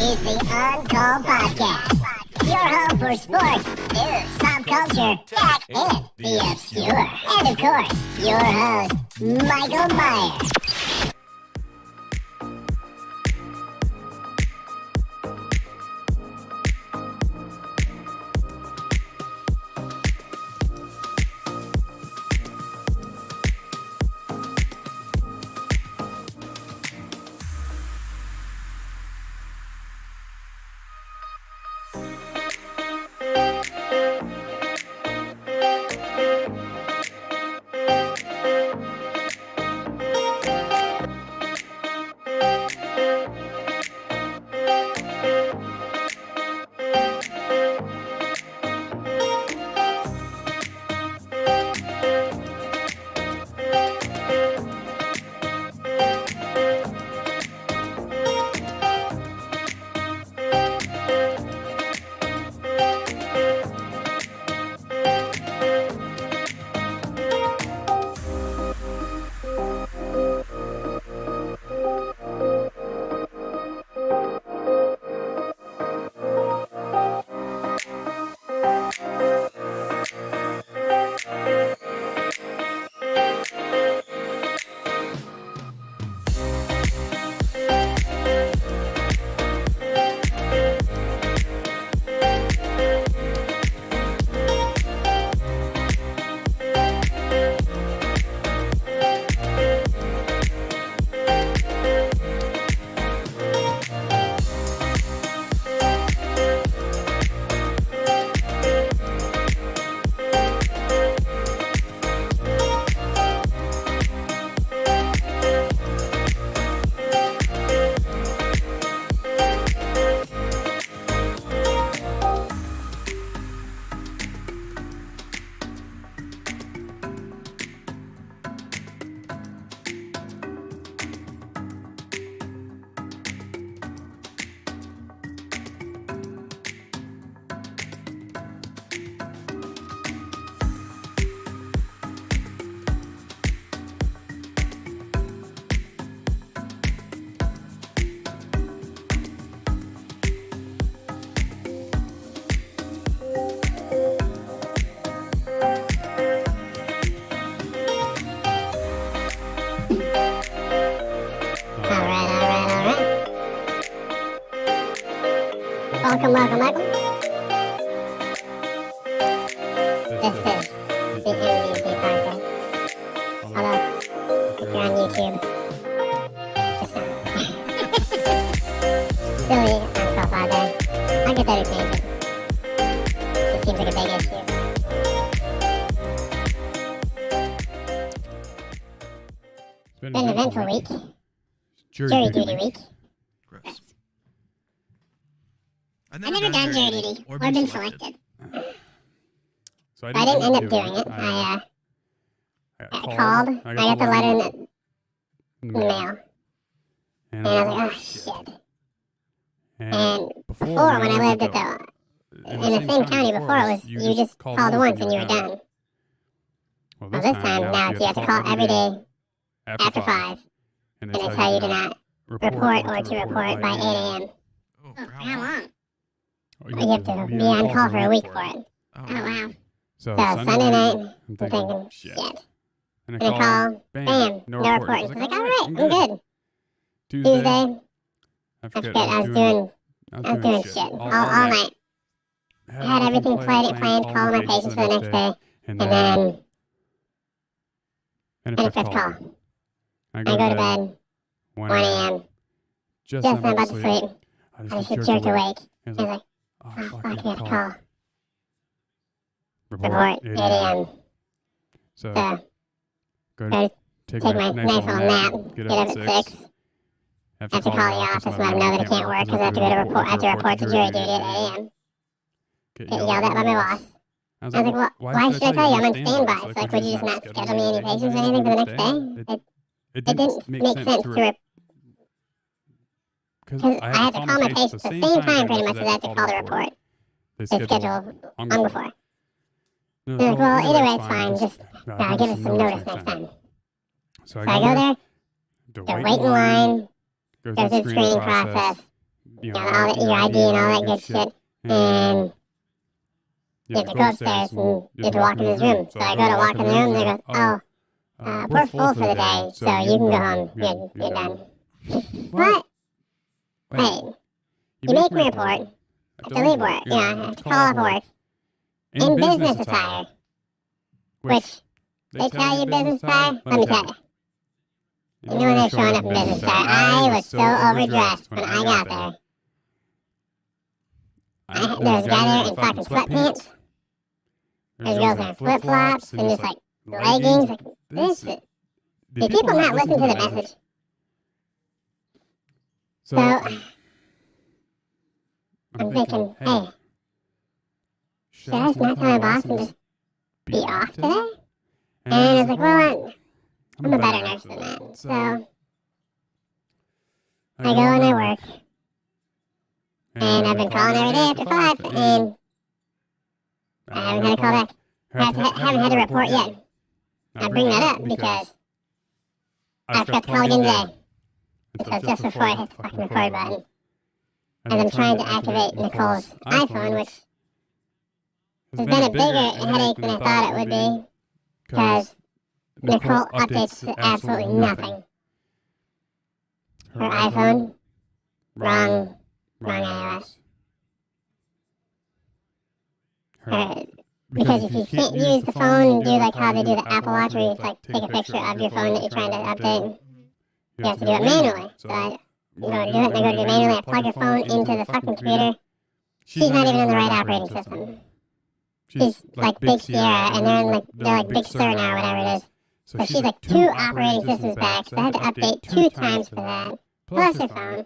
is the Uncalled Podcast. Your home for sports, news, pop culture, tech, and the obscure. And of course, your host, Michael Myers. Welcome. This is the NBC podcast. Hello, if you're on YouTube, just silly Uncalled out there. I'll get that attention. It seems like a big issue. It's been an eventful week. Jury duty week. I've never done jury duty or been selected. So I didn't end up doing it. I got called. I got the letter in the mail. And I was like, oh, shit. And before, when I lived at in the same county before, it was you just called once and you were done. Well, this time, now you have to call every day after 5. And they tell you to not report or to report by 8 a.m. Oh, how long? You have to be on call for a week for it. Oh, wow. So Sunday night, I'm thinking, shit. And I call, bam, no report. I was like, all right, I'm good. Tuesday, I forget, I was doing shit all night. I had everything planned, calling my patients for the next day, and then a fifth call. I go to bed, 1 a.m., just about to sleep. I just get jerked awake. I was like, oh, fuck, I got to call. Report, 8 a.m. So, go take my nice little nap, get up at 6. Have to call the office and let them know that I can't work because I have to report to jury duty at 8 a.m. Get yelled at by my boss. I was like, well, why should I tell you? I'm on standby. It's like, would you just not schedule me any patients or anything for the next day? It didn't make sense to because I had to call my patients at the same time pretty much as I had to call the report. They scheduled long before. They're like, well, either way, it's fine. Just give us some notice next time. So I go there. They're waiting in line. There's a screening process. all your ID and all that good shit. And you have to go upstairs and you have to walk in this room. So I go to walk in the room and they go, oh, we're full for the day, so you can go home. You're done. What? Wait. You make me report. I have to leave work. I have to call off work. In business attire. Which, they tell you business attire? Let me tell you. You know when they're showing up in business attire, I was so overdressed when I got there. There was a guy there in fucking sweatpants. There's girls in flip-flops and just like leggings. Like, this is... Do people not listen to the message? So, I'm thinking, hey, should I just not tell my boss and just be off today? And I was like, well, I'm a better nurse than that. So, I go and I work. And I've been calling every day after 5, and I haven't had a call back. Haven't had a report yet. I bring that up because I forgot to call again today. Until just before I hit the fucking record button. As I'm trying to activate Nicole's iPhone, which has been a bigger headache than I thought it would be. Because Nicole updates absolutely nothing. Her iPhone, wrong iOS. Because if you can't use the phone and do like how they do the Apple Watch, where you like take a picture of your phone that you're trying to update, you have to do it manually. So I go to do it, and I go to do it manually. I plug your phone into the fucking computer. She's not even on the right operating system. She's like Big Sierra, and they're like Big Sur now, or whatever it is. So she's like 2 operating systems back. So I had to update 2 times for that, plus her phone.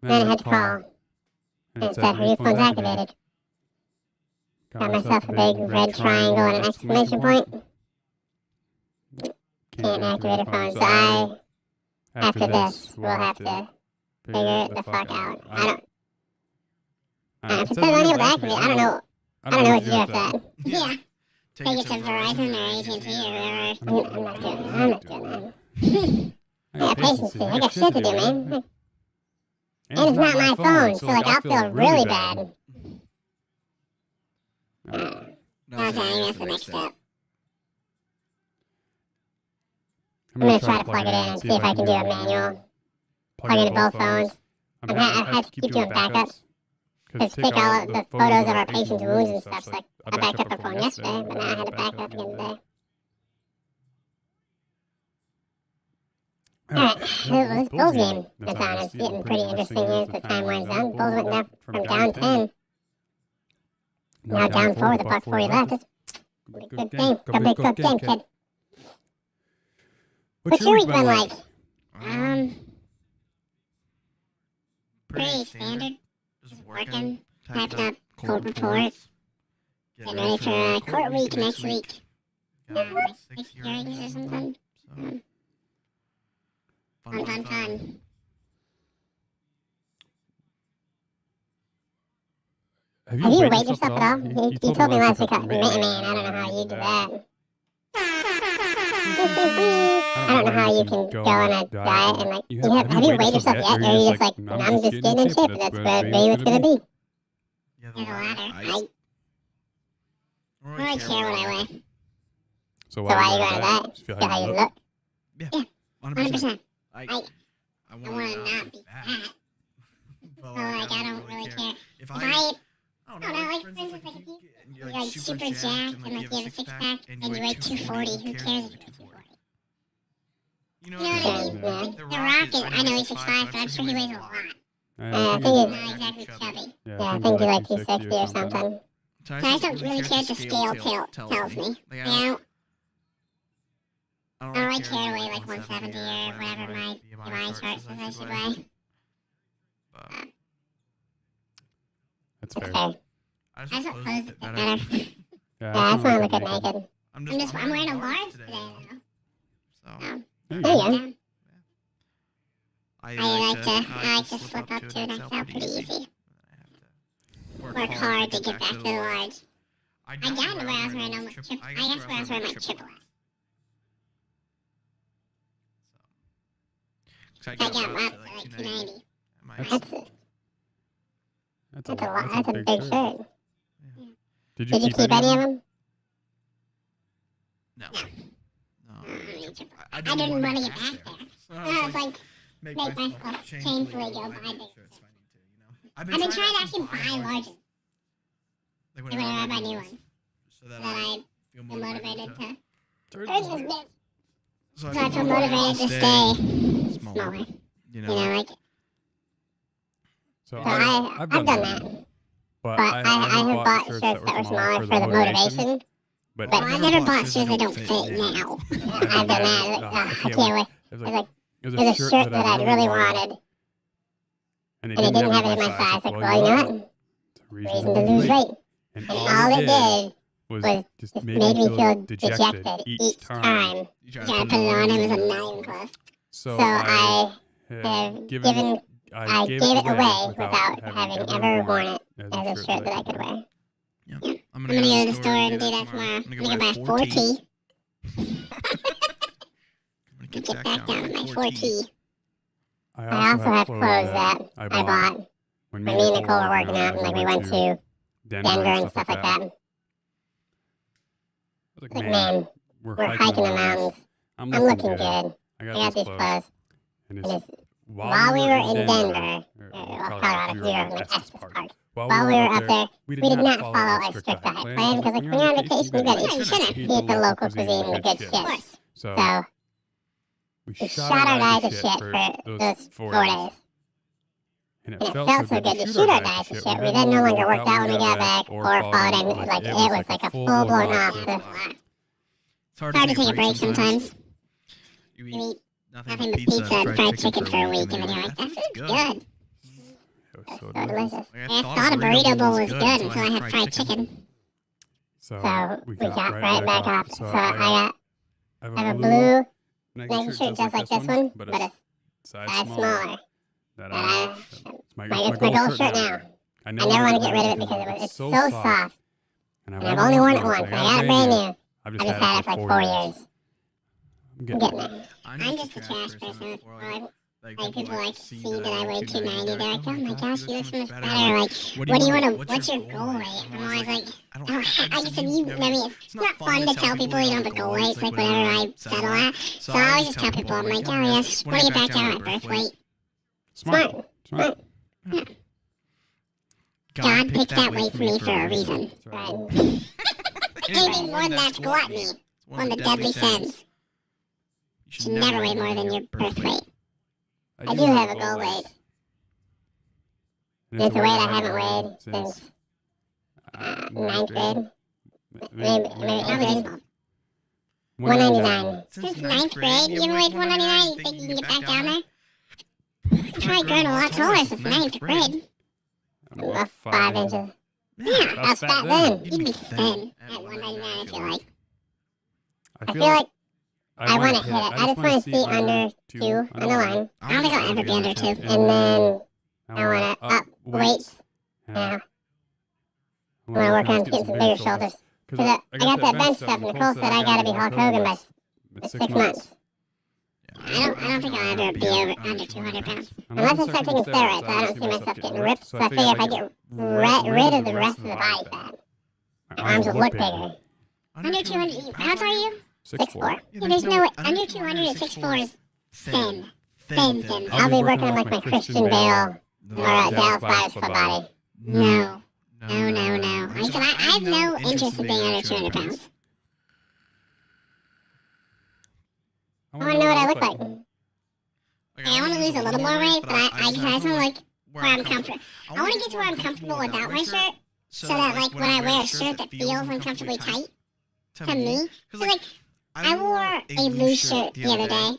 Then I had to call, and it said her new phone's activated. Got myself a big red triangle and an exclamation point. Can't activate her phone, so after this, we'll have to figure it the fuck out. If it says unable to activate, I don't know what to do with that. Yeah. Take it to Verizon or AT&T or whatever. I'm not doing that. I got patience to. I got shit to do, man. And it's not my phone, so like I'll feel really bad. Okay, that's the next step. I'm gonna try to plug it in and see if I can do a manual. Plug into both phones. I have to keep doing backups. Because take all the photos of our patients' wounds and stuff. So like, I backed up her phone yesterday, but now I had to back up again today. Alright, this Bulls game that's on is getting pretty interesting here as the time winds down. Bulls went down from down 10. Now down 4 with about 40 left. It's a good game. Good game, kid. What's your week been like? Pretty standard. Just working, typing up cold reports. Getting ready for court week next week. Like 6 hearings or something. Fun. Have you weighed yourself at all? You told me last week, man, I don't know how you do that. I don't know how you can go on a diet and like, have you weighed yourself yet? Or are you just like, I'm just getting in shape, that's where it's gonna be? There's a ladder. I don't really care what I weigh. So why are you going on a diet? Feel how you look? Yeah, 100%. I want to not be fat. But like, I don't really care. If I don't know, like, for instance, like, if you're like super jacked and like you have a 6-pack and you weigh 240, who cares if you weigh 240? You know what I mean? Like, The Rock is, I know he's 6'5", but I'm sure he weighs a lot. I think he's not exactly chubby. Yeah, I think he's like 260 or something. So I just don't really care what the scale tells me. You know? I don't really care to weigh like 170 or whatever my BMI chart says I should weigh. That's fair. I just want clothes to fit better. Yeah, I just want to look good naked. I'm wearing a large today though. There you go. I like to slip up to it. That's out pretty easy. Work hard to get back to the large. I got to where I was wearing almost triple. I guess where I was wearing like triple X. 'Cause I I got got about about to, like 290. 290. That's That's a lot. That's a big shirt. Did Did you keep any of them? No. I didn't want to get back there. So I was like, make myself shamefully go buy big ones. I've been trying to actually buy large ones. Like whenever I buy new ones. So that I feel motivated to turn this bitch. So I feel motivated to stay smaller. You know, like. So I've done that. But I have bought shirts that were smaller for the motivation. But I never bought shoes that don't fit now. I've done that. I can't wait. It was a shirt that I really wanted. And it didn't have it in my size. Like, well, you know what? Reason to lose weight. And all it did was just made me feel dejected each time. You try to put it on, it was a 9 plus. So I gave it away without having ever worn it as a shirt that I could wear. Yep. I'm gonna go to the store and do that tomorrow. I'm gonna buy 4T. Get back down to my 4T. I also have clothes that I bought when me and Nicole were working out, and like we went to Denver and stuff like that. Like, man, we're hiking the mountains. I'm looking good. I got these clothes. And it's while we were in Denver, Colorado, we were in Estes Park. While we were up there, we did not follow our strict diet plan because, like, when you're on vacation, you gotta eat the local cuisine, the good shit. So we shot our diet to shit for those 4 days. And it felt so good to shoot our diet to shit. We then no longer worked out when we got back or followed in. Like, it was like a full-blown off. It's hard to take a break sometimes. You eat nothing but pizza and fried chicken for a week, and then you're like, that food's good. It was so delicious. I thought a burrito bowl was good until I had fried chicken. So we got right back up. So I have a blue Nike shirt just like this one, but a size smaller. It's my gold shirt now. I never want to get rid of it because it's so soft. And I've only worn it once. I got it brand new. I've just had it for like 4 years. I'm getting there. I'm just a trash person. Like people like see that I weigh 290. They're like, oh my gosh, you look so much better. Like, what do you want to? What's your goal weight? I'm always like, I just said you. I mean, it's not fun to tell people you don't have a goal weight. It's like whatever I settle at. So I always just tell people, I'm like, oh yeah, just want to get back down at birth weight. Smart. Yeah. God picked that weight for me for a reason. Right. Anything more than that's gluttony. One of the deadly sins. You should never weigh more than your birth weight. I do have a goal weight. It's a weight I haven't weighed since 9th grade. Maybe 199. Since 9th grade? You haven't weighed 199? You think you can get back down there? You've probably grown a lot taller since 9th grade. About 5 inches. Yeah, that's fat then. You'd be thin at 199, I feel like. I feel like I want to hit it. I just want to see under 2 on the line. I don't think I'll ever be under 2. And then I want to up weights. Yeah. I want to work on getting some bigger shoulders. Because I got that bench stuff, and Nicole said I got to be Hulk Hogan by 6 months. I don't think I'll ever be under 200 pounds. Unless I start taking steroids, I don't see myself getting ripped. So I figure if I get rid of the rest of the body fat, my arms will look bigger. Under 200, how tall are you? 6'4". Yeah, there's no way. Under 200 at 6'4" is thin. Thin. I'll be working on like my Christian Bale or Dallas Buyers for body. No. I have no interest in being under 200 pounds. I want to know what I look like. I want to lose a little more weight, but I just want to like where I'm comfortable. I want to get to where I'm comfortable without my shirt, so that like when I wear a shirt that feels uncomfortably tight to me. Because like I wore a loose shirt the other day,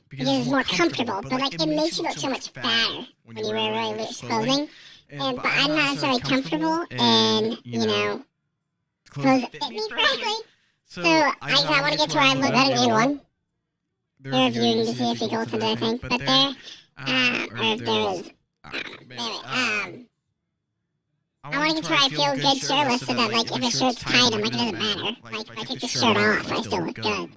because it's more comfortable, but like it makes you look so much fatter when you wear really loose clothing. But I'm not necessarily comfortable, and you know, clothes that fit me correctly. So I want to get to where I look. Is that an and one? They're reviewing to see if he goes into the thing, but there, or if there is. I want to get to where I feel good shirtless, so that like if a shirt's tight, I'm like, it doesn't matter. Like if I take the shirt off, I still look good.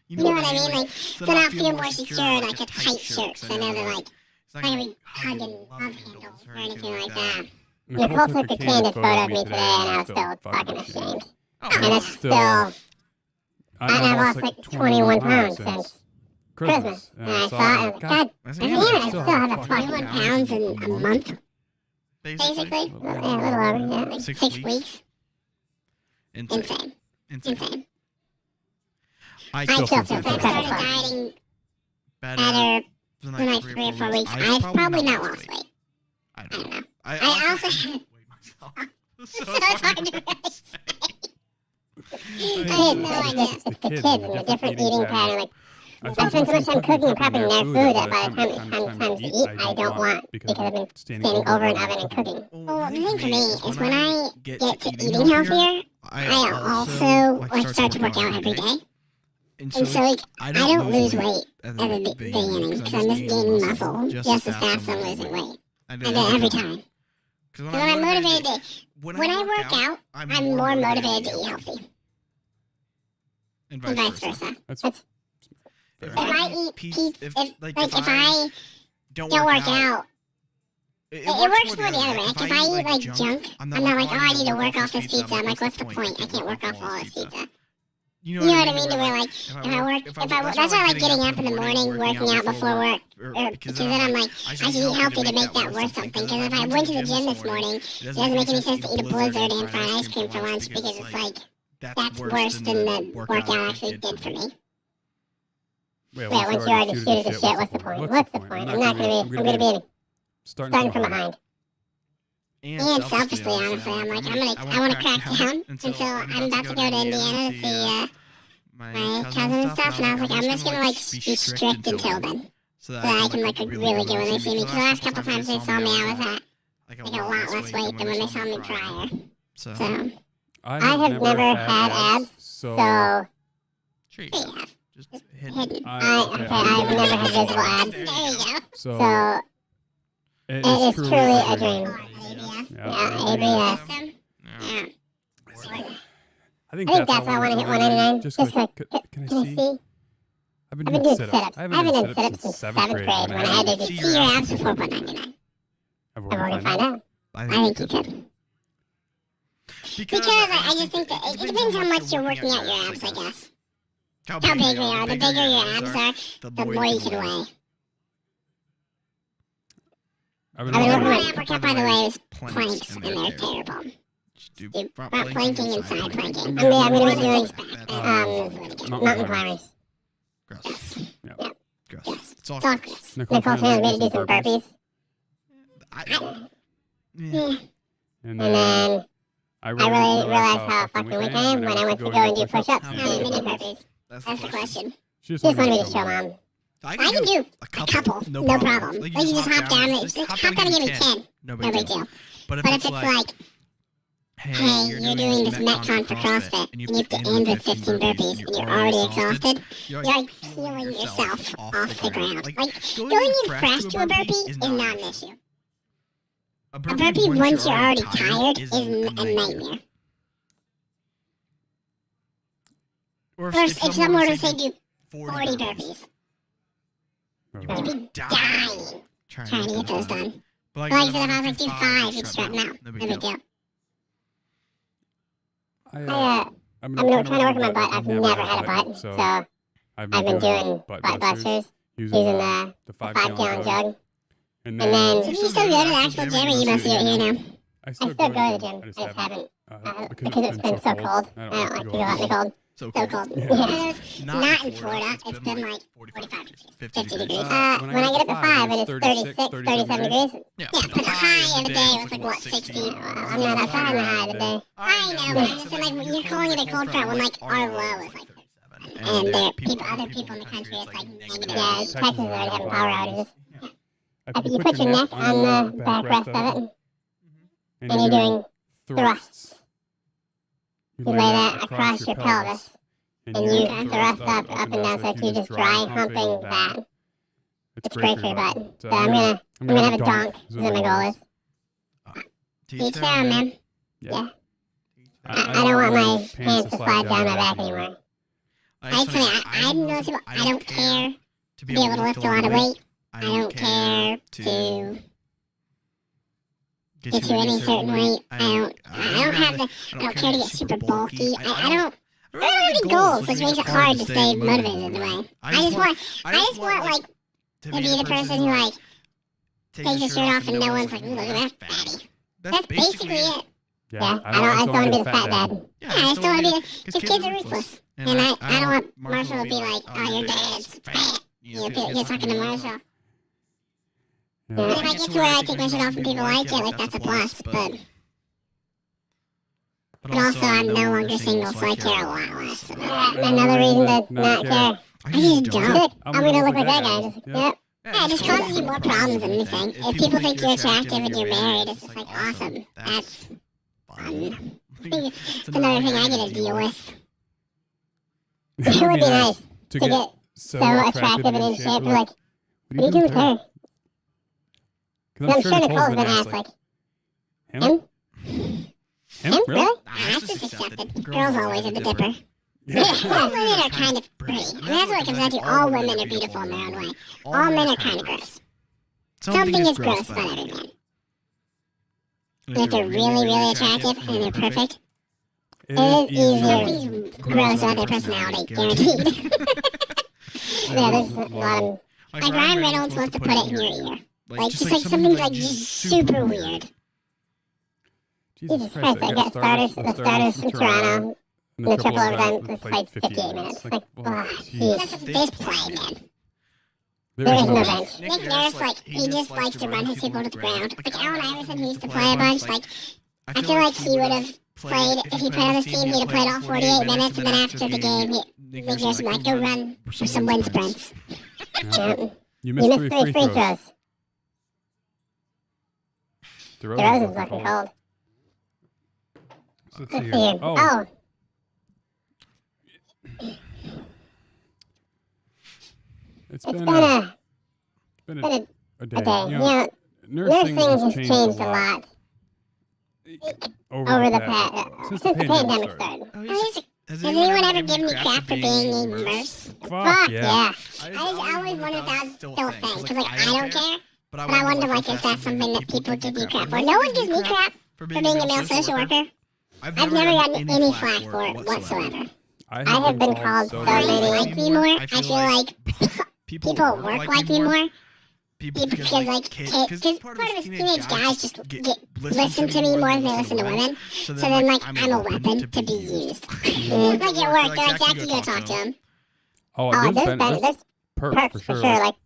You know what I mean? Like, so then I'll feel more secure in like a tight shirt. So I know they're like, not gonna be hugging love handles or anything like that. Nicole took a candid photo of me today, and I was still fucking ashamed. And it's still, I've lost like 21 pounds since Christmas. And I saw it, and I was like, God damn it, I still have that 21 pounds in a month. Basically. Yeah, a little over, yeah. Like 6 weeks. Insane. I still since I started dieting better than like 3 or 4 weeks, I've probably not lost weight. I don't know. I also had so it's hard to really say. I had no idea. It's the kids and the different eating pattern. Like, I spend so much time cooking and prepping their food that by the time it comes time to eat, I don't want because I've been standing over an oven and cooking. Well, the thing for me is when I get to eating healthier, I also like start to work out every day. And so, like, I don't lose weight at the beginning because I'm just gaining muscle just as fast as I'm losing weight. I do it every time. Because when I'm motivated when I work out, I'm more motivated to eat healthy. And vice versa. That's if I eat pizza, if I don't work out, it works more the other way. Like, if I eat, like, junk, I'm not like, oh, I need to work off this pizza. I'm like, what's the point? I can't work off all this pizza. You know what I mean? To where, like, if I work, that's why I like getting up in the morning, working out before work, because then I'm like, I should eat healthy to make that worth something. Because if I went to the gym this morning, it doesn't make any sense to eat a Blizzard and fried ice cream for lunch because it's like, that's worse than the workout actually did for me. Yeah, once you already shoot the shit, what's the point? What's the point? I'm gonna be starting from behind. And selfishly, honestly, I'm like, I want to crack down, and so I'm about to go to Indiana to see my cousin and stuff, and I was like, I'm just gonna like be strict until then, so that I can like really get when they see me. Because the last couple times they saw me, I was at like a lot less weight than when they saw me prior. So I have never had abs, so sure you have. Just hidden. I've never had visible abs. There you go. So it is truly a dream. Yeah, ABS. Yeah. I think that's why I want to hit 199. Just like, can I see? I've been doing sit-ups. I haven't done sit-ups since 7th grade when I had to see your abs before 199. I've already found out. I think you could. Because I just think that it depends how much you're working out your abs, I guess. How big they are. The bigger your abs are, the more you can weigh. I've been working my ab workout, by the way, is planks, and they're terrible. Do front planking and side planking. I'm going to be doing mountain climbers. Gross. Yep. Gross. It's all gross. Nicole tells me to do some burpees. Yeah. And then I really realized how fucking weak I am when I went to go and do push-ups and mini burpees. That's the question. She just wanted me to show Mom. I can do a couple, no problem. Like, you just hop down, hop down and give me 10. No big deal. But if it's like, hey, you're doing this Metcon for CrossFit, and you have to end with 15 burpees, and you're already exhausted, you're like peeling yourself off the ground. Like, going in fresh to a burpee is not an issue. A burpee once you're already tired is a nightmare. First, if someone were to say do 40 burpees, you'd be dying trying to get those done. But like you said, if I was like, do 5, you'd strut them out. No big deal. I've been trying to work on my butt. I've never had a butt, so I've been doing butt busters using the 5-gallon jug. And then, so do you still go to the actual gym, or you must do it here now? I still go to the gym. I just haven't, because it's been so cold. I don't like to go out in the cold. So cold. Yeah. Not in Florida. It's been like 45 degrees, 50 degrees. When I get up at 5, it is 36, 37 degrees. Yeah, but the high of the day was like, what, 60? I'm not outside in the high of the day. I know, but I'm just saying, like, you're calling it a cold front when, like, our low is like 37. And other people in the country, it's like negative. Yeah, Texas is already having power outages. You put your neck on the backrest of it, and you're doing thrusts. You lay that across your pelvis, and you thrust up and down, so you're just dry humping that. It's great for your butt. So I'm gonna have a donk, is what my goal is. Teach their own, man. Yeah. I don't want my pants to slide down my back anymore. I'm noticeable. I don't care to be able to lift a lot of weight. I don't care to get to any certain weight. I don't care to get super bulky. I don't have any goals, which makes it hard to stay motivated in a way. I just want like to be the person who like takes his shirt off and no one's like, ooh, look at that fatty. That's basically it. Yeah, I just want to be the fat dad. Yeah, I just want to be the, because kids are ruthless. And I don't want Marshall to be like, oh, your dad's fat. You're talking to Marshall. Yeah. And if I get to where I take my shirt off and people like it, like that's a plus. But also, I'm no longer single, so I care a lot less. Another reason to not care. I just don't. I'm gonna look like that guy. Just, yep. Yeah, it just causes you more problems than anything. If people think you're attractive and you're married, it's just like, awesome. That's fun. It's another thing I get to deal with. It would be nice to get so attractive and in shape. Like, what are you doing with her? I'm sure Nicole's been asked, like, him? Really? That's just accepted. Girls always are the dipper. All women are kind of pretty. And that's what it comes down to. All women are beautiful in their own way. All men are kind of gross. Something is gross about every man. And if they're really, really attractive and they're perfect, it is easier. Something's gross about their personality, guaranteed. Yeah, there's a lot of... Like Ryan Reynolds wants to put it in your ear. Like, just like something like just super weird. Jesus Christ, they got the starters from Toronto. In the triple overtime, they played 58 minutes. Like, oh, jeez. They play, man. There is no bench. Nick Nurse, like, he just likes to run his people to the ground. Like, Allen Iverson, who used to play a bunch, like, I feel like he would have played, if he played on this team, he'd have played all 48 minutes, and then after the game, Nick Nurse would be like, go run for some wind sprints. You missed 3 free throws. DeRozan's looking cold. Let's see here. Oh. It's been a day. You know, nursing has changed a lot over the past since the pandemic started. Has anyone ever given me crap for being a nurse? Fuck yeah. I always wondered if that was still a thing, because like I don't care, but I wonder like if that's something that people give you crap for. No one gives me crap for being a male social worker. I've never gotten any flack for it whatsoever. I have been called so many. Like me more. I feel like people at work like me more. Because like because part of us teenage guys just listen to me more than they listen to women. So then like I'm a weapon to be used. Like at work, they're like, Zach, you go talk to him. Oh, there's perks for sure. Like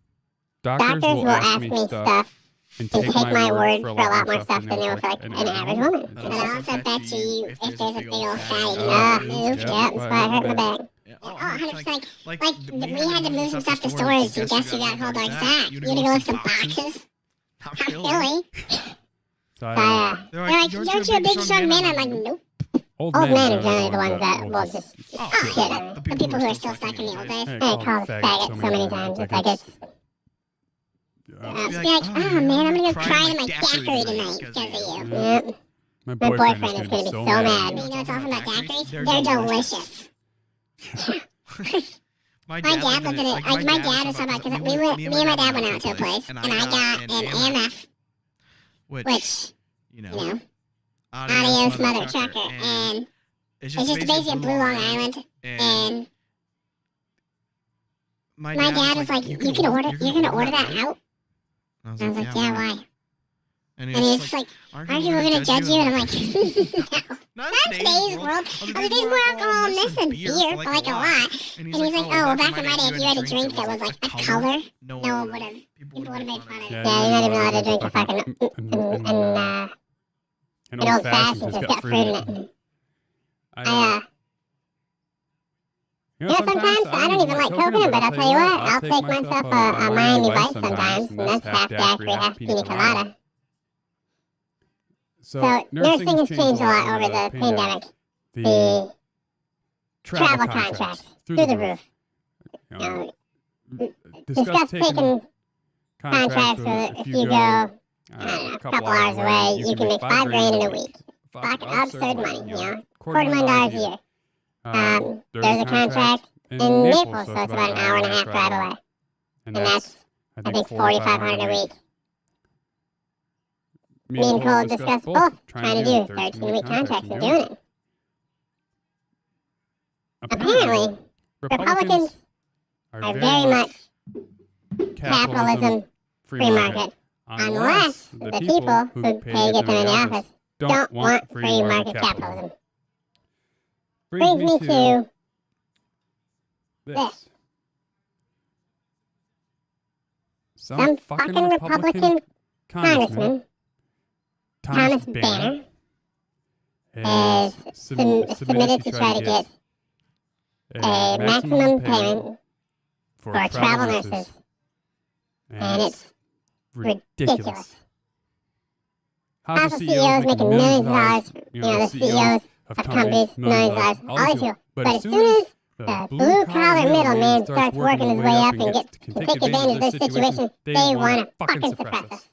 doctors will ask me stuff and take my word for a lot more stuff than they will for like an average woman. And I also bet you if there's a big old fatty, oof, yep, that's why I hurt my back. Oh, 100%. Like, we had to move some stuff to storage, and guess who got called like Zach? You had to go lift some boxes? Not really. They're like, aren't you a big strong man? I'm like, nope. Old men are generally the ones that will just, shit. The people who are still stuck in the old days. They call us faggot so many times. It's like it's... Just be like, oh man, I'm gonna go cry to my daiquiri tonight because of you. Yep. My boyfriend is gonna be so mad. You know what's awesome about daiquiris? They're delicious. my dad looked at it, like my dad was talking about, because me and my dad went out to a place, and I got an AMF, which, you know, adios mother trucker, and it's just basically a Blue Long Island, and my dad was like, you're gonna order that out? I was like, yeah, why? And he's just like, aren't people gonna judge you? And I'm like, no. Not in today's world. There's more alcohol in this than beer, but like a lot. And he's like, oh, well, back in my day, if you had a drink that was like a color, no one would have, people would have made fun of it. Yeah, you're not even allowed to drink a fucking, an old fashioned that's got fruit in it. You know, sometimes I don't even like coconut, but I'll tell you what, I'll take myself a Miami Vice sometimes, and that's half daiquiri, half pina colada. So nursing has changed a lot over the pandemic. The travel contracts through the roof. Discuss taking contracts so that if you go a couple hours away, you can make $5,000 in a week. Fucking absurd money, $250,000 a year. There's a contract, in Naples, so it's about an hour and a half drive away. And that's, I think, $4,500 a week. Me and Cole discussed both trying to do 13-week contracts and doing it. Apparently, Republicans are very much capitalism, free market, unless the people who pay to get them in the office don't want free market capitalism. Brings me to this. Some fucking Republican congressman, Thomas Banner, has submitted to try to get a maximum payment for travel nurses. And it's ridiculous. Half the CEOs making millions of dollars, the CEOs of companies, millions of dollars, all these people. But as soon as the blue-collar middleman starts working his way up and can take advantage of this situation, they want to fucking suppress us.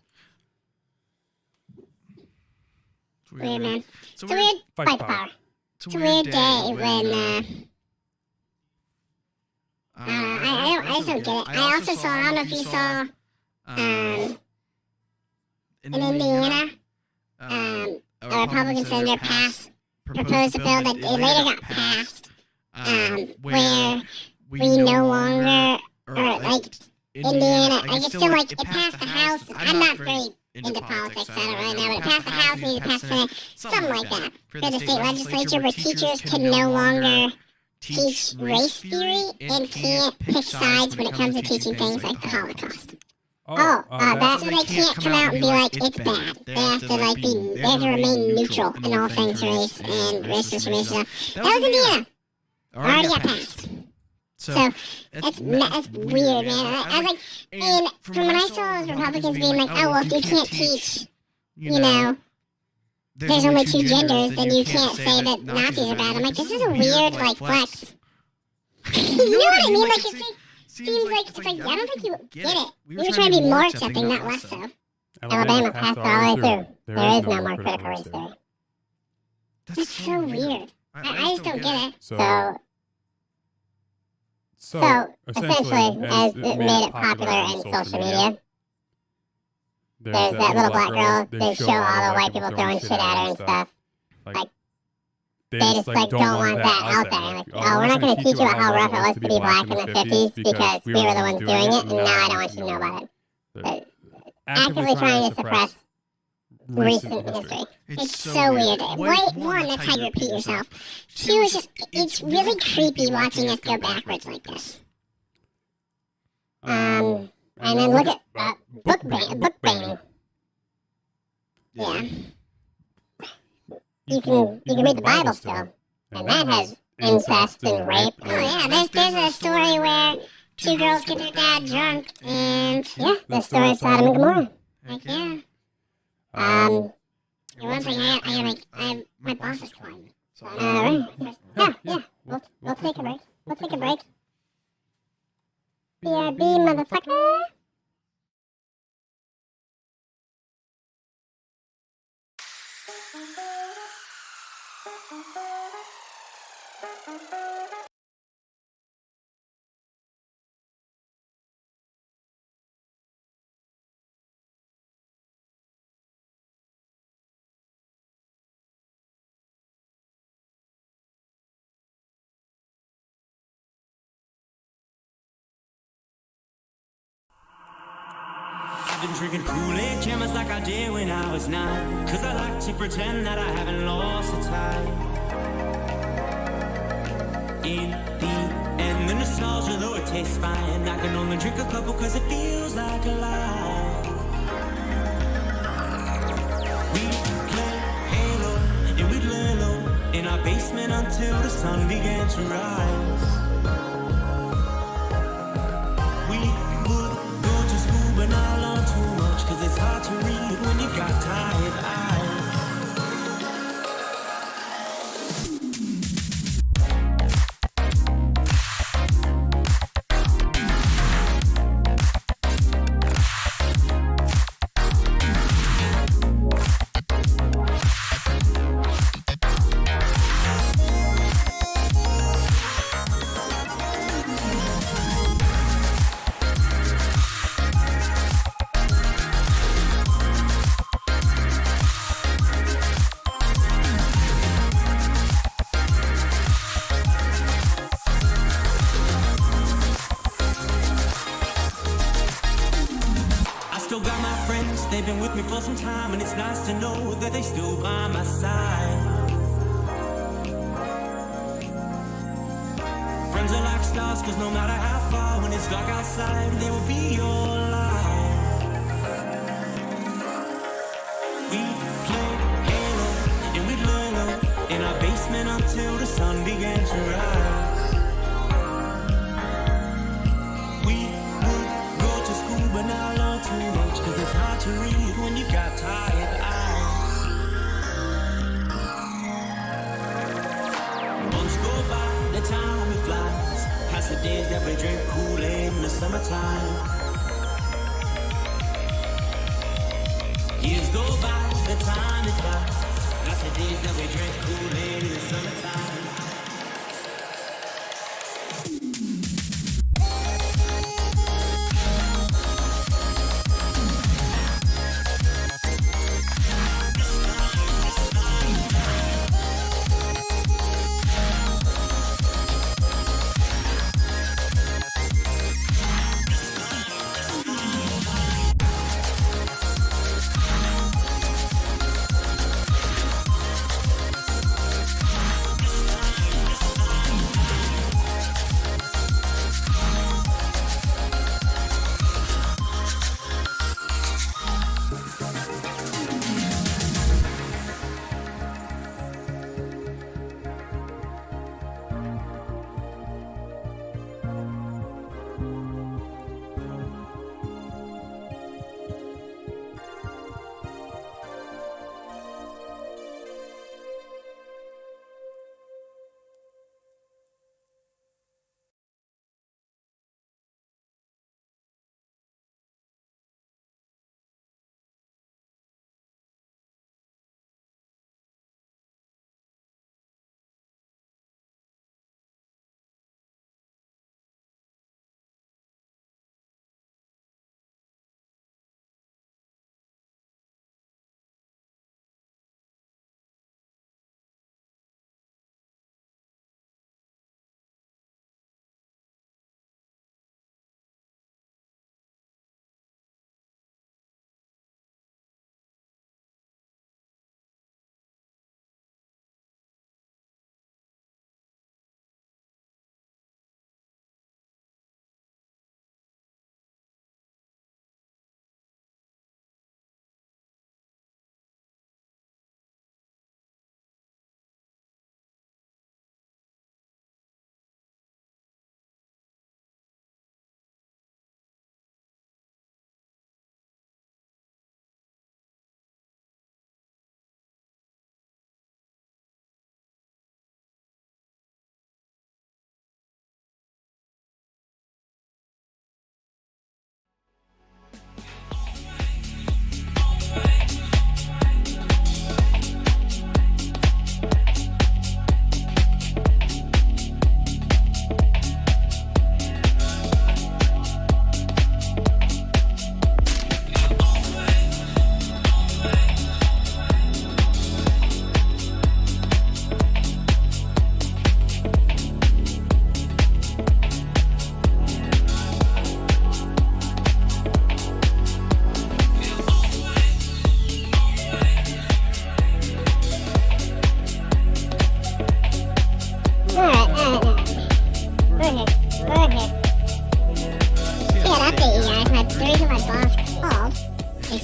It's weird, man. It's a weird fight to power. It's a weird day when, I just don't get it. I also saw, I don't know if you saw, in Indiana, a Republican senator proposed a bill that it later got passed, where we no longer, or like, Indiana, like it's still like, it passed the House. I'm not very into politics, I don't really know, but it passed the House, and it passed the Senate, something like that, for the state legislature, where teachers can no longer teach race theory and can't pick sides when it comes to teaching things like the Holocaust. So they can't come out and be like, it's bad. They have to like they have to remain neutral in all things race and race discrimination. That was Indiana. Already got passed. So that's weird, man. I was like, and from when I saw those Republicans being like, oh well, if you can't teach, there's only two genders, then you can't say that Nazis are bad. I'm like, this is a weird like flex. You know what I mean? Like it seems like it's like I don't think you get it. We were trying to be more accepting, not less so. Alabama passed it all the way through. There is no more critical race theory. That's so weird. I just don't get it. So essentially, as it made it popular in social media, there's that little black girl. They show all the white people throwing shit at her and stuff. Like they just like don't want that out there. Like, oh, we're not going to teach you about how rough it was to be black in the 50s because we were the ones doing it, and now I don't want you to know about it. But actively trying to suppress recent history. It's so weird. One, that's how you repeat yourself. Two, is just, it's really creepy watching us go backwards like this. And then look at book banning. Yeah. You can read the Bible still, and that has incest and rape. Oh yeah, there's a story where two girls get their dad drunk, and yeah, the story of Sodom and Gomorrah. Like yeah. One thing my boss is calling me. Right. Yeah. We'll take a break. BRB, motherfucker. I've been drinking Kool-Aid cameras like I did when I was 9, 'cause I like to pretend that I haven't lost the tie. In the end, the nostalgia, though it tastes fine, I can only drink a couple 'cause it feels like a lie. We play Halo and we'd lay low in our basement until the sun began to rise. We would go to school but not learn too much, 'cause it's hard to read when you've got tired eyes. they've been with me for some time, and it's nice to know that they still by my side. Friends are like stars, cause no matter how far, when it's dark outside, they will be your light. We played Halo, and we'd lay low in our basement until the sun began to rise. We would go to school, but not long too much, cause it's hard to read when you've got tired eyes. Months go by, the time it flies, past the days that we drink Kool-Aid in the summertime. Years go by, the time it flies, past the days that we drink Kool-Aid in the summertime.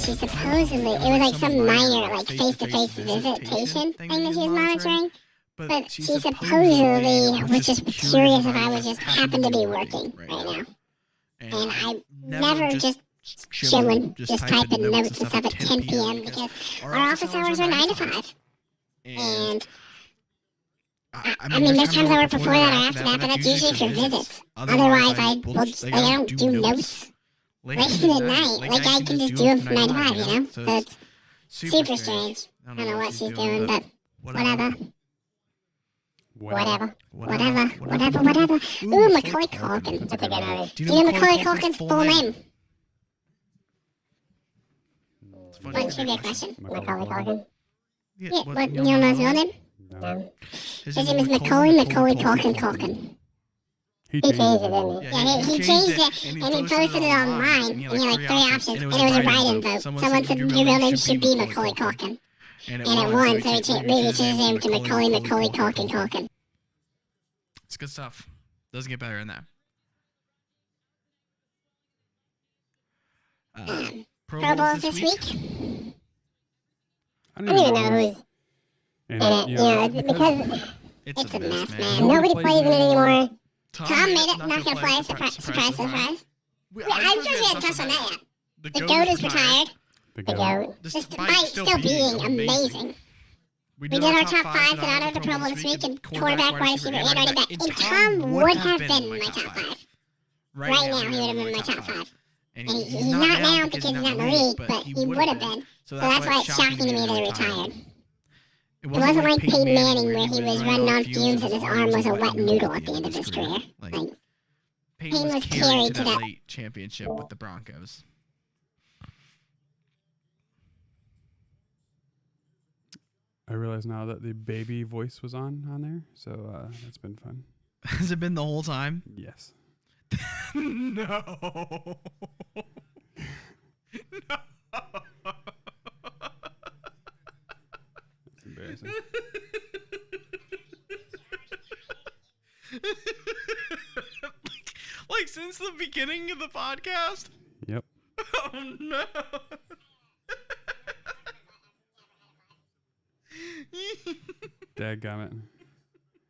Supposedly, it was like some minor, like face-to-face visitation thing that she was monitoring. But she supposedly was just curious if I was just happened to be working right now. And I never just chilling, just typing notes and stuff at 10 p.m. because our office hours are 9 to 5. And I mean, there's times I work before that or after that, but that's usually for visits. Otherwise, I don't do notes late in the night. Like, I can just do them from 9 to 5, you know? So it's super strange. I don't know what she's doing, but whatever. Ooh, Macaulay Culkin. That's a good movie. Do you know Macaulay Culkin's full name? Fun trivia question. Macaulay Culkin. Yeah, what, you don't know his real name? No. His name is Macaulay Culkin. He changed it, didn't he? Yeah, he changed it, and he posted it online, and he had like 3 options, and it was a write-in vote. Someone said your real name should be Macaulay Culkin. And it won, so he changed his name to Macaulay Culkin. It's good stuff. Doesn't get better than that. Pro Bowls this week? I don't even know who's in it. You know, because it's a mess, man. Nobody plays in it anymore. Tom made it, not gonna play. Surprise. I'm sure he hadn't touched on that yet. The GOAT is retired. The GOAT. Despite still being amazing. We did our top 5s and out of the Pro Bowl this week, and quarterback, wide receiver, and running back. And Tom would have been my top 5. Right now, he would have been my top 5. And he's not now because he's not in the league, but he would have been. So that's why it's shocking to me that he retired. It wasn't like Peyton Manning where he was running on fumes and his arm was a wet noodle at the end of his career. Like Peyton was carried to that late championship with the Broncos. I realize now that the baby voice was on there, so that's been fun. Has it been the whole time? Yes. No. No. That's embarrassing. like since the beginning of the podcast? Yep. Oh no. Dadgummit.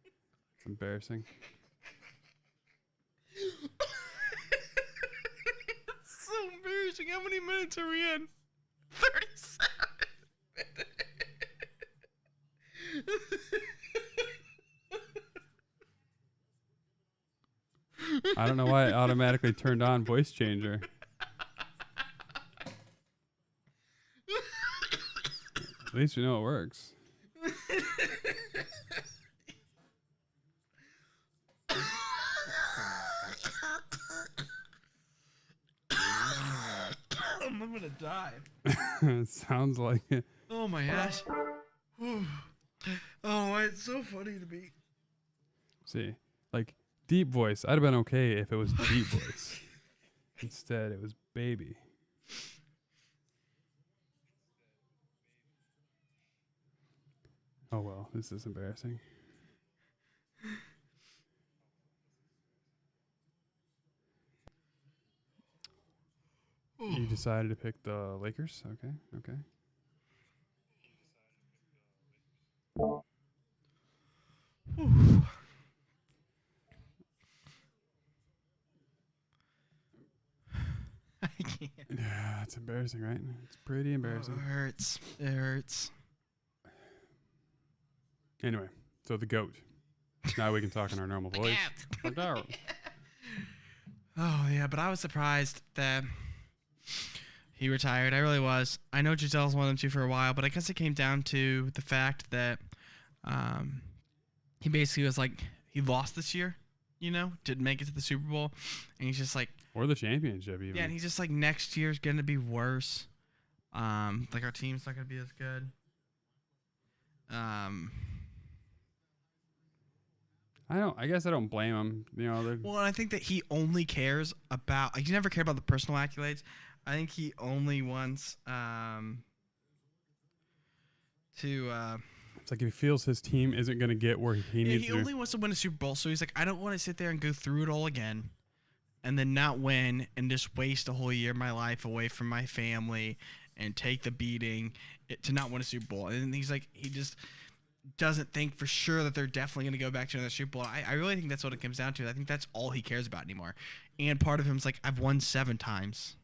It's embarrassing. It's so embarrassing. How many minutes are we in? 37 minutes. I don't know why it automatically turned on voice changer. At least you know it works. I'm gonna die. Sounds like it. Oh my gosh. Oh, it's so funny to me. See, like deep voice, I'd have been okay if it was deep voice. Instead, it was baby. Oh well, this is embarrassing. You decided to pick the Lakers? Okay. I can't. Yeah, it's embarrassing, right? It's pretty embarrassing. Oh, it hurts. Anyway, so the GOAT. Now we can talk in our normal voice. Oh, yeah, but I was surprised that he retired. I really was. I know Gisele's wanted him to for a while, but I guess it came down to the fact that he basically was like, he lost this year, you know, didn't make it to the Super Bowl, and he's just like... Or the championship, even. Yeah, and he's just like, next year's going to be worse. Like, our team's not going to be as good. I guess I don't blame him. You know, well, and I think that he only cares about... Like, he never cared about the personal accolades. I think he only wants to... It's like if he feels his team isn't going to get where he needs to. He only wants to win a Super Bowl, so he's like, I don't want to sit there and go through it all again and then not win and just waste a whole year of my life away from my family and take the beating to not win a Super Bowl. And he's like, he just doesn't think for sure that they're definitely going to go back to another Super Bowl. I really think that's what it comes down to. I think that's all he cares about anymore. And part of him's like, I've won 7 times.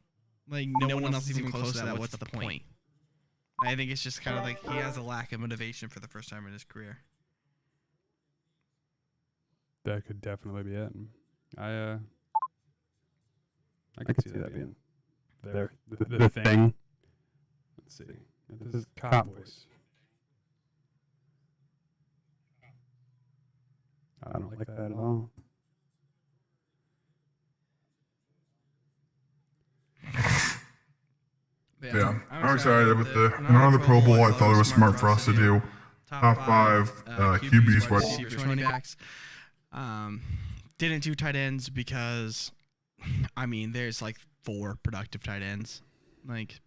Like, no one else is even close to that. What's the point? I think it's just kind of like he has a lack of motivation for the first time in his career. That could definitely be it. I could see that being the thing. Let's see. This is cop voice. I don't like that at all. Yeah, I'm excited with another Pro Bowl. I thought it was smart for us to do. Top 5 QBs, wide receivers, running backs. didn't do tight ends because, I mean, there's like 4 productive tight ends. Like,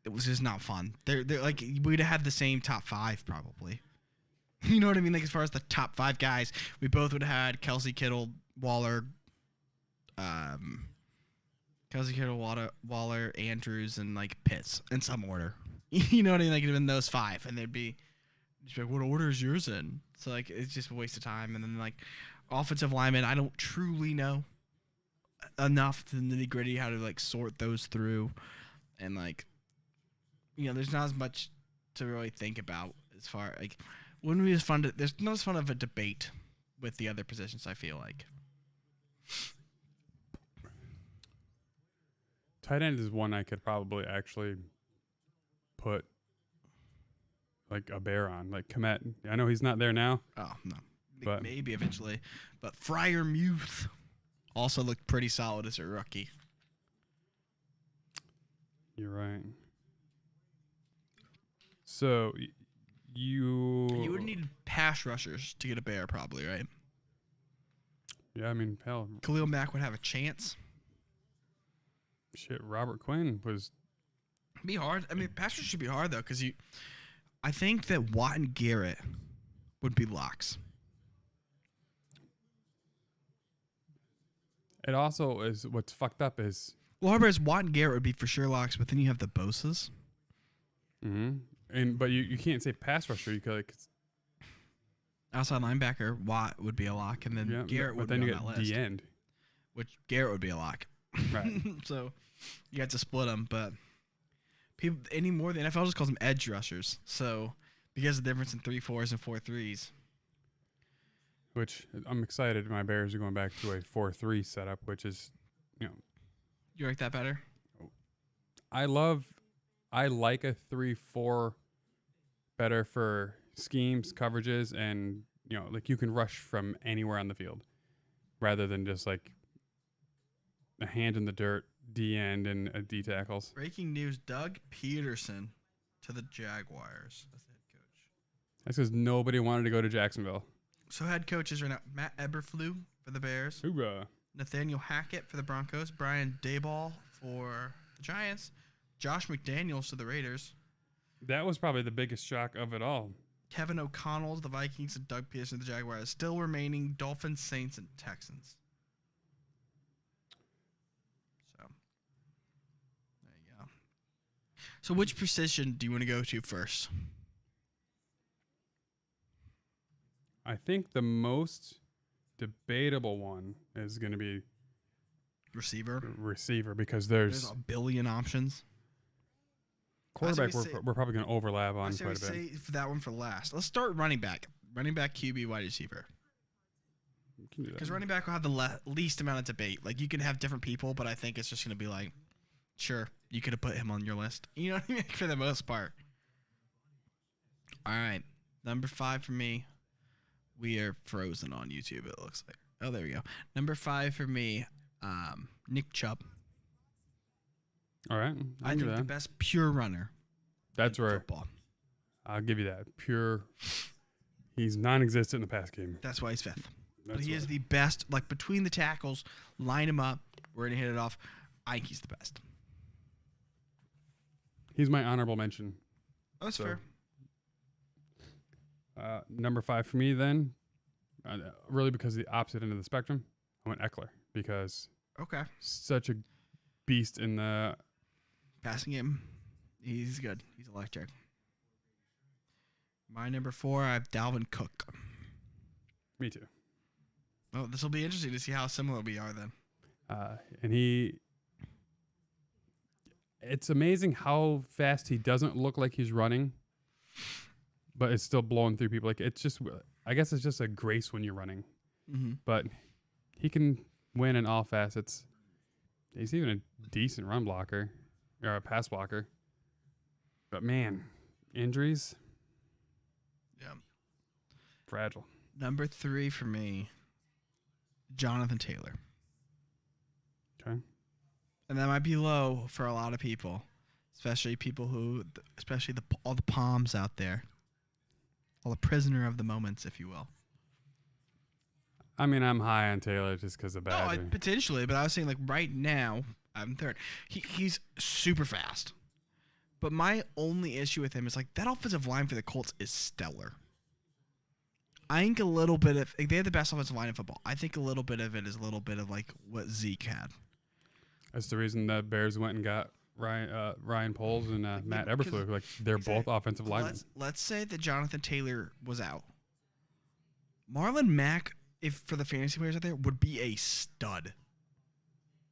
it was just not fun. They're like, we'd have had the same top 5 probably. You know what I mean? Like, as far as the top 5 guys, we both would have had Kelsey, Kittle, Waller, Andrews, and like Pitts in some order. You know what I mean? Like, it'd have been those 5, and they'd be like, what order is yours in? So like, it's just a waste of time. And then like, offensive linemen, I don't truly know enough to the nitty gritty how to like sort those through, and like, you know, there's not as much to really think about as far like. Wouldn't be as fun to. There's not as fun of a debate with the other positions. I feel like. Tight end is one I could probably actually put like a bear on, like Komet. I know he's not there now. Oh no, but maybe eventually. But Freiermuth also looked pretty solid as a rookie. You're right. So you would need pass rushers to get a bear, probably, right? Yeah, I mean, hell, Khalil Mack would have a chance. Shit, Robert Quinn was. Be hard. I mean, pass rush should be hard though, because I think that Watt and Garrett would be locks. It also is what's fucked up is. Well, Herbert's Watt and Garrett would be for sure locks, but then you have the Bosas. But you can't say pass rusher. You could like outside linebacker. Watt would be a lock, and then Garrett would be on that list. But then you get the end, which Garrett would be a lock. Right. So you have to split them, but people anymore the NFL just calls them edge rushers. So because of the difference in 3-4s and 4-3s. Which I'm excited. My Bears are going back to a 4-3 setup, which is, you know. You like that better? I like a 3-4 better for schemes, coverages, and, you know, like you can rush from anywhere on the field rather than just like a hand in the dirt, D end, and a D tackles. Breaking news: Doug Peterson to the Jaguars as head coach. That's because nobody wanted to go to Jacksonville. So head coaches right now: Matt Eberflew for the Bears, Hoorah. Nathaniel Hackett for the Broncos, Brian Daboll for the Giants, Josh McDaniels to the Raiders. That was probably the biggest shock of it all. Kevin O'Connell to the Vikings and Doug Peterson to the Jaguars. Still remaining Dolphins, Saints, and Texans. So there you go. So which position do you want to go to first? I think the most debatable one is going to be receiver because there's a billion options. Quarterback, we're probably going to overlap on quite a bit. Say for that one for last. Let's start running back, QB, wide receiver. Because running back will have the least amount of debate. Like, you can have different people, but I think it's just going to be like, sure, you could have put him on your list. You know what I mean? For the most part. All right, number 5 for me. We are frozen on YouTube, it looks like. Oh, there we go. Number 5 for me, Nick Chubb. All right. I think the best pure runner. That's where football. I'll give you that. Pure. He's non-existent in the pass game. That's why he's 5th. But he is the best. Like, between the tackles, line him up. We're going to hit it off. I think he's the best. He's my honorable mention. Oh, that's fair. Number 5 for me then, really because of the opposite end of the spectrum, I went Eckler because such a beast in the passing game. He's good. He's electric. My number 4, I have Dalvin Cook. Me too. Oh, this will be interesting to see how similar we are then. And it's amazing how fast he doesn't look like he's running, but it's still blowing through people. Like, it's just, I guess it's just a grace when you're running. Mm-hmm. But he can win in all facets. He's even a decent run blocker or a pass blocker. But man, injuries. Yeah. Fragile. Number 3 for me, Jonathan Taylor. Okay. And that might be low for a lot of people, especially all the Palms out there. All the prisoner of the moments, if you will. I mean, I'm high on Taylor just because of Badger. Potentially, but I was saying like right now, I'm third. He's super fast. But my only issue with him is like that offensive line for the Colts is stellar. I think a little bit of they have the best offensive line in football. I think a little bit of it is a little bit of like what Zeke had. That's the reason the Bears went and got Ryan Poles and Matt Eberflus. Like they're both offensive linemen. Let's say that Jonathan Taylor was out. Marlon Mack, if for the fantasy players out there, would be a stud.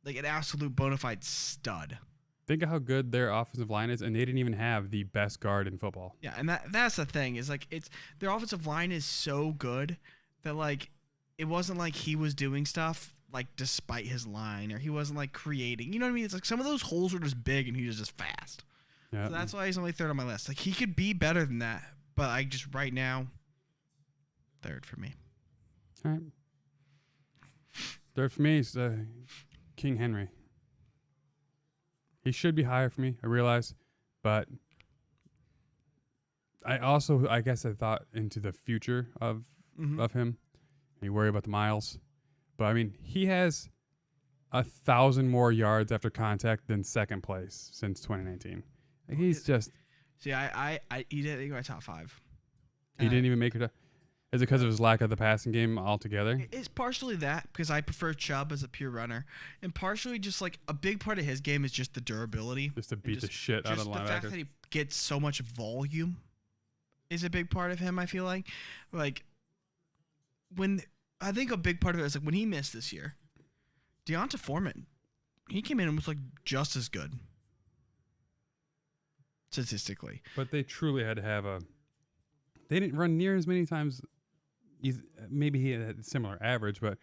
Like an absolute bona fide stud. Think of how good their offensive line is, and they didn't even have the best guard in football. Yeah, and that's the thing is like their offensive line is so good that like it wasn't like he was doing stuff like despite his line or he wasn't like creating. You know what I mean? It's like some of those holes were just big and he was just fast. Yep. So that's why he's only third on my list. Like he could be better than that, but I just right now third for me. All right. Third for me is King Henry. He should be higher for me, I realize, but I guess I thought into the future of him. You worry about the miles, but I mean, he has 1,000 more yards after contact than second place since 2019. Like, he's just. See, he didn't make my top 5. He didn't even make it. Is it because of his lack of the passing game altogether? It's partially that because I prefer Chubb as a pure runner, and partially just like a big part of his game is just the durability. Just to beat the shit out of the linebacker. The fact that he gets so much volume is a big part of him. I feel like when I think a big part of it is like when he missed this year, Dionte Foreman, he came in and was like just as good statistically. But they truly had to have they didn't run near as many times. Maybe he had a similar average, but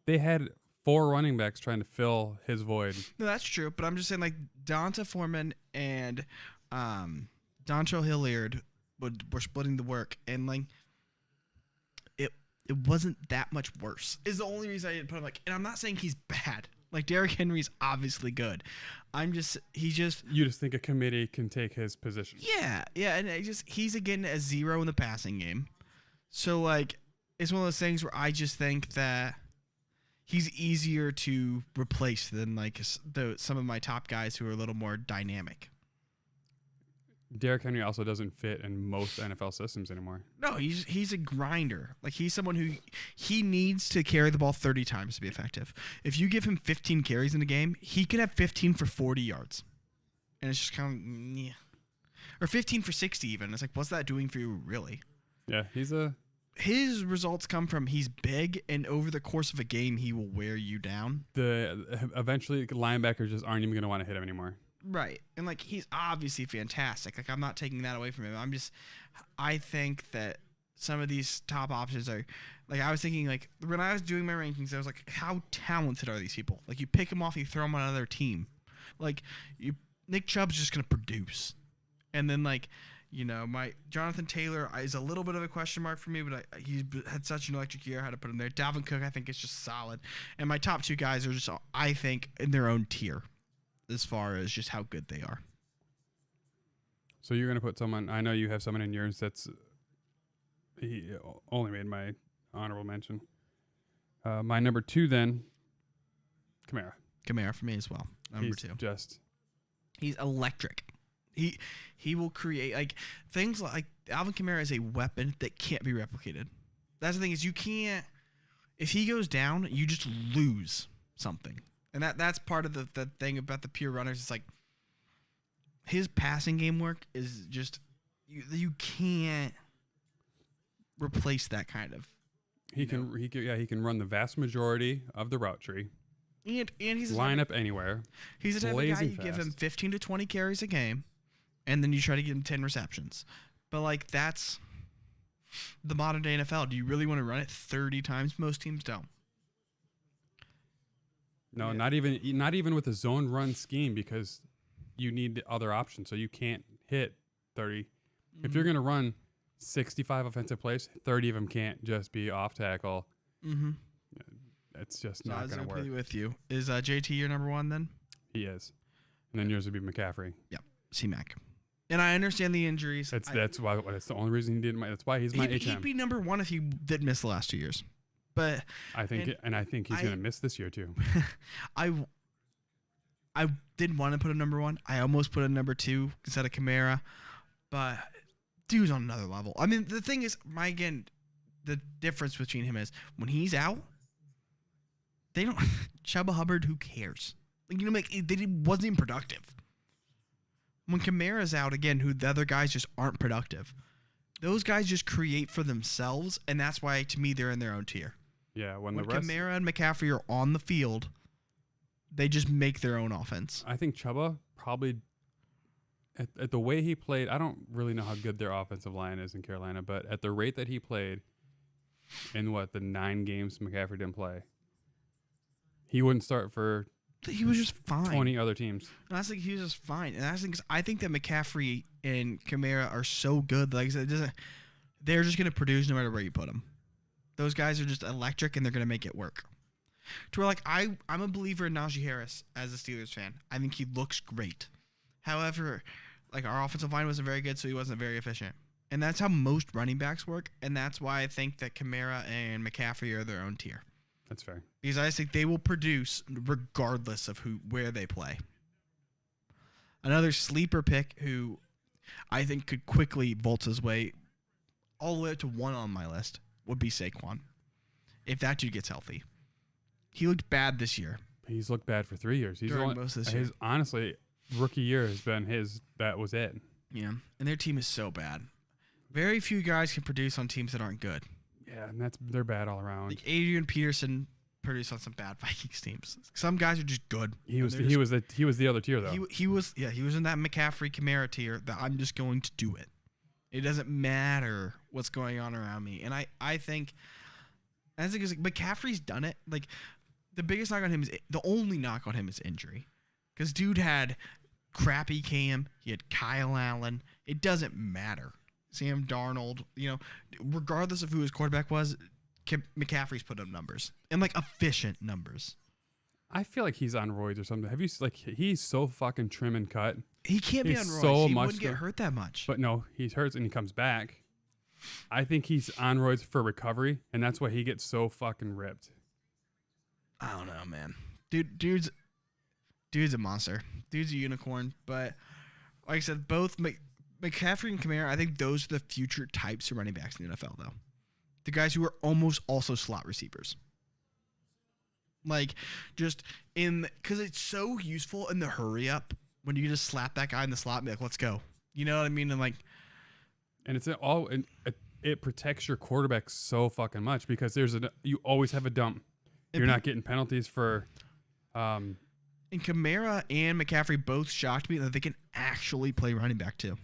they had 4 running backs trying to fill his void. No, that's true. But I'm just saying, like, Dionte Foreman and Dontrell Hilliard were splitting the work, and like it wasn't that much worse. Is the only reason I didn't put him like. And I'm not saying he's bad. Like Derrick Henry's obviously good. You just think a committee can take his position. Yeah, and he's again a 0 in the passing game. So like it's one of those things where I just think that he's easier to replace than like some of my top guys who are a little more dynamic. Derrick Henry also doesn't fit in most NFL systems anymore. No, he's a grinder. Like he's someone who he needs to carry the ball 30 times to be effective. If you give him 15 carries in a game, he could have 15 for 40 yards. And it's just kind of yeah. Or 15 for 60 even. It's like what's that doing for you really? Yeah, his results come from he's big, and over the course of a game, he will wear you down. Eventually, linebackers just aren't even going to want to hit him anymore. Right. And, like, he's obviously fantastic. Like, I'm not taking that away from him. I think that some of these top options are, like, I was thinking, like, when I was doing my rankings, I was like, how talented are these people? Like, you pick them off, you throw them on another team. Like, Nick Chubb's just going to produce. And then, like, you know, my Jonathan Taylor is a little bit of a question mark for me, but he had such an electric year. I had to put him there. Dalvin Cook, I think, is just solid. And my top 2 guys are just, I think, in their own tier as far as just how good they are. So you're going to put someone, I know you have someone in yours he only made my honorable mention. My number 2 then, Kamara. Kamara for me as well. Number 2. He's electric. He will create like things like Alvin Kamara is a weapon that can't be replicated. That's the thing is you can't. If he goes down, you just lose something, and that's part of the thing about the pure runners. It's like his passing game work is just you can't replace that kind of. He can run the vast majority of the route tree. And he's line up anywhere. He's the type of guy you give him 15 to 20 carries a game. And then you try to get him 10 receptions. But, like, that's the modern day NFL. Do you really want to run it 30 times? Most teams don't. No, not even with a zone run scheme because you need the other options. So you can't hit 30. Mm-hmm. If you're going to run 65 offensive plays, 30 of them can't just be off tackle. Mm-hmm. It's just not going to work. I was with you. Is JT your number 1 then? He is. And then yours would be McCaffrey. Yep. C-Mac. And I understand the injuries. That's the only reason he didn't. That's why he's my HM. He'd be number 1 if he didn't miss the last 2 years. But I think he's going to miss this year too. I didn't want to put a number 1. I almost put a number 2 instead of Kamara, but dude's on another level. I mean, the thing is, the difference between him is when he's out, they don't. Chubb Hubbard, who cares? Like, they wasn't even productive. When Kamara's out again, who the other guys just aren't productive. Those guys just create for themselves, and that's why, to me, they're in their own tier. Yeah, when Kamara and McCaffrey are on the field, they just make their own offense. I think Chubb probably, at the way he played, I don't really know how good their offensive line is in Carolina, but at the rate that he played in the 9 games McCaffrey didn't play, he wouldn't start for he was just fine. 20 other teams. And I think he was just fine. And I think that McCaffrey and Kamara are so good. Like I said, they're just going to produce no matter where you put them. Those guys are just electric, and they're going to make it work. To where, I'm a believer in Najee Harris as a Steelers fan. I think he looks great. However, our offensive line wasn't very good, so he wasn't very efficient. And that's how most running backs work, and that's why I think that Kamara and McCaffrey are their own tier. That's fair. Because I think they will produce regardless of where they play. Another sleeper pick who I think could quickly vault his way all the way up to 1 on my list would be Saquon. If that dude gets healthy. He looked bad this year. He's looked bad for 3 years. Most of this year. Honestly, rookie year has been his. That was it. Yeah, and their team is so bad. Very few guys can produce on teams that aren't good. Yeah, and they're bad all around. Like Adrian Peterson produced on some bad Vikings teams. Some guys are just good. He was the other tier though. He was in that McCaffrey Kamara tier that I'm just going to do it. It doesn't matter what's going on around me. And I think is McCaffrey's done it. Like the biggest knock on him the only knock on him is injury. Because dude had crappy Cam, he had Kyle Allen. It doesn't matter. Sam Darnold, regardless of who his quarterback was, McCaffrey's put up numbers and efficient numbers. I feel like he's on roids or something. Have you he's so fucking trim and cut. He can't be on roids. He wouldn't get hurt that much. But no, he hurts and he comes back. I think he's on roids for recovery, and that's why he gets so fucking ripped. I don't know, man. Dude's a monster. Dude's a unicorn. But like I said, both McCaffrey and Kamara, I think those are the future types of running backs in the NFL, though. The guys who are almost also slot receivers. Because it's so useful in the hurry up when you just slap that guy in the slot and be like, let's go. You know what I mean? And it protects your quarterback so fucking much because you always have a dump. You're not getting penalties for. And Kamara and McCaffrey both shocked me that they can actually play running back too.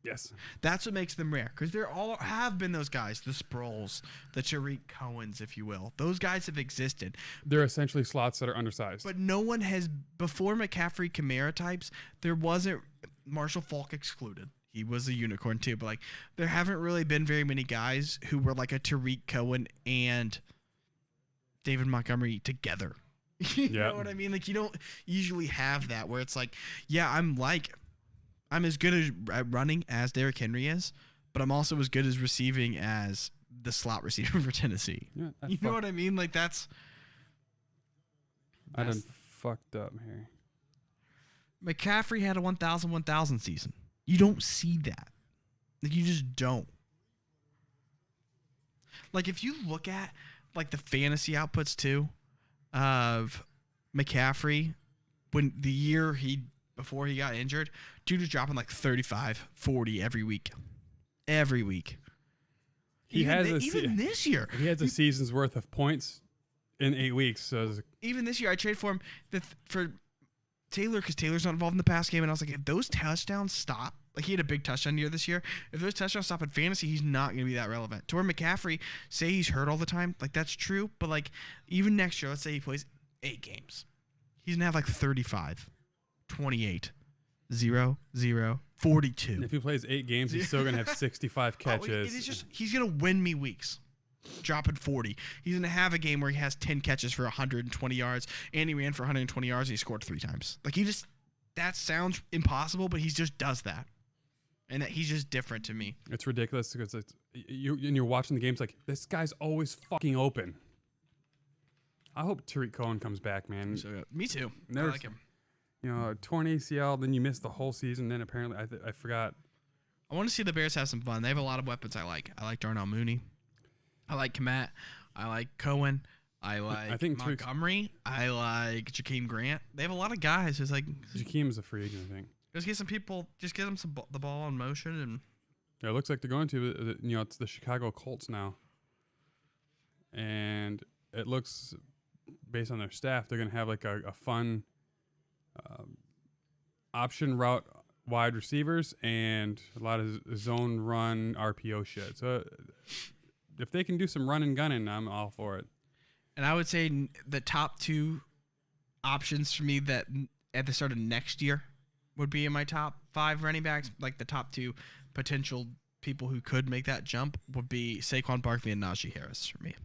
Yes. That's what makes them rare because there all have been those guys, the Sproles, the Tariq Cohens, if you will. Those guys have existed. They're essentially slots that are undersized. But no one has, before McCaffrey Kamara types, there wasn't, Marshall Faulk excluded. He was a unicorn too, but there haven't really been very many guys who were like a Tariq Cohen and David Montgomery together. You know what I mean? You don't usually have that where it's I'm as good at running as Derrick Henry is, but I'm also as good as receiving as the slot receiver for Tennessee. Yeah, you know what I mean? That's I done fucked up here. McCaffrey had a 1,000 season. You don't see that. You just don't. If you look at the fantasy outputs too of McCaffrey when the year before he got injured, dude was dropping 35, 40 every week. Every week. Even this year. He has a season's worth of points in 8 weeks. So even this year, I traded for him for Taylor because Taylor's not involved in the pass game. And I was like, if those touchdowns stop, he had a big touchdown year this year. If those touchdowns stop in fantasy, he's not going to be that relevant. To where McCaffrey, say he's hurt all the time, that's true. But even next year, let's say he plays 8 games. He's going to have 35, 28, 0, 0, 42. And if he plays 8 games, he's still going to have 65 catches. He's going to win me weeks. Dropping 40. He's going to have a game where he has 10 catches for 120 yards, and he ran for 120 yards, and he scored 3 times. That sounds impossible, but he just does that. And he's just different to me. It's ridiculous because you're watching the games this guy's always fucking open. I hope Tariq Cohen comes back, man. So, me too. I Never, like him. Torn ACL, then you miss the whole season. Then apparently, I forgot. I want to see the Bears have some fun. They have a lot of weapons I like. I like Darnell Mooney. I like Komet. I like Cohen. I like Montgomery. I like Jakeem Grant. They have a lot of guys. It's like Jakeem is a free agent, I think. Just get some people. Just get them the ball in motion, and Yeah, it looks like they're going to. It's the Chicago Colts now, and it looks, based on their staff, they're going to have like a fun option route wide receivers and a lot of zone run RPO shit. So if they can do some run and gunning, I'm all for it. And I would say the top two options for me that at the start of next year would be in my top 5 running backs. Like the top 2 potential people who could make that jump would be Saquon Barkley and Najee Harris for me.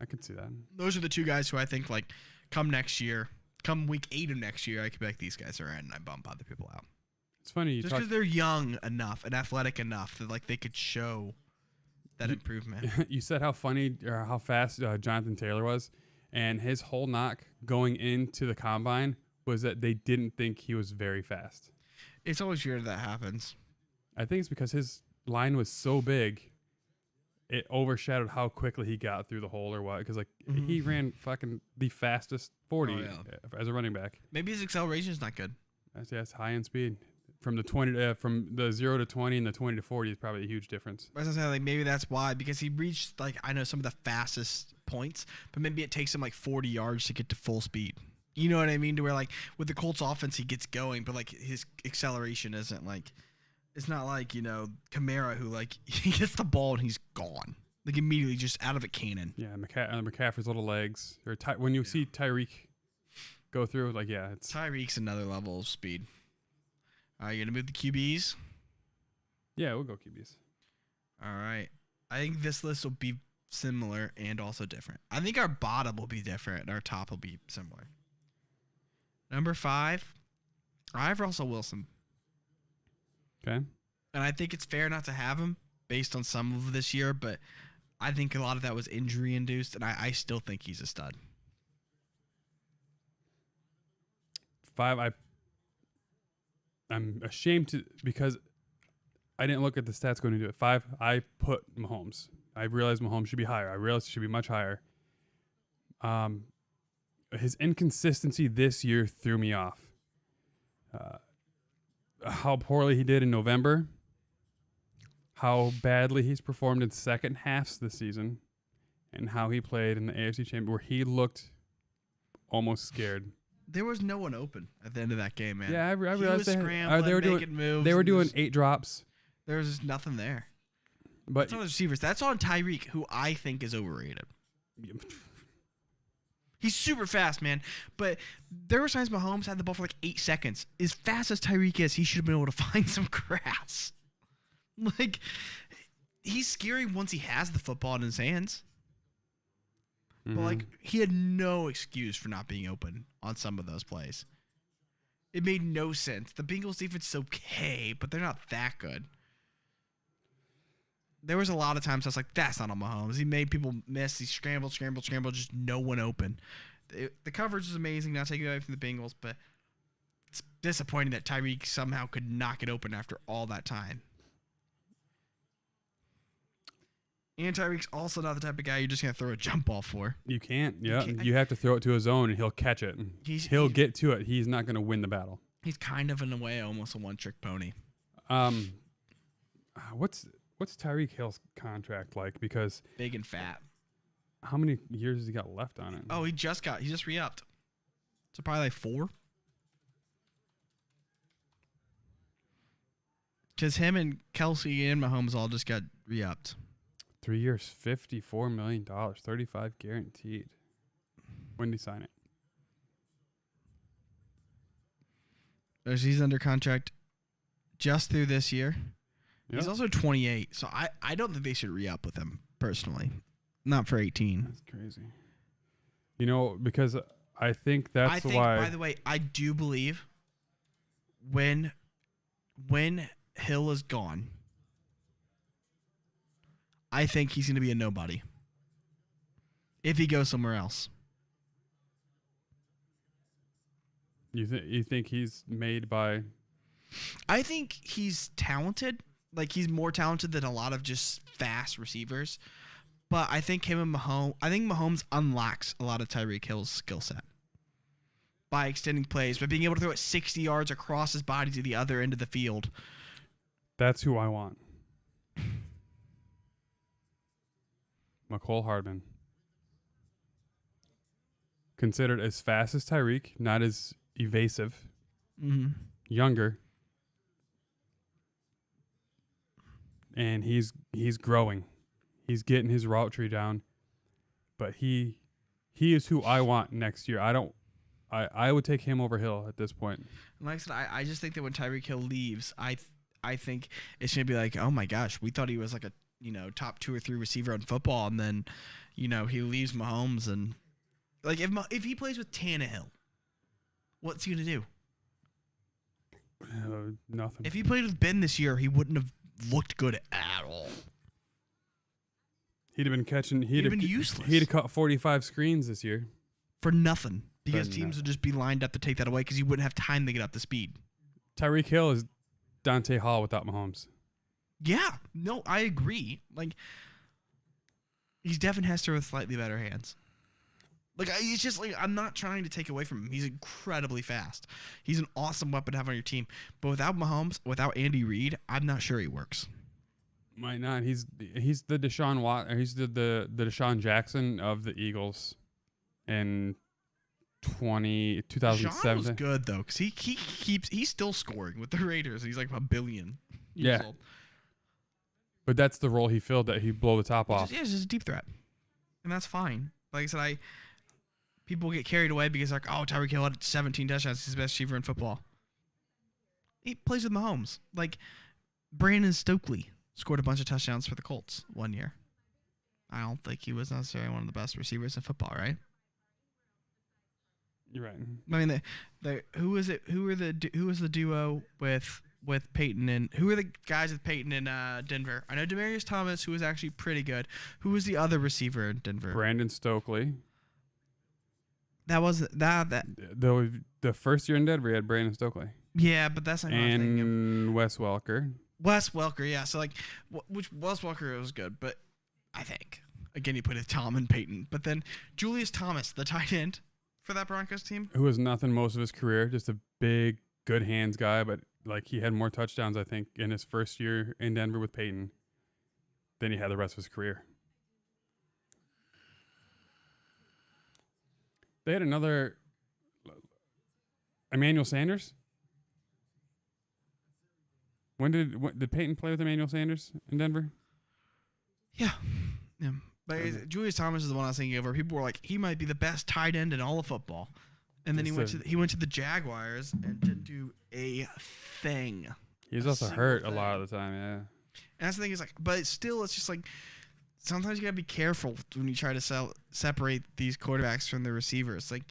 I could see that. Those are the 2 guys who I think like come next year, come week 8 of next year, I could be like, these guys are in, and I bump other people out. It's funny just because they're young enough and athletic enough that like they could show that improvement. You said how funny or how fast Jonathan Taylor was, and his whole knock going into the combine was that they didn't think he was very fast. It's always weird that happens. I think it's because his line was so big, it overshadowed how quickly he got through the hole or what. Because he ran fucking the fastest 40 as a running back. Maybe his acceleration is not good. That's high end speed. From the 0 to 20 and the 20 to 40 is probably a huge difference. I was gonna say, like, maybe that's why, because he reached I know some of the fastest points, but maybe it takes him 40 yards to get to full speed. You know what I mean? To where with the Colts offense he gets going, but his acceleration isn't it's not like Kamara who he gets the ball and he's gone immediately just out of a cannon. Yeah, McCaffrey's little legs, or when you see Tyreek go through, it's Tyreek's another level of speed. All right, you gonna move the QBs? Yeah, we'll go QBs. All right. I think this list will be similar and also different. I think our bottom will be different and our top will be similar. Number 5, I have Russell Wilson. Okay. And I think it's fair not to have him based on some of this year, but I think a lot of that was injury induced, and I still think he's a stud. 5, I'm ashamed to, because I didn't look at the stats going into it. 5, I put Mahomes. I realized Mahomes should be higher. I realized he should be much higher. His inconsistency this year threw me off. How poorly he did in November, how badly he's performed in second halves this season, and how he played in the AFC Championship where he looked almost scared. There was no one open at the end of that game, man. Yeah, I realized they were doing moves. They were doing 8 drops. There was just nothing there. But that's on the receivers. That's on Tyreek, who I think is overrated. He's super fast, man. But there were times Mahomes had the ball for 8 seconds. As fast as Tyreek is, he should have been able to find some grass. He's scary once he has the football in his hands. Mm-hmm. But he had no excuse for not being open on some of those plays. It made no sense. The Bengals defense is okay, but they're not that good. There was a lot of times I was like, that's not on Mahomes. He made people miss. He scrambled, just no one open. The coverage is amazing, not taking it away from the Bengals, but it's disappointing that Tyreek somehow could knock it open after all that time. And Tyreek's also not the type of guy you're just going to throw a jump ball for. You can't. Yeah, you have to throw it to a zone, and he'll catch it. He'll get to it. He's not going to win the battle. He's kind of, in a way, almost a one-trick pony. What's Tyree Kill's contract like? Because big and fat. How many years has he got left on it? Oh, he just re-upped. So probably 4. Because him and Kelsey and Mahomes all just got re-upped. 3 years, $54 million, 35 guaranteed. When did he sign it? He's under contract just through this year. Yep. He's also 28, so I don't think they should re-up with him, personally. Not for 18. That's crazy. Because I think that's why... By the way, I do believe when Hill is gone, I think he's going to be a nobody. if he goes somewhere else. You think he's made by? I think he's talented. Like, he's more talented than a lot of just fast receivers. But I think Mahomes unlocks a lot of Tyree Kill's skill set by extending plays, by being able to throw it 60 yards across his body to the other end of the field. That's who I want. McCole Hardman. Considered as fast as Tyreek, not as evasive. Mm-hmm. Younger. And he's growing. He's getting his route tree down. But he is who I want next year. I would take him over Hill at this point. And like I said, I just think that when Tyree Kill leaves, I think it's going to be like, oh my gosh, we thought he was like a, top 2 or 3 receiver in football, and then, he leaves Mahomes, and like if he plays with Tannehill, what's he going to do? Nothing. If he played with Ben this year, he wouldn't have looked good at all. He'd have been catching. He'd have been useless. He'd have caught 45 screens this year for nothing, because teams would just be lined up to take that away because he wouldn't have time to get up to speed. Tyree Kill is Dante Hall without Mahomes. Yeah, no, I agree. Like, he's Devin Hester with slightly better hands. Like, it's just like, I'm not trying to take away from him. He's incredibly fast. He's an awesome weapon to have on your team. But without Mahomes, without Andy Reid, I'm not sure he works. Might not. He's the Deshaun Watt. He's the Deshaun Jackson of the Eagles in 2007. Deshaun was good though, because he's still scoring with the Raiders. He's like $1 billion. Yeah. Old. But that's the role he filled, that he blow the top off. It's just a deep threat, and that's fine. Like I said, people get carried away because like, oh, Tyree Kill had 17 touchdowns. He's the best receiver in football. He plays with Mahomes. Like, Brandon Stokely scored a bunch of touchdowns for the Colts one year. I don't think he was necessarily one of the best receivers in football, right? You're right. I mean, who was it? Who was the duo with Peyton, and who were the guys with Peyton in Denver? I know Demaryius Thomas, who was actually pretty good. Who was the other receiver in Denver? Brandon Stokely. That was that. The first year in Denver, he had Brandon Stokely. Yeah, but that's not and Wes Welker. Wes Welker, yeah. So like, which Wes Welker was good, but I think again he put it Tom and Peyton, but then Julius Thomas, the tight end for that Broncos team, who was nothing most of his career, just a big, good hands guy, but like he had more touchdowns, I think, in his first year in Denver with Peyton than he had the rest of his career. They had another Emmanuel Sanders. When did Peyton play with Emmanuel Sanders in Denver? Yeah. But Julius Thomas is the one I was thinking of, where people were like, he might be the best tight end in all of football, and then he went to the Jaguars and didn't do a thing. He was also hurt a lot of the time, yeah. And that's the thing, is like, but still, it's just like, sometimes you gotta be careful when you try to separate these quarterbacks from the receivers. Like,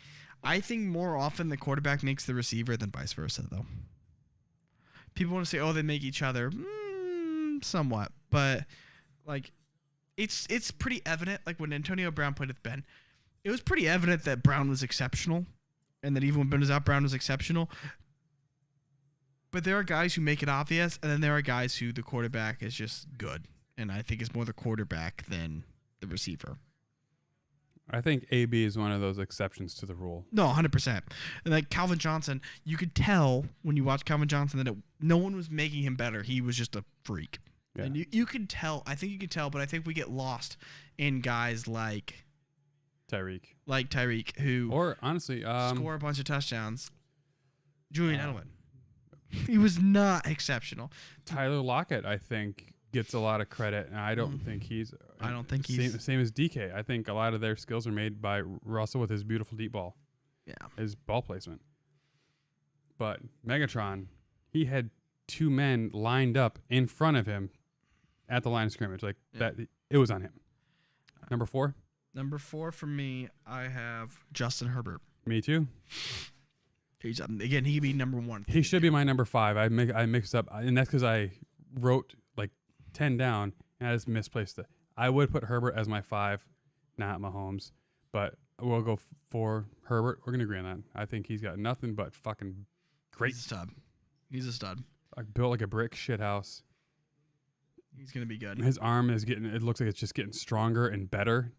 I think more often the quarterback makes the receiver than vice versa, though. People want to say, oh, they make each other. Somewhat. But, like, it's pretty evident. Like, when Antonio Brown played with Ben, it was pretty evident that Brown was exceptional. And that even when Ben was out, Brown was exceptional. But there are guys who make it obvious. And then there are guys who the quarterback is just good. And I think it's more the quarterback than the receiver. I think AB is one of those exceptions to the rule. No, 100%. And like Calvin Johnson, you could tell when you watch Calvin Johnson that no one was making him better. He was just a freak. Yeah. And you could tell. I think you could tell, but I think we get lost in guys like Tyreek, who or honestly score a bunch of touchdowns. Julian Edelman. He was not exceptional. Tyler Lockett, I think, gets a lot of credit, and I don't think he's. I don't think he's same as DK. I think a lot of their skills are made by Russell with his beautiful deep ball. Yeah, his ball placement. But Megatron, he had 2 men lined up in front of him at the line of scrimmage, like that. It was on him. Number 4. Number 4 for me, I have Justin Herbert. Me too. He's again. He could be number 1. He should be my number 5. I mixed up, and that's because I wrote like 10 down, and I just misplaced it. I would put Herbert as my 5, not Mahomes. But we'll go for Herbert. We're going to agree on that. I think he's got nothing but fucking great. He's a stud. Like built like a brick shit house. He's going to be good. His arm is it looks like it's just getting stronger and better.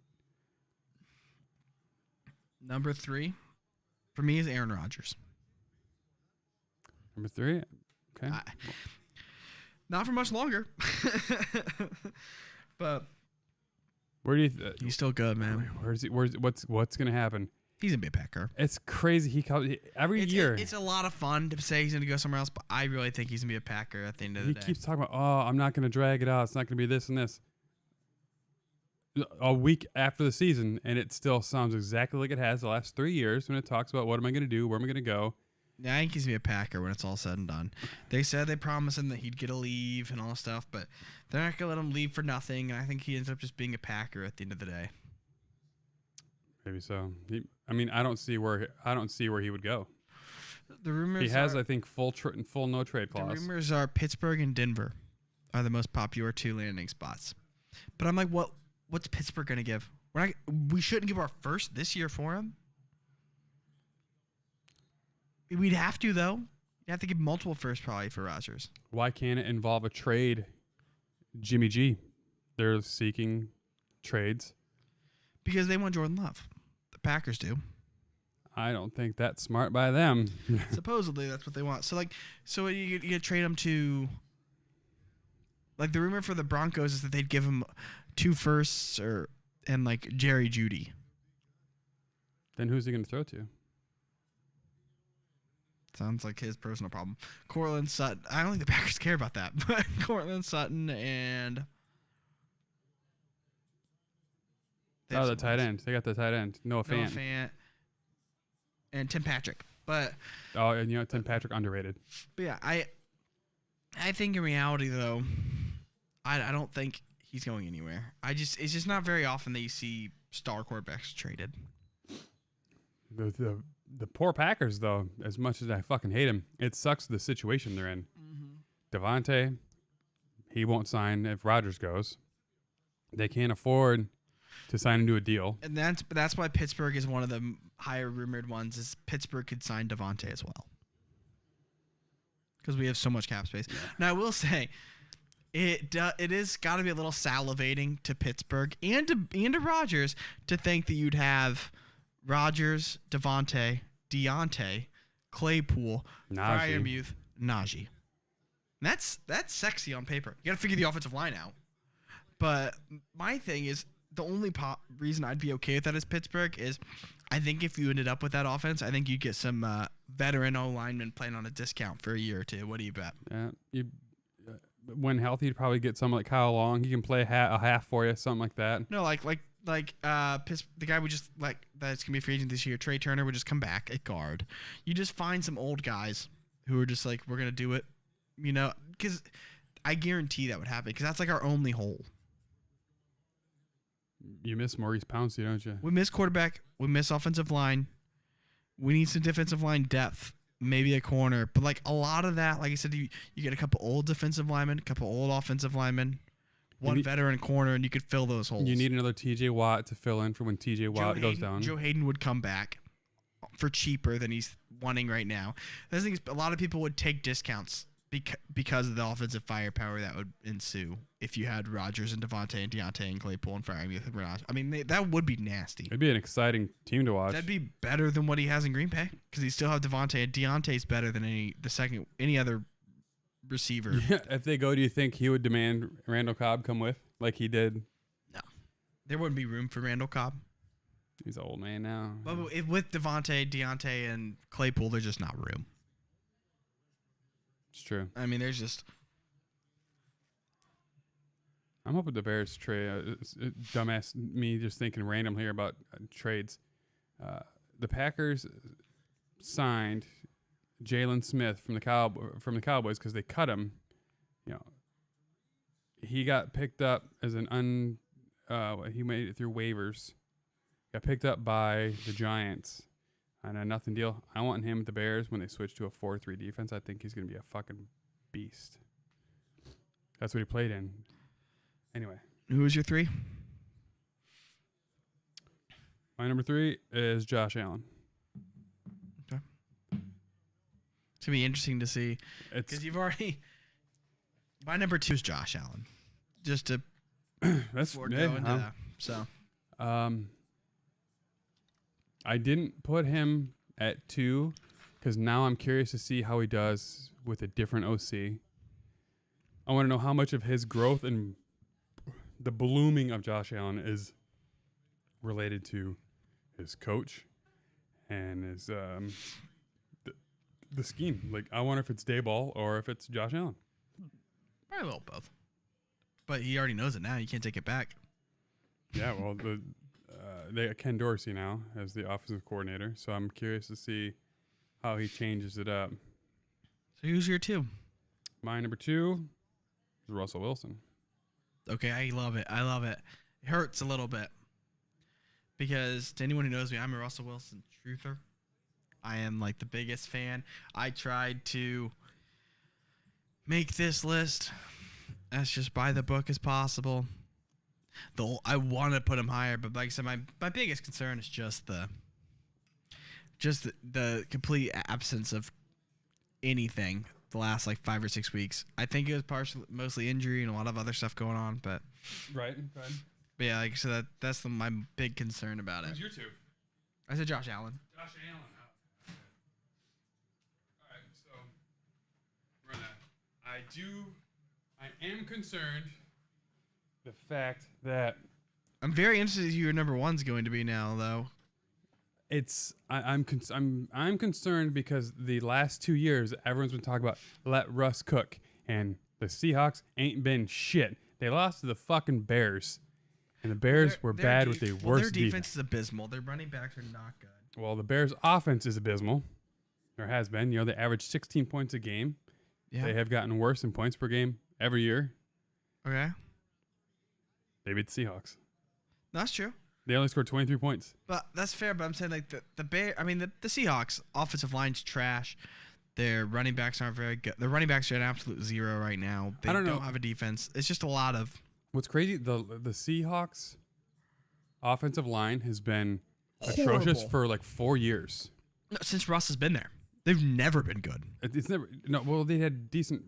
Number 3 for me is Aaron Rodgers. Number 3? Okay. Not for much longer. But where do you he's still good, man. What's going to happen? He's going to be a Packer. It's crazy. Every year. It's a lot of fun to say he's going to go somewhere else, but I really think he's going to be a Packer at the end of the day. He keeps talking about, I'm not going to drag it out. It's not going to be this and this. A week after the season, and it still sounds exactly like it has the last 3 years when it talks about what am I going to do, where am I going to go. Yeah, I think he's going to be a Packer when it's all said and done. They said they promised him that he'd get a leave and all this stuff, but they're not going to let him leave for nothing, and I think he ends up just being a Packer at the end of the day. Maybe so. I don't see where he would go. The rumors he has, I think, full no trade clause. The rumors are Pittsburgh and Denver are the most popular 2 landing spots. But I'm like, what's Pittsburgh going to give? We shouldn't give our first this year for him. We'd have to, though. You have to give multiple firsts probably for Rodgers. Why can't it involve a trade, Jimmy G? They're seeking trades. Because they want Jordan Love. The Packers do. I don't think that's smart by them. Supposedly, that's what they want. So you trade him to... Like, the rumor for the Broncos is that they'd give him 2 firsts and Jerry Jeudy. Then who's he going to throw to? Sounds like his personal problem. Cortland Sutton. I don't think the Packers care about that, but Cortland Sutton and... the tight end. They got the tight end. Noah Fant. And Tim Patrick. But... Oh, and Tim Patrick underrated. But yeah, I think in reality, though, I don't think he's going anywhere. It's just not very often that you see star quarterbacks traded. The poor Packers, though, as much as I fucking hate him, it sucks the situation they're in. Mm-hmm. Dionte, he won't sign if Rodgers goes. They can't afford to sign into a deal. And that's why Pittsburgh is one of the higher rumored ones, is Pittsburgh could sign Dionte as well. Because we have so much cap space. Yeah. Now, I will say, it is got to be a little salivating to Pittsburgh and to Rodgers to think that you'd have Rodgers, Dionte, Claypool, Freiermuth, Najee. That's sexy on paper. You got to figure the offensive line out. But my thing is, the only reason I'd be okay with that as Pittsburgh is, I think if you ended up with that offense, I think you'd get some veteran O-linemen playing on a discount for a year or two. What do you bet? Yeah, when healthy, you'd probably get someone like Kyle Long. He can play a half for you, something like that. No, the guy we just that's gonna be a free agent this year, Trey Turner, would just come back at guard. You just find some old guys who are just like, we're gonna do it, because I guarantee that would happen, because that's like our only hole. You miss Maurice Pouncey, don't you? We miss quarterback. We miss offensive line. We need some defensive line depth, maybe a corner, but a lot of that, like I said, you get a couple old defensive linemen, a couple old offensive linemen. One veteran corner, and you could fill those holes. You need another T.J. Watt to fill in for when T.J. Watt goes down. Joe Hayden would come back for cheaper than he's wanting right now. The thing is, a lot of people would take discounts because of the offensive firepower that would ensue if you had Rodgers and Dionte and Claypool and Freiermuth. I mean, that would be nasty. It'd be an exciting team to watch. That'd be better than what he has in Green Bay, because he still have Dionte. And Deonte's better than any other receiver. Yeah, if they go, do you think he would demand Randall Cobb come with like he did? No. There wouldn't be room for Randall Cobb. He's an old man now. But with Dionte, and Claypool, there's just not room. It's true. I mean, there's just... I'm hoping the Bears trade. Dumbass me just thinking random here about trades. The Packers signed Jalen Smith from the Cowboys because they cut him. He got picked up as an he made it through waivers. Got picked up by the Giants on a nothing deal. I want him with the Bears when they switch to a 4-3 defense. I think he's going to be a fucking beast. That's what he played in. Anyway. Who was your 3? My number 3 is Josh Allen. Okay. It's gonna be interesting to see because you've already. My number 2 is Josh Allen. Just to that's go into that. So. I didn't put him at 2 because now I'm curious to see how he does with a different OC. I want to know how much of his growth and the blooming of Josh Allen is related to his coach and his the scheme. Like, I wonder if it's Dayball or if it's Josh Allen. Probably a little both. But he already knows it now. You can't take it back. Yeah, well, they got Ken Dorsey now as the offensive coordinator, so I'm curious to see how he changes it up. So who's your 2? My number 2 is Russell Wilson. Okay, I love it. I love it. It hurts a little bit because to anyone who knows me, I'm a Russell Wilson truther. I am like the biggest fan. I tried to make this list as just by the book as possible. I want to put him higher, but like I said, my biggest concern is just the complete absence of anything the last like 5 or 6 weeks. I think it was mostly injury and a lot of other stuff going on, but Right. but yeah, like so that's my big concern about it. Who's your 2? I said Josh Allen. Josh Allen. Oh. All right, so I am concerned the fact that I'm very interested in who your number 1's going to be now, though. I'm concerned because the last 2 years everyone's been talking about let Russ cook, and the Seahawks ain't been shit. They lost to the fucking Bears, and the Bears were bad with the worst their defense is abysmal. Their running backs are not good. Well, the Bears' offense is abysmal, or has been. You know, they average 16 points a game. Yeah. They have gotten worse in points per game every year. Okay. They beat the Seahawks. That's true. They only scored 23 points. But that's fair. But I'm saying like the Seahawks offensive line's trash. Their running backs aren't very good. Their running backs are an absolute zero right now. They don't have a defense. It's just a lot of. What's crazy? The Seahawks offensive line has been atrocious horrible for like 4 years. No, since Russ has been there, they've never been good. It's never no. Well, they had decent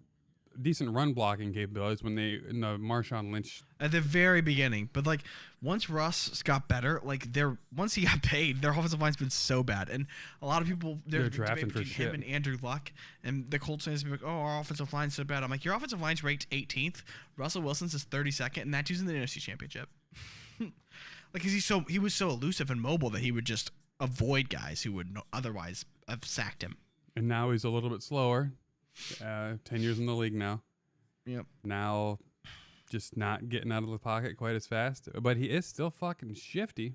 run blocking capabilities when they in the Marshawn Lynch At the very beginning, but like once Russ got better, like once he got paid, their offensive line's been so bad, and a lot of people they're drafting for between him shit. and Andrew Luck, and the Colts fans be like, "Oh, our offensive line's so bad." I'm like, your offensive line's ranked 18th. Russell Wilson's is 32nd, and that's using the NFC Championship. Like, cause he was so elusive and mobile that he would just avoid guys who would otherwise have sacked him. and now he's a little bit slower. 10 years in the league now. Yep. Now, just not getting out of the pocket quite as fast, but he is still fucking shifty.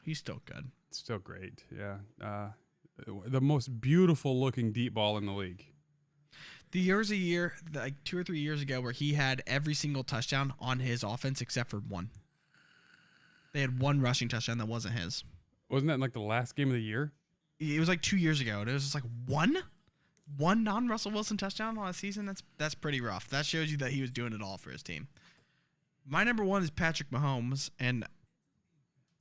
He's still good. Still great, yeah. The most beautiful looking deep ball in the league. There was a year, like 2 or 3 years ago, where he had every single touchdown on his offense except for one. They had one rushing touchdown that wasn't his. Wasn't that in like the last game of the year? It was like 2 years ago, and it was just like one non-Russell Wilson touchdown on a season. That's pretty rough. That shows you that he was doing it all for his team. My number one is Patrick Mahomes, and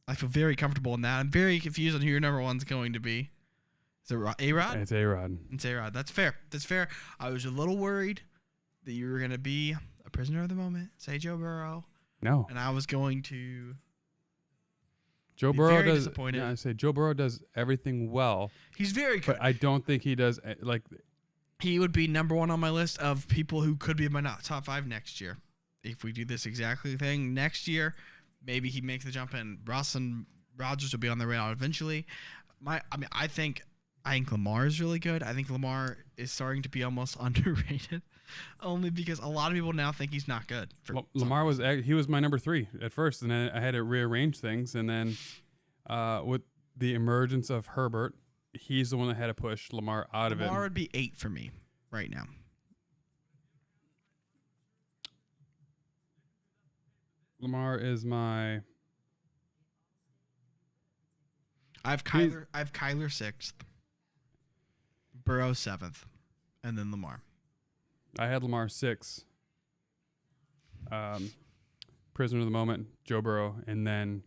I feel very comfortable in that. I'm very confused on who your number one's going to be. Is it A-Rod? It's A-Rod. It's A-Rod. That's fair. That's fair. I was a little worried that you were going to be a prisoner of the moment, say Joe Burrow. No. And I was going to Joe be Burrow very does. disappointed. Yeah, I say Joe Burrow does everything well, He's very good. but I don't think he does like. He would be number one on my list of people who could be in my top five next year. If we do this exactly thing next year, maybe he makes the jump, and Ross and Rodgers will be on the radar eventually. I think Lamar is really good. I think Lamar is starting to be almost underrated, only because a lot of people now think he's not good. Lamar was my number 3 at first, and then I had to rearrange things, and then with the emergence of Herbert, he's the one that had to push Lamar out of it. Lamar would be 8 for me right now. Lamar is my. I have Kyler 6th, Burrow 7th, and then Lamar. I had Lamar 6. Prisoner of the moment, Joe Burrow, and then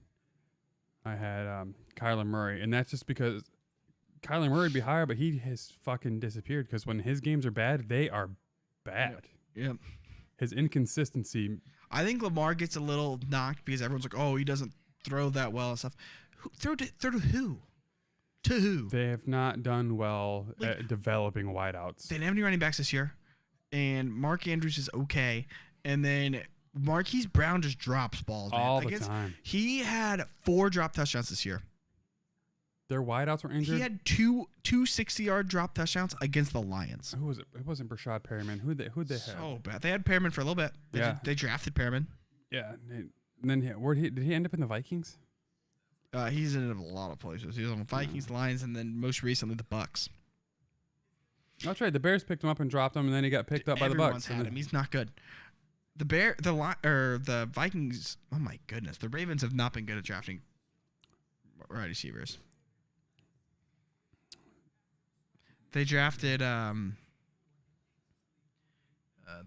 I had Kyler Murray, and that's just because Kyler Murray would be higher, but he has fucking disappeared because when his games are bad, they are bad. Yep. His inconsistency. I think Lamar gets a little knocked because everyone's like, oh, he doesn't throw that well and stuff. Throw to who? To who? They have not done well at developing wideouts. They didn't have any running backs this year, and Mark Andrews is okay, and then Marquis Brown just drops balls, man. All the time. He had 4 drop touchdowns this year. Their wideouts were injured. He had two 60-yard drop touchdowns against the Lions. Who was it? It wasn't Brashad Perryman. Who'd they have? So bad. They had Perriman for a little bit. They drafted Perriman. Yeah. And then did he end up in the Vikings? He's in a lot of places. He was on the Vikings, Lions, and then most recently the Bucks. That's right. The Bears picked him up and dropped him, and then he got picked up by the Bucks. Had him. He's not good. The Vikings. Oh my goodness, the Ravens have not been good at drafting wide receivers. They drafted the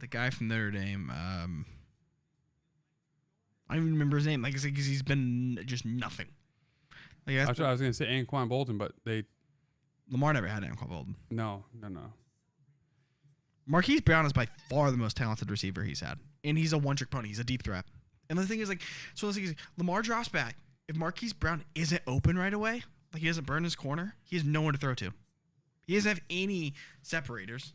guy from Notre Dame. I don't even remember his name. Like I said, because he's been just nothing. Like I was going to say Anquan Bolden, but Lamar never had Anquan Bolden. No. Marquise Brown is by far the most talented receiver he's had, and he's a one-trick pony. He's a deep threat. And the thing is, Lamar drops back. If Marquise Brown isn't open right away, like he doesn't burn his corner, he has no one to throw to. He doesn't have any separators.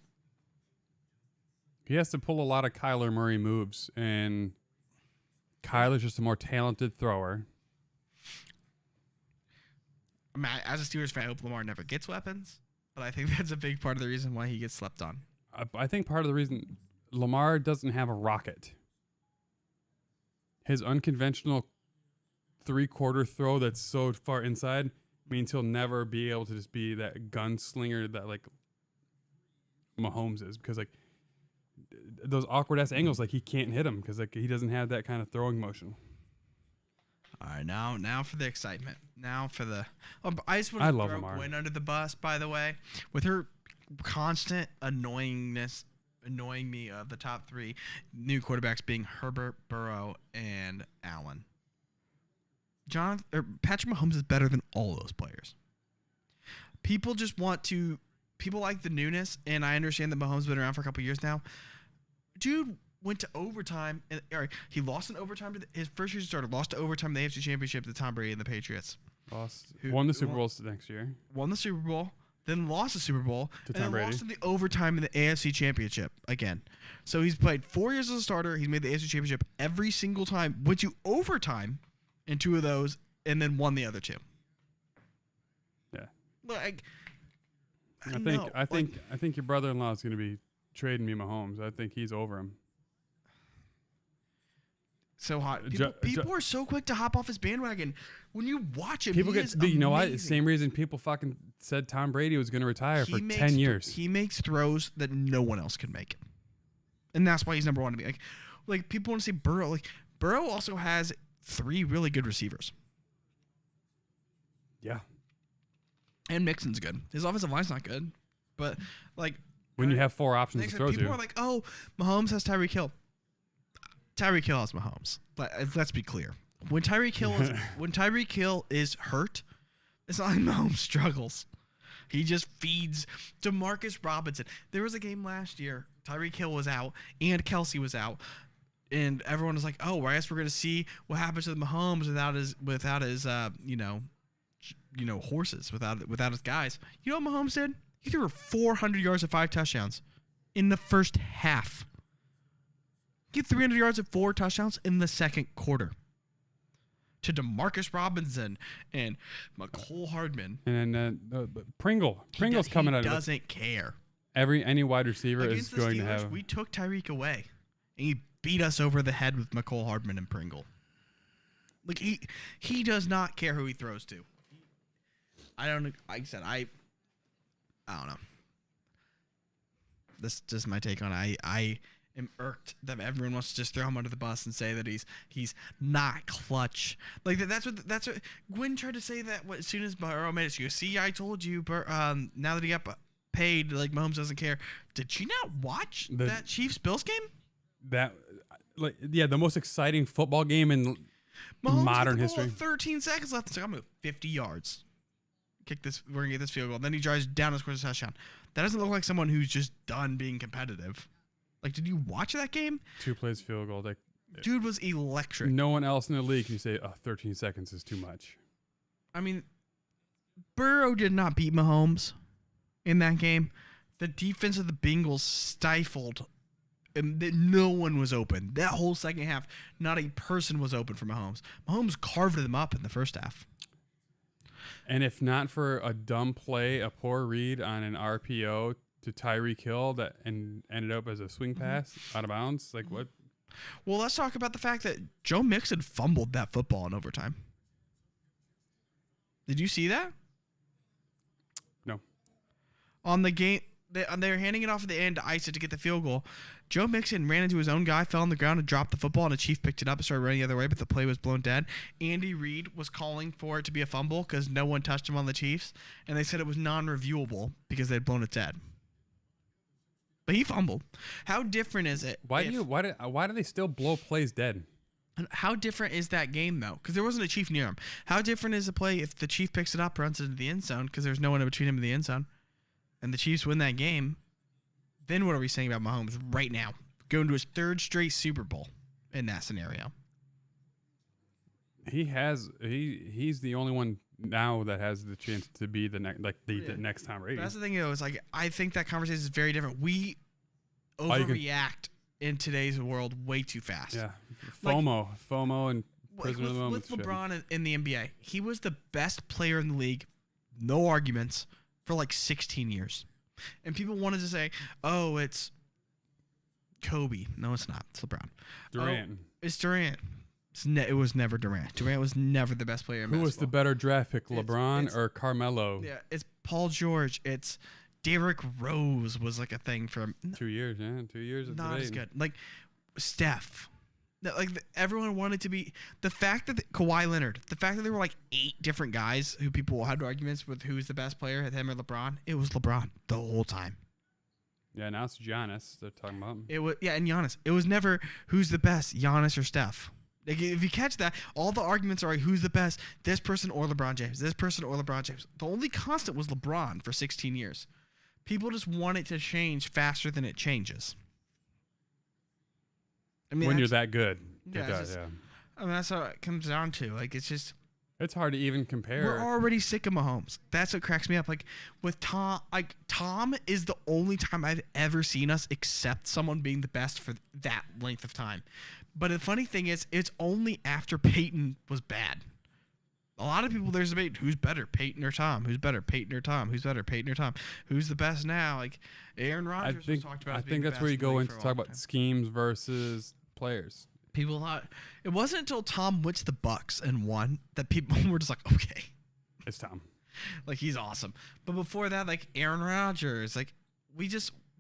He has to pull a lot of Kyler Murray moves, and Kyler's just a more talented thrower. I mean, as a Steelers fan, I hope Lamar never gets weapons, but I think that's a big part of the reason why he gets slept on. I think part of the reason Lamar doesn't have a rocket. His unconventional three-quarter throw that's so far inside means he'll never be able to just be that gunslinger that like Mahomes is, because like those awkward ass angles, like he can't hit him because like he doesn't have that kind of throwing motion. All right, now for the excitement. Now for the. I just want to throw Gwen under the bus. By the way, with her constant annoying me of the top 3 new quarterbacks being Herbert, Burrow, and Allen. Patrick Mahomes is better than all those players. People like the newness, and I understand that Mahomes has been around for a couple years now. Dude went to overtime, and he lost in overtime. His first year started, lost to overtime in the AFC Championship to Tom Brady and the Patriots. Won the Super Bowl next year. Won the Super Bowl, then lost the Super Bowl, to and Tom then Brady. lost in the overtime in the AFC Championship again. So he's played 4 years as a starter. He's made the AFC Championship every single time. Went to overtime in 2 of those, and then won the other 2. Yeah. Like, I think your brother-in-law is going to be trading me Mahomes. I think he's over him. So hot. People are so quick to hop off his bandwagon. When you watch him, people is you know what? amazing. Same reason people fucking said Tom Brady was going to retire for 10 years. He makes throws that no one else can make, and that's why he's number 1 to me. Like people want to say Burrow. Like Burrow also has 3 really good receivers. Yeah. And Mixon's good. His offensive line's not good, but like when you have 4 options to throw to. People are like, "Oh, Mahomes has Tyree Kill." Tyree Kill has Mahomes. Let's be clear. When Tyree Kill is hurt, it's not like Mahomes struggles. He just feeds Demarcus Robinson. There was a game last year. Tyree Kill was out and Kelsey was out, and everyone was like, "Oh, I guess we're gonna see what happens to Mahomes without his horses, without his guys." You know what Mahomes did? He threw 400 yards and 5 touchdowns in the first half. He had 300 yards and 4 touchdowns in the second quarter to Demarcus Robinson and McCole Hardman. And then Pringle's coming out of it. He doesn't care. Any wide receiver Against is going the Steelers, to have. We took Tyreek away, and he beat us over the head with McCole Hardman and Pringle. Like he does not care who he throws to. I don't know. Like I said, I don't know. This is just my take on it. I am irked that everyone wants to just throw him under the bus and say that he's not clutch. Like that's what Gwen tried to say that as soon as Burrow made it. She goes, "See, I told you." Now that he got paid, like Mahomes doesn't care. Did she not watch that Chiefs Bills game? The most exciting football game in Mahomes modern gets the ball history. with 13 seconds left. It's like, I'm going 50 yards. Kick this. We're going to get this field goal. Then he drives down and scores a touchdown. That doesn't look like someone who's just done being competitive. Like, did you watch that game? 2 plays field goal. Like, Dude was electric. no one else in the league can say, 13 seconds is too much. I mean, Burrow did not beat Mahomes in that game. The defense of the Bengals stifled, and no one was open. That whole second half, not a person was open for Mahomes. Mahomes carved them up in the first half. And if not for a dumb play, a poor read on an RPO to Tyree Kill that and ended up as a swing pass out of bounds, like what? Well, let's talk about the fact that Joe Mixon fumbled that football in overtime. Did you see that? No. On the game, they were handing it off at the end to ice it to get the field goal. Joe Mixon ran into his own guy, fell on the ground, and dropped the football, and the Chief picked it up and started running the other way, but the play was blown dead. Andy Reid was calling for it to be a fumble because no one touched him on the Chiefs, and they said it was non-reviewable because they'd blown it dead. But he fumbled. How different is it? Why do they still blow plays dead? How different is that game, though? Because there wasn't a Chief near him. How different is the play if the Chief picks it up, runs it into the end zone, because there's no one in between him and the end zone, and the Chiefs win that game? Then what are we saying about Mahomes right now? Going to his 3rd straight Super Bowl in that scenario. He's the only one now that has the chance to be the next Tom Brady. That's the thing, though. Is like I think that conversation is very different. We overreact in today's world way too fast. Yeah, FOMO, and prisoner of the moment. With LeBron in the NBA, he was the best player in the league, no arguments, for like 16 years. And people wanted to say, "Oh, it's Kobe." No, it's not. It's LeBron. Durant. Oh, it's Durant. It was never Durant. Durant was never the best player in basketball. Who was the better draft pick, LeBron or Carmelo? Yeah, it's Paul George. It's Derrick Rose was like a thing for 2 years. Yeah, 2 years. Of not debate. as good. Like Steph. Everyone wanted to be the fact that Kawhi Leonard, the fact that there were like 8 different guys who people had arguments with who's the best player, him or LeBron. It was LeBron the whole time. Yeah, now it's Giannis they're talking about. And Giannis. It was never who's the best, Giannis or Steph. Like, if you catch that, all the arguments are like, who's the best, this person or LeBron James, this person or LeBron James. The only constant was LeBron for 16 years. People just want it to change faster than it changes. I mean, when you're that good, yeah, it does. I mean, that's how it comes down to. Like, it's hard to even compare. We're already sick of Mahomes. That's what cracks me up. Like with Tom, Tom is the only time I've ever seen us accept someone being the best for that length of time. But the funny thing is, it's only after Peyton was bad. A lot of people, there's a debate, who's better, Peyton or Tom? Who's better, Peyton or Tom? Who's better, Peyton or Tom? Who's the best now? Like Aaron Rodgers was talked about. I think that's where you go into talk about schemes versus players. People thought it wasn't until Tom went to the Bucks and won that people were just like, okay, it's Tom. Like, he's awesome. But before that, like Aaron Rodgers, like we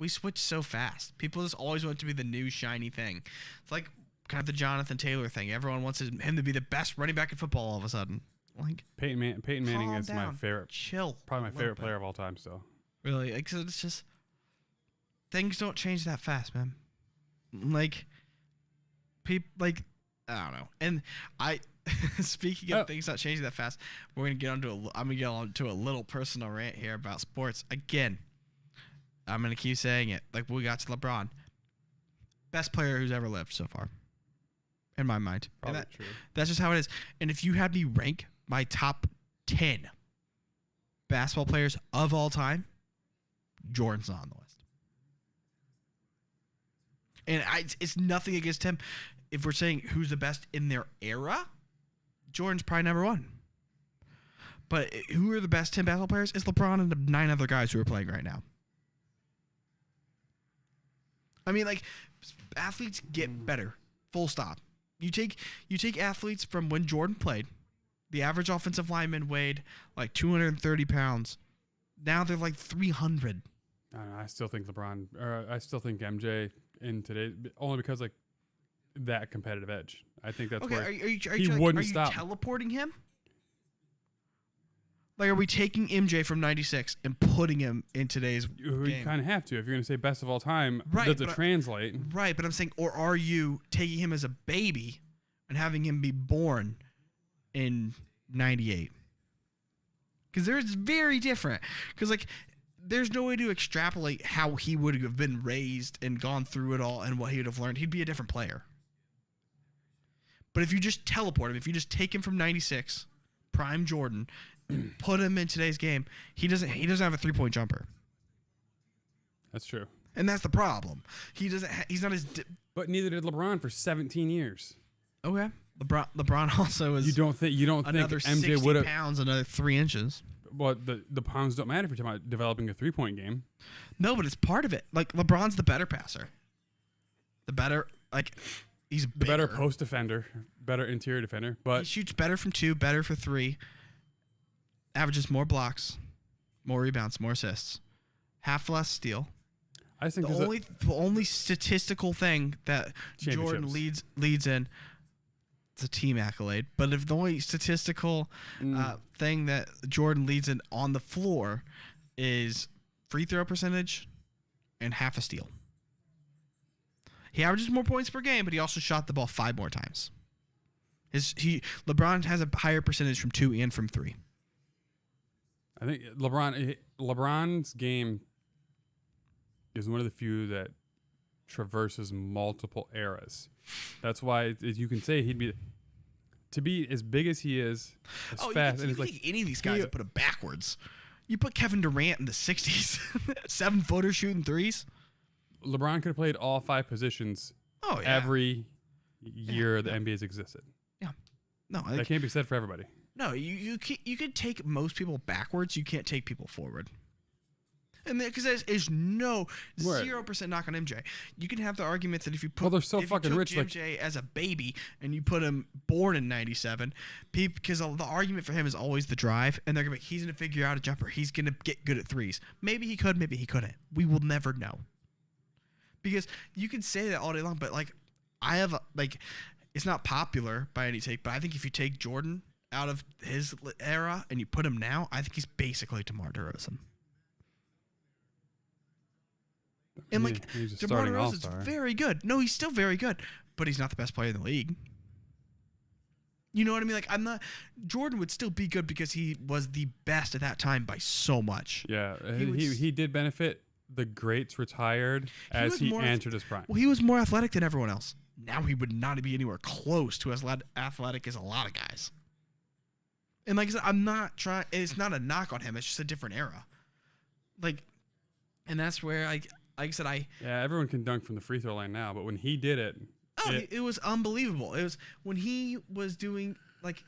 switched so fast. People just always want to be the new shiny thing. It's like kind of the Jonathan Taylor thing. Everyone wants him to be the best running back in football all of a sudden. Like Peyton Manning is my favorite. Chill. Probably my favorite player of all time. So really, like, so it's just things don't change that fast, man. Like people, like I don't know. And speaking of things not changing that fast, I'm gonna get onto a little personal rant here about sports again. I'm gonna keep saying it. Like we got to LeBron, best player who's ever lived so far, in my mind. Probably true. That's just how it is. And if you had me rank my top 10 basketball players of all time, Jordan's not on the list. And it's nothing against him. If we're saying who's the best in their era, Jordan's probably number 1. But who are the best 10 basketball players? It's LeBron and the 9 other guys who are playing right now. I mean, like, athletes get better. Full stop. You take athletes from when Jordan played. The average offensive lineman weighed like 230 pounds. Now they're like 300. I still think I still think MJ in today, only because like that competitive edge. I think that's where he wouldn't stop. Are you teleporting him? Like, are we taking MJ from 96 and putting him in today's game? You kind of have to. If you're going to say best of all time, right, does it translate? Right, but I'm saying, or are you taking him as a baby and having him be born in 98. Because it's very different. Because, like, there's no way to extrapolate how he would have been raised and gone through it all and what he would have learned. He'd be a different player. But if you just teleport him, if you just take him from 96, prime Jordan, put him in today's game, he doesn't have a 3-point jumper. That's true. And that's the problem. He's not as... But neither did LeBron for 17 years. Okay. LeBron also is... You don't think another MJ 60 would have... pounds, another 3 inches. Well, the pounds don't matter if you're talking about developing a 3-point game. No, but it's part of it. Like, LeBron's the better passer. The better... Like, he's the better post defender, better interior defender. But he shoots better from 2, better for 3. Averages more blocks, more rebounds, more assists. Half less steal. I think the only statistical thing that Jordan leads in, it's a team accolade, but if the only statistical thing that Jordan leads in on the floor is free throw percentage and half a steal. He averages more points per game, but he also shot the ball 5 more times. LeBron has a higher percentage from 2 and from 3. I think LeBron's game is one of the few that traverses multiple eras. That's why you can say he'd be to be as big as he is, as fast. You can take any of these guys and put them backwards. You put Kevin Durant in the 60s, 7-footer shooting threes. LeBron could have played all 5 positions every year the NBA's existed. Yeah. No, that can't be said for everybody. No, you could take most people backwards. You can't take people forward. And because there's 0% knock on MJ. You can have the argument that if you put they're so fucking rich, MJ as a baby and you put him born in 97, because the argument for him is always the drive, and they're gonna be he's gonna figure out a jumper. He's gonna get good at threes. Maybe he could, maybe he couldn't. We will never know. Because you can say that all day long, but it's not popular by any take. But I think if you take Jordan out of his era and you put him now, I think he's basically DeMar DeRozan. And DeMar DeRozan's very good. No, he's still very good, but he's not the best player in the league. You know what I mean? Like, Jordan would still be good because he was the best at that time by so much. Yeah, he did benefit. The greats retired as he entered his prime. Well, he was more athletic than everyone else. Now he would not be anywhere close to as athletic as a lot of guys. And like I said, I'm not trying. It's not a knock on him. It's just a different era. And that's where like I said, everyone can dunk from the free throw line now, but when he did it, it was unbelievable. It was when he was doing.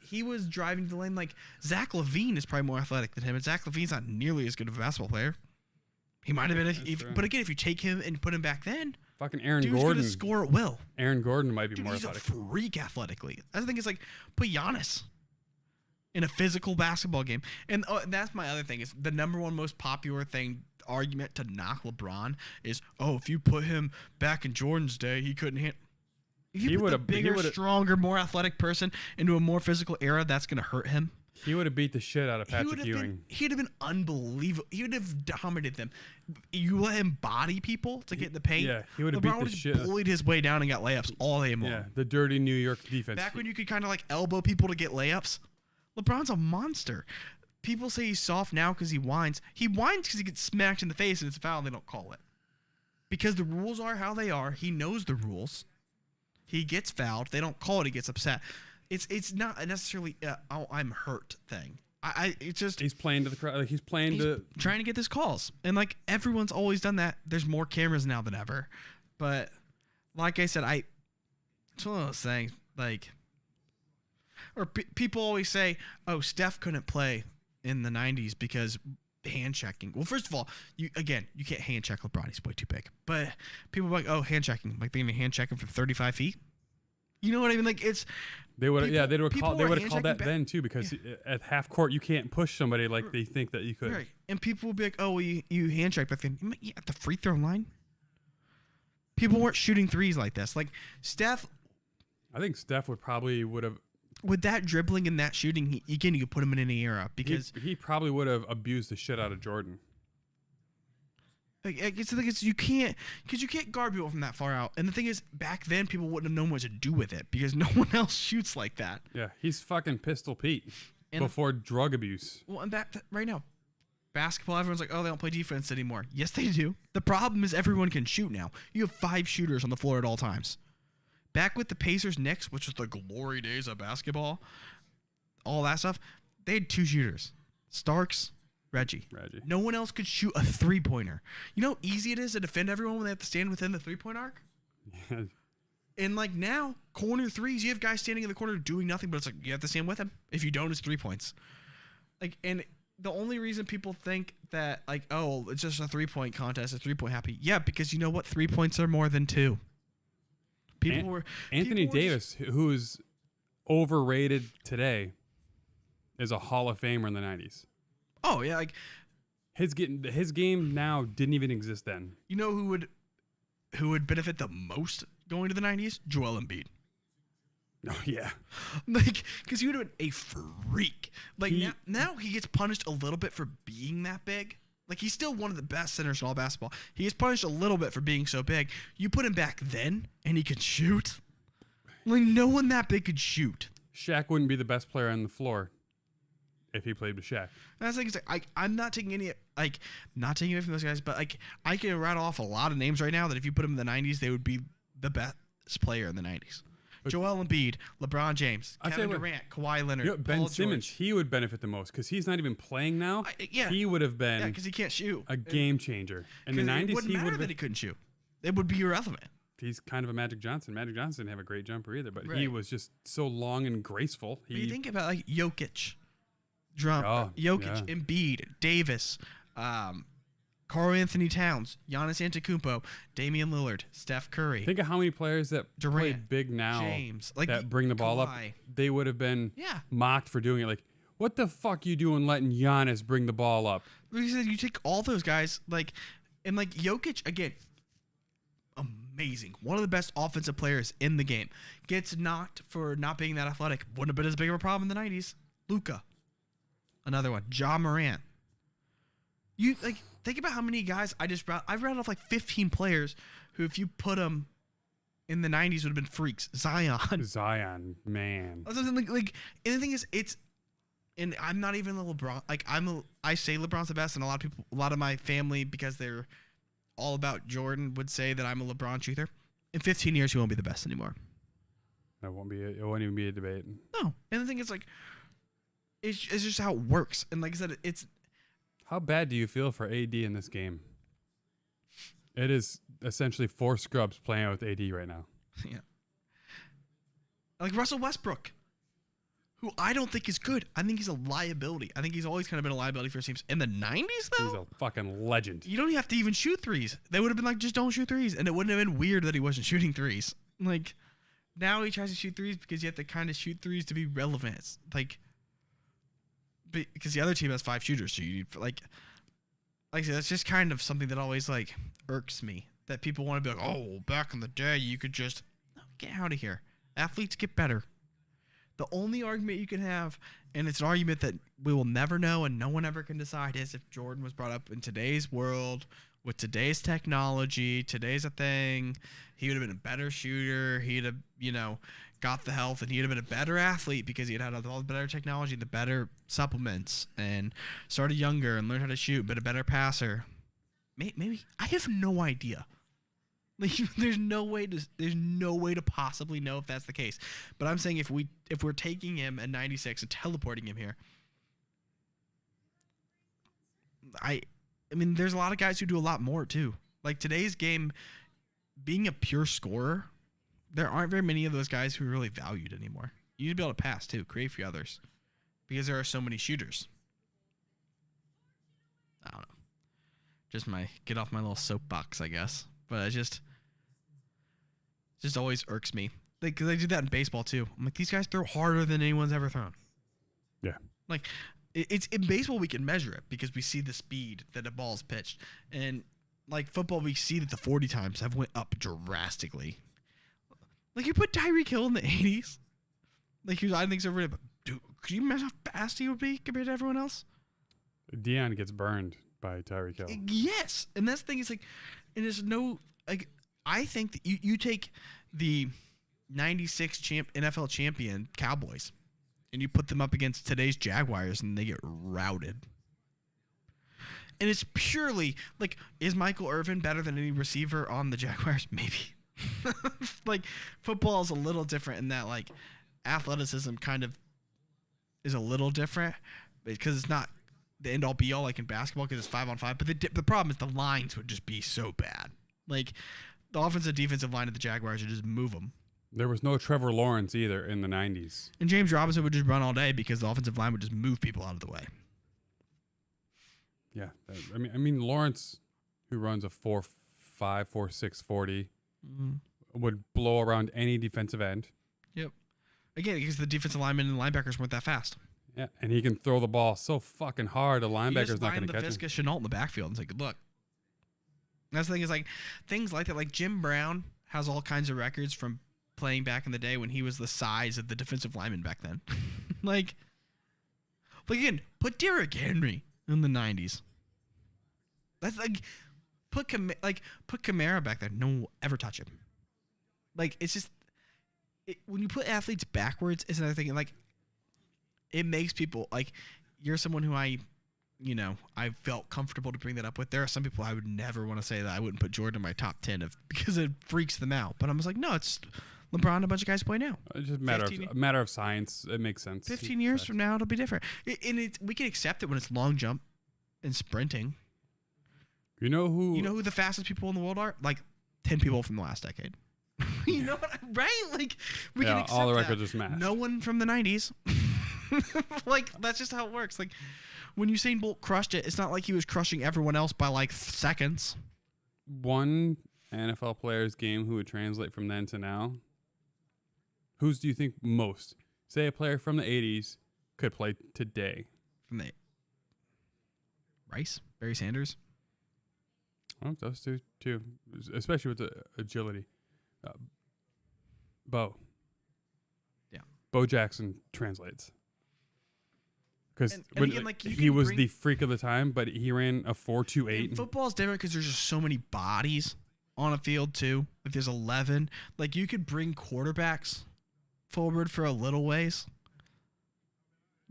He was driving the lane. Like, Zach LaVine is probably more athletic than him, and Zach LaVine's not nearly as good of a basketball player. He might have been, but again, if you take him and put him back then, fucking Aaron Gordon, Gordon, gonna score at will. Aaron Gordon might be more he's athletic. He's a freak athletically. I think it's like put Giannis in a physical basketball game, and that's my other thing is the number one most popular argument to knock LeBron is if you put him back in Jordan's day, he couldn't hit. If you put a bigger, stronger, more athletic person into a more physical era, that's going to hurt him. He would have beat the shit out of Patrick Ewing. He would have been unbelievable. He would have dominated them. You let him body people to get in the paint. Yeah, he would have beat the shit. Bullied his way down and got layups all day long. Yeah, the dirty New York defense. Back when you could kind of elbow people to get layups, LeBron's a monster. People say he's soft now because he whines. He whines because he gets smacked in the face and it's a foul and they don't call it. Because the rules are how they are. He knows the rules. He gets fouled. They don't call it. He gets upset. It's not necessarily I'm hurt thing. It's just he's playing to the crowd. He's trying to get his calls, and everyone's always done that. There's more cameras now than ever, but like I said, it's one of those things. People always say, "Oh, Steph couldn't play in the '90s because hand checking." Well, first of all, you can't hand check LeBron. He's way too big. But people are like, "Oh, hand checking." Like they're gonna hand check him from 35 feet. You know what I mean? They would have called that then too, because at half court you can't push somebody like they think that you could. Right. And people will be like, "Oh, well, you hand check back then." At the free throw line, people weren't shooting threes like this. Like Steph, I think Steph would have with that dribbling and that shooting. You could put him in any era because he probably would have abused the shit out of Jordan. It's the thing is you can't guard people from that far out. And the thing is, back then people wouldn't have known what to do with it because no one else shoots like that. Yeah, he's fucking Pistol Pete before drug abuse. Well, and that right now, basketball, everyone's like, oh, they don't play defense anymore. Yes, they do. The problem is everyone can shoot now. You have 5 shooters on the floor at all times. Back with the Pacers Knicks, which was the glory days of basketball, all that stuff, they had 2 shooters. Starks, Reggie. No one else could shoot a 3-pointer. You know how easy it is to defend everyone when they have to stand within the 3-point arc? Yeah. And like now, corner threes, you have guys standing in the corner doing nothing, but it's like you have to stand with him. If you don't, it's 3 points. Like, and the only reason people think that, like, oh, it's just a 3-point contest, a 3-point happy. Yeah, because you know what? 3 points are more than 2. Anthony Davis, who's overrated today, is a Hall of Famer in the 90s. Oh, yeah. Like his game now didn't even exist then. You know who would benefit the most going to the 90s? Joel Embiid. Oh, yeah. Like, because he would have been a freak. Like, now he gets punished a little bit for being that big. Like, he's still one of the best centers in all basketball. He gets punished a little bit for being so big. You put him back then, and he could shoot. Like, no one that big could shoot. Shaq wouldn't be the best player on the floor if he played with Shaq. That's like, I'm not taking any, like, not taking away from those guys, but, like, I can rattle off a lot of names right now that if you put them in the 90s, they would be the best player in the 90s. Joel Embiid, LeBron James, Kevin Durant, Kawhi Leonard, Ben Paul Simmons, George. he would benefit the most because he's not even playing now. He would have been because he can't shoot. A game changer. In the 90s, it wouldn't matter that he couldn't shoot. It would be irrelevant. He's kind of a Magic Johnson. Magic Johnson didn't have a great jumper either, but he was just so long and graceful. But you think about like Jokic, Embiid, Davis, Karl Anthony Towns, Giannis Antetokounmpo, Damian Lillard, Steph Curry. Think of how many players that play big now James, that bring the ball up. They would have been mocked for doing it. Like, what the fuck you doing letting Giannis bring the ball up? Like I said, you take all those guys, and Jokic, again, amazing. One of the best offensive players in the game. Gets knocked for not being that athletic. Wouldn't have been as big of a problem in the 90s. Luka. Another one. Ja Morant. You, think about how many guys I've read off 15 players who, if you put them in the 90s, would have been freaks. Zion, man. And the thing is, and I'm not even a LeBron. I say LeBron's the best, and a lot of my family, because they're all about Jordan, would say that I'm a LeBron truther. In 15 years, he won't be the best anymore. It won't even be a debate. No. And the thing is, it's just how it works. And like I said, it's. How bad do you feel for AD in this game? It is essentially 4 scrubs playing out with AD right now. Yeah. Like Russell Westbrook, who I don't think is good. I think he's a liability. I think he's always kind of been a liability for his teams. In the 90s, though? He's a fucking legend. You don't have to even shoot threes. They would have been like, just don't shoot threes. And it wouldn't have been weird that he wasn't shooting threes. Like, now he tries to shoot threes because you have to kind of shoot threes to be relevant. It's because the other team has 5 shooters, so you need like I said, that's just kind of something that always irks me. That people want to be like, oh, back in the day, you could just get out of here. Athletes get better. The only argument you can have, and it's an argument that we will never know and no one ever can decide, is if Jordan was brought up in today's world with today's technology, today's a thing, he would have been a better shooter. He'd have, got the health, and he'd have been a better athlete because he'd had all the better technology, the better supplements, and started younger and learned how to shoot, been a better passer. Maybe I have no idea. There's no way to possibly know if that's the case. But I'm saying if we're taking him at 96 and teleporting him here, I mean, there's a lot of guys who do a lot more too. Like today's game, being a pure scorer, there aren't very many of those guys who are really valued anymore. You need to be able to pass too, create for others, because there are so many shooters. I don't know. Just get off my little soapbox, I guess. But it just always irks me. Because I do that in baseball too. I'm like, these guys throw harder than anyone's ever thrown. Yeah. It's in baseball we can measure it because we see the speed that a ball is pitched, and football we see that the 40 times have went up drastically. You put Tyree Kill in the 80s, I think over. But dude, could you imagine how fast he would be compared to everyone else? Dion gets burned by Tyree Kill. Yes, and that's the thing is like, and there's no like. I think that you take the '96 NFL champion Cowboys, and you put them up against today's Jaguars, and they get routed. And it's purely like, is Michael Irvin better than any receiver on the Jaguars? Maybe. Like, football is a little different in that, like, athleticism kind of is a little different because it's not the end all be all like in basketball because it's 5-on-5. But the problem is the lines would just be so bad. Like, the offensive defensive line of the Jaguars would just move them. There was no Trevor Lawrence either in the 90s. And James Robinson would just run all day because the offensive line would just move people out of the way. Yeah, I mean Lawrence, who runs a 4.5, 4.6 40, would blow around any defensive end. Yep. Again, because the defensive linemen and linebackers weren't that fast. Yeah, and he can throw the ball so fucking hard, a linebacker's not going to catch him. Visca Chenault in the backfield and say, good luck. That's the thing is, like, things like that. Like, Jim Brown has all kinds of records from playing back in the day when he was the size of the defensive lineman back then. like again, put Derrick Henry in the 90s. That's like put Kamara back there. No one will ever touch him. Like, it's just when you put athletes backwards, it's another thing. Like, it makes people like, you're someone who I felt comfortable to bring that up with. There are some people I would never want to say that I wouldn't put Jordan in my top 10 because it freaks them out. But I'm just like, no, it's LeBron and a bunch of guys play now. It's just a matter of science. It makes sense. 15 years from now, it'll be different. We can accept it when it's long jump and sprinting. You know who the fastest people in the world are? Like 10 people from the last decade. You know what? Right? Like, we can accept all the that. records are smashed. No one from the 90s. Like, that's just how it works. Like, when Usain Bolt crushed it, it's not like he was crushing everyone else by like seconds. One NFL player's game who would translate from then to now. Whose do you think most? Say a player from the 80s could play today. From the Barry Sanders. Well, those two too, especially with the agility. Bo. Yeah. Bo Jackson translates. Because like, he was the freak of the time, but he ran a 4.28. Football is different because there's just so many bodies on a field too. Like, there's 11. Like, you could bring quarterbacks forward for a little ways.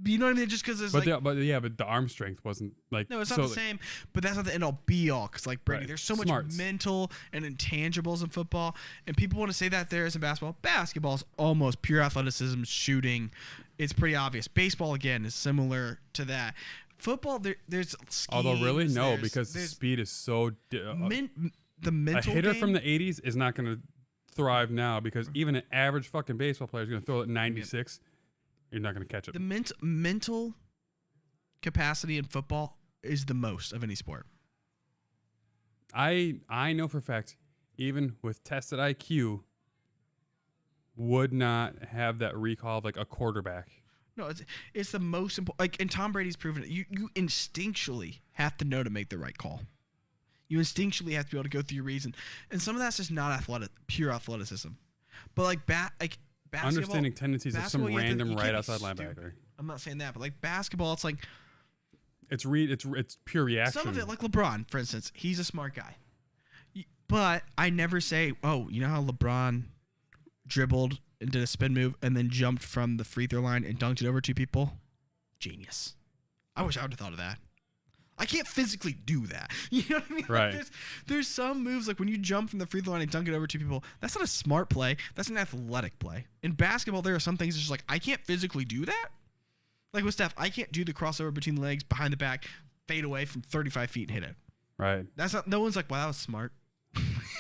You know what I mean? Just because it's but the arm strength wasn't like. No, it's not the same. But that's not the end all be all. Because like Brady, right. There's so much Smarts. mental and intangibles in football, and people want to say that there is in basketball. Basketball is almost pure athleticism, shooting. It's pretty obvious. Baseball again is similar to that. Football, there's schemes, although really no, because the speed is so. The mental a hitter game, from the 80s is not going to thrive now because even an average fucking baseball player is going to throw it 96. You're not going to catch it. The mental capacity in football is the most of any sport. I know for a fact, even with tested IQ, would not have that recall of like a quarterback. No, it's the most important. Like, and Tom Brady's proven it. You instinctually have to know to make the right call. You instinctually have to be able to go through your reason, and some of that's just not pure athleticism. But like basketball, understanding tendencies of some random right outside linebacker. I'm not saying that, but like basketball, it's like it's pure reaction. Some of it, like LeBron, for instance, he's a smart guy. But I never say, oh, you know how LeBron dribbled and did a spin move and then jumped from the free throw line and dunked it over two people? Genius. I wish I would have thought of that. I can't physically do that. You know what I mean? Right. Like there's some moves, like when you jump from the free throw line and dunk it over two people, that's not a smart play. That's an athletic play. In basketball, there are some things that's just like, I can't physically do that. Like with Steph, I can't do the crossover between the legs, behind the back, fade away from 35 feet and hit it. Right. That's not. No one's like, wow, that was smart.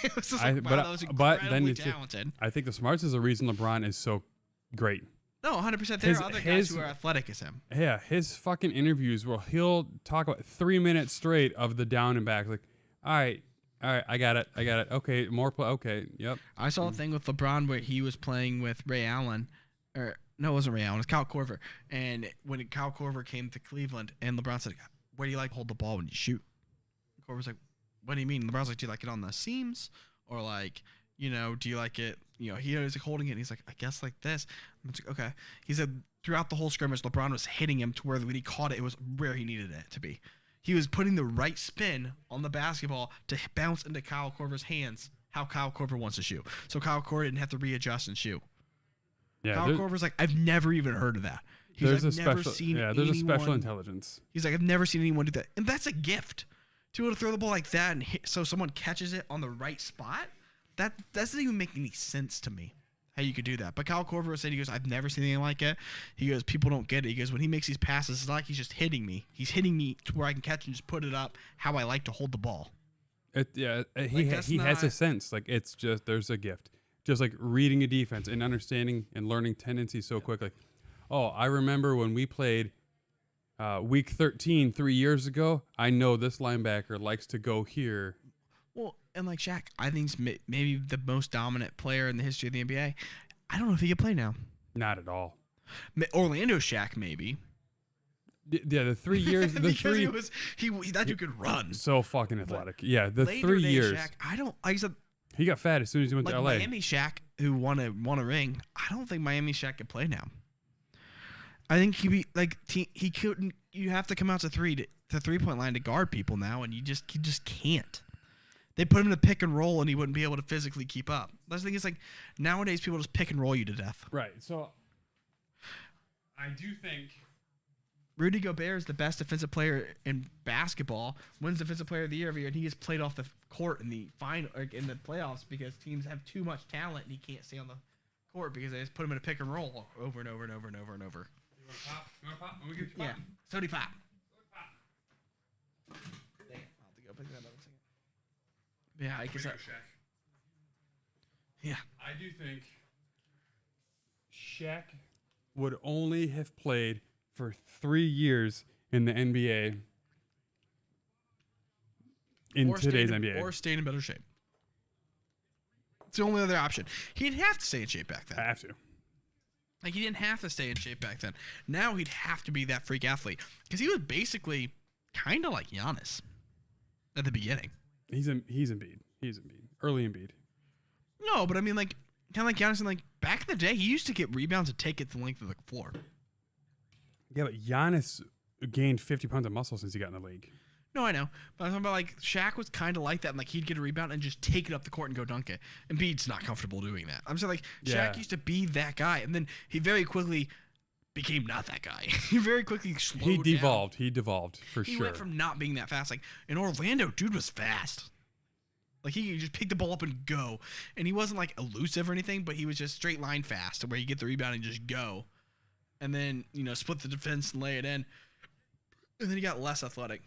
It was just like, wow, that was but incredibly talented. I think the smarts is the reason LeBron is so great. No, 100%. There are other guys who are athletic as him. Yeah, his fucking interviews where he'll talk about 3 minutes straight of the down and back. Like, all right, I got it. Okay, more play. Okay, yep. I saw a thing with LeBron where he was playing with Ray Allen. Or, no, it wasn't Ray Allen. It was Kyle Korver. And when Kyle Korver came to Cleveland, and LeBron said, where do you like to hold the ball when you shoot? And Korver's like, what do you mean? LeBron's like, do you like it on the seams? Or like, you know, do you like it? You know, he was like holding it, and he's like, I guess like this. I'm like, okay. He said throughout the whole scrimmage, LeBron was hitting him to where when he caught it, it was where he needed it to be. He was putting the right spin on the basketball to bounce into Kyle Korver's hands how Kyle Korver wants to shoot. So Kyle Korver didn't have to readjust and shoot. Yeah, Kyle Korver's like, I've never even heard of that. There's a special intelligence. He's like, I've never seen anyone do that. And that's a gift. To be able to throw the ball like that and so someone catches it on the right spot, that doesn't even make any sense to me how you could do that. But Kyle Korver said, he goes, I've never seen anything like it. He goes, people don't get it. He goes, when he makes these passes, it's like he's just hitting me. He's hitting me to where I can catch and just put it up how I like to hold the ball. He has a sense. Like, it's just, there's a gift. Just like reading a defense and understanding and learning tendencies so quickly. Oh, I remember when we played week 13 3 years ago. I know this linebacker likes to go here. Well, and like Shaq, I think he's maybe the most dominant player in the history of the NBA. I don't know if he can play now. Not at all. Orlando Shaq, maybe. Yeah, the 3 years. The because three, that dude could run. So fucking athletic. Yeah, the Later 3 day years. Shaq, I don't. Like I said, he got fat as soon as he went like to LA. Miami Shaq, who won a ring. I don't think Miami Shaq could play now. I think he couldn't. You have to come out to 3-point line to guard people now, and he just can't. They put him in a pick and roll, and he wouldn't be able to physically keep up. That's the thing. Is like nowadays people just pick and roll you to death. Right. So I do think Rudy Gobert is the best defensive player in basketball. Wins defensive player of the year every year, and he gets played off the court in the playoffs because teams have too much talent, and he can't stay on the court because they just put him in a pick and roll over and over and over and over and over. You want to pop? I'm gonna give you Yeah. pop. Sody pop. Dang it. I'll have to go pick that up in a second. Yeah, I guess that. Yeah. I do think Shaq would only have played for 3 years in the NBA in today's NBA. Or stay in better shape. It's the only other option. He didn't have to stay in shape back then. I have to. Like, he didn't have to stay in shape back then. Now he'd have to be that freak athlete. Because he was basically kind of like Giannis at the beginning. He's Embiid. Early Embiid. No, but I mean, like, kind of like Giannis. And, like, back in the day, he used to get rebounds and take it the length of the floor. Yeah, but Giannis gained 50 pounds of muscle since he got in the league. No, I know. But I'm talking about, like, Shaq was kind of like that. And, like, he'd get a rebound and just take it up the court and go dunk it. Embiid's not comfortable doing that. I'm saying, like, Shaq used to be that guy. And then he very quickly became not that guy. He very quickly slowed down. He devolved, for sure. He went from not being that fast. Like, in Orlando, dude was fast. Like, he could just pick the ball up and go. And he wasn't, like, elusive or anything, but he was just straight line fast where you get the rebound and just go. And then, split the defense and lay it in. And then he got less athletic.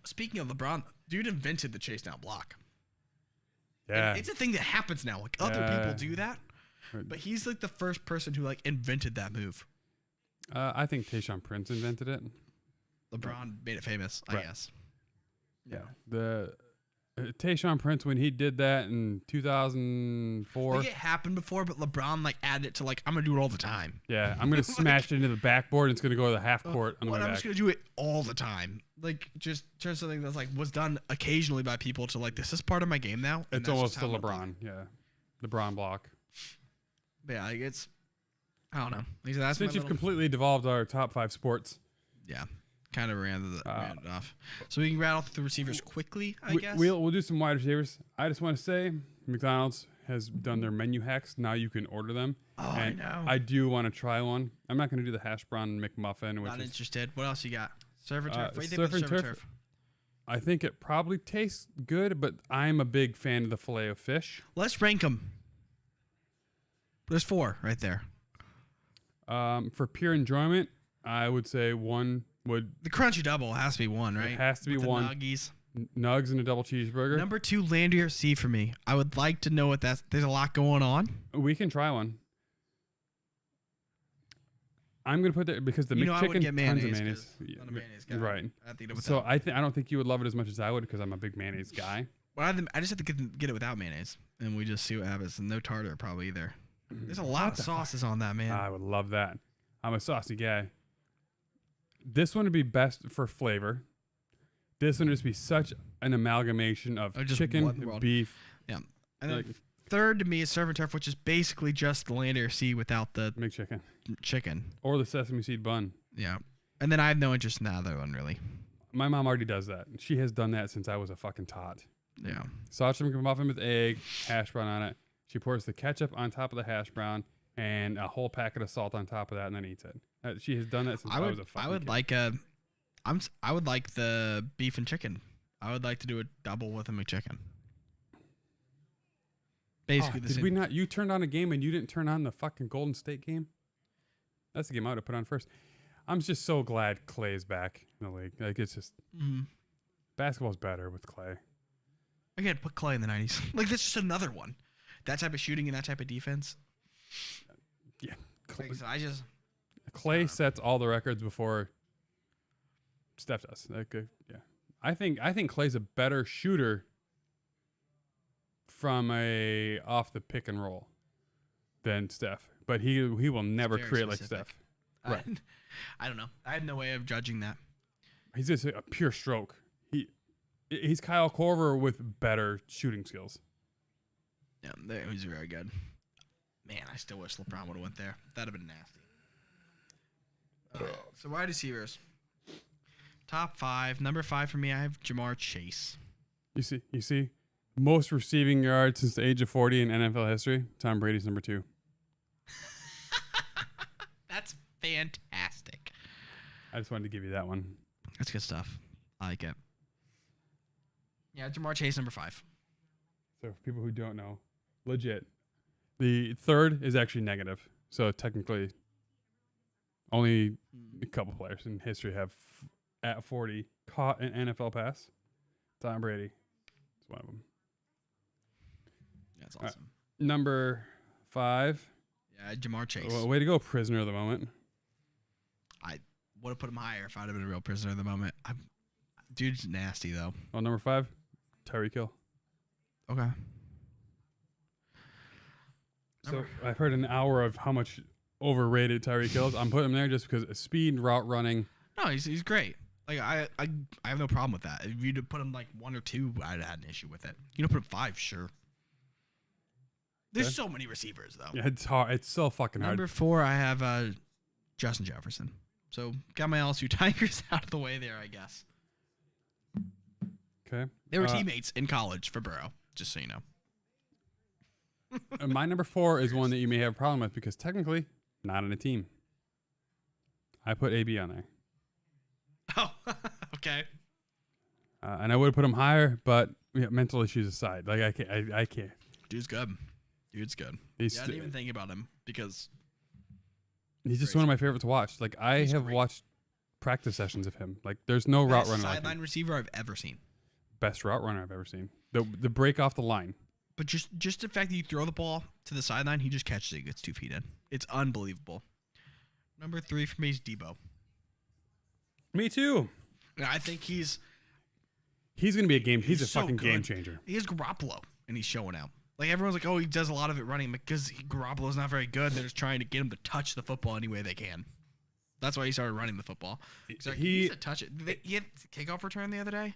Speaking of LeBron, dude invented the chase down block. Yeah. And it's a thing that happens now. Like, other people do that. But he's, like, the first person who, like, invented that move. I think Tayshaun Prince invented it. LeBron made it famous, I guess. Yeah. The Tayshaun Prince, when he did that in 2004. Like, it happened before, but LeBron, like, added it to, like, I'm going to do it all the time. Yeah, I'm going to smash it into the backboard. And it's going to go to the half court. I'm just going to do it all the time. Like, just turn something that's, like, was done occasionally by people to, like, this is part of my game now. It's almost the LeBron. Yeah. LeBron block. But yeah, like, it's, I don't know. Like, that's Since you've completely devolved our top 5 sports. Yeah. Kind of ran it off. So we can rattle through the receivers quickly, I guess. We'll do some wide receivers. I just want to say McDonald's has done their menu hacks. Now you can order them. Oh, and I know. I do want to try one. I'm not going to do the hash brown McMuffin. Not interested. What else you got? Surf and turf. What do you think surf about and surf and turf? turf? I think it probably tastes good, but I'm a big fan of the filet of fish. Let's rank them. There's 4 right there. For pure enjoyment, I would say one would. The crunchy double has to be 1, right? It has to be With 1. The nuggies. Nugs and a double cheeseburger. Number 2, Landy or C for me. I would like to know what that's. There's a lot going on. We can try one. I'm gonna put that because the I McChicken would get mayonnaise. tons of mayonnaise. I'm a mayonnaise guy. Right. So I don't think you would love it as much as I would because I'm a big mayonnaise guy. Well, I just have to get it without mayonnaise, and we just see what happens. And no tartar probably either. There's a lot of sauces on that, man. I would love that. I'm a saucy guy. This one would be best for flavor. This one would just be such an amalgamation of just chicken, beef. Yeah. And then third to me is surf and turf, which is basically just the Landy or C without the McChicken. chicken. Or the sesame seed bun. Yeah. And then I have no interest in the other one, really. my mom already does that. She has done that since I was a fucking tot. Yeah. Sausage McMuffin with egg, hash brown on it. She pours the ketchup on top of the hash brown and a whole packet of salt on top of that, and then eats it. She has done that since I was a fucking kid. I would like the beef and chicken. I would like to do a double with a McChicken. Basically, the did same. we not? You turned on a game and you didn't turn on the fucking Golden State game. That's the game I would have put on first. I'm just so glad Clay's back in the league. Like it's just basketball's better with Clay. Again, put Clay in the 90s. Like that's just another one. That type of shooting and that type of defense. Yeah, Clay sets all the records before Steph does. Like, yeah, I think Clay's a better shooter from a off the pick and roll than Steph, but he will never create specific. like Steph. Right. I don't know. I have no way of judging that. He's just a pure stroke. He's Kyle Korver with better shooting skills. Yeah, he's very good. Man, I still wish LeBron would have went there. That'd have been nasty. So wide receivers. Top 5. Number 5 for me, I have Jamar Chase. You see, most receiving yards since the age of 40 in NFL history. Tom Brady's number 2. That's fantastic. I just wanted to give you that one. That's good stuff. I like it. Yeah, Jamar Chase, number 5. So for people who don't know, legit, the third is actually negative. So technically, only a couple players in history have at 40 caught an NFL pass. Tom Brady is one of them. That's awesome. Number 5. Yeah, Jamar Chase. Well, way to go, prisoner of the moment. I would have put him higher if I'd have been a real prisoner of the moment. Dude's nasty, though. Well, number 5, Tyree Kill. Okay. So I've heard an hour of how much overrated Tyree Kill is. I'm putting him there just because speed, route running. No, he's great. Like I have no problem with that. If you'd put him like 1 or 2, I'd have had an issue with it. You don't put him 5, sure. There's so many receivers though. Yeah, it's hard. It's so fucking hard. Number 4, I have Justin Jefferson. So got my LSU Tigers out of the way there, I guess. Okay. They were teammates in college for Burrow, just so you know. My number 4 is one that you may have a problem with because technically not on a team. I put AB on there. Oh, okay. And I would have put him higher, but mental issues aside, like I can't. Dude's good. Dude's good. I didn't even think about him because he's just one of my favorites to watch. Like I have watched practice sessions of him. Like there's no route runner like him. Sideline receiver I've ever seen. Best route runner I've ever seen. The break off the line. But just the fact that you throw the ball to the sideline, he just catches it, gets 2 feet in. It's unbelievable. Number 3 for me is Debo. Me too. I think he's gonna be a game. He's a so fucking good. game changer. He has Garoppolo, and he's showing out. Like everyone's like, oh, he does a lot of it running because Garoppolo's not very good. They're just trying to get him to touch the football any way they can. That's why he started running the football. He's like, he needs to touch it. He had a kickoff return the other day.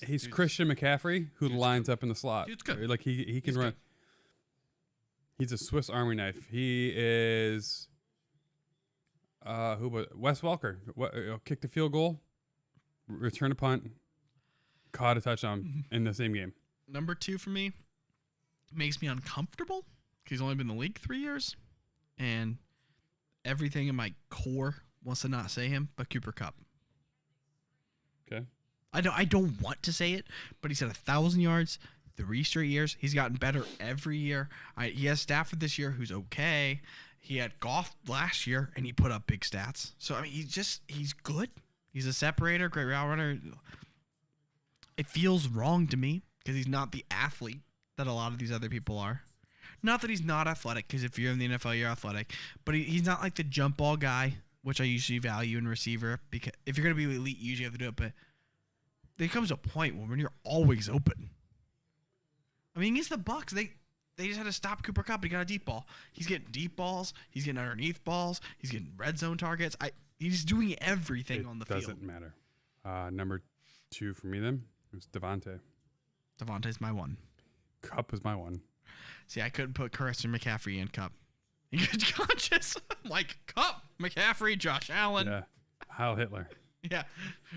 He's Christian McCaffrey who lines up in the slot. Dude's good. Like he can run. Good. He's a Swiss Army knife. He is Wes Welker. Kicked a field goal, returned a punt, caught a touchdown in the same game. Number 2 for me makes me uncomfortable because he's only been in the league 3 years, and everything in my core wants to not say him, but Cooper Kupp. Okay. I don't want to say it, but he's had 1,000 yards 3 straight years. He's gotten better every year. He has Stafford this year, who's okay. He had Goff last year, and he put up big stats. So I mean, he's good. He's a separator, great route runner. It feels wrong to me because he's not the athlete that a lot of these other people are. Not that he's not athletic, because if you're in the NFL, you're athletic. But he's not like the jump ball guy, which I usually value in receiver. Because if you're going to be elite, you usually have to do it. But there comes a point when you're always open. I mean, against the Bucs, they just had to stop Cooper Kupp. He got a deep ball. He's getting deep balls. He's getting underneath balls. He's getting red zone targets. He's doing everything on the field. It doesn't matter. Number 2 for me then was Devontae. Devontae's my 1. Kupp is my 1. See, I couldn't put Christian McCaffrey in Kupp. You get conscious. I'm like, Kupp, McCaffrey, Josh Allen. Yeah. Heil Hitler. Yeah,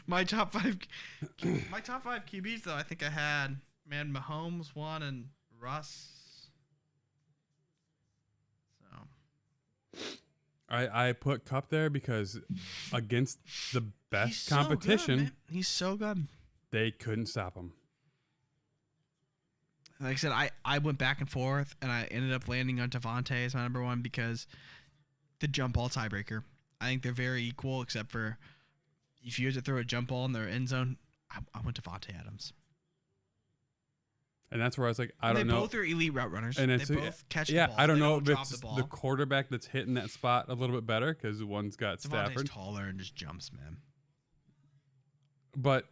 my top five QBs though. I think I had Mahomes one and Russ. So I put Kupp there because against the best competition, so good, he's so good. They couldn't stop him. Like I said, I went back and forth, and I ended up landing on Devontae as my number one because the jump ball tiebreaker. I think they're very equal, except for if you had to throw a jump ball in their end zone, I went Devontae Adams. And that's where I was like, I don't know. They both are elite route runners. And they both catch the ball. I don't know if drop it's the ball. the quarterback that's hitting that spot a little bit better because one's got Stafford. Devontae's taller and just jumps, man. But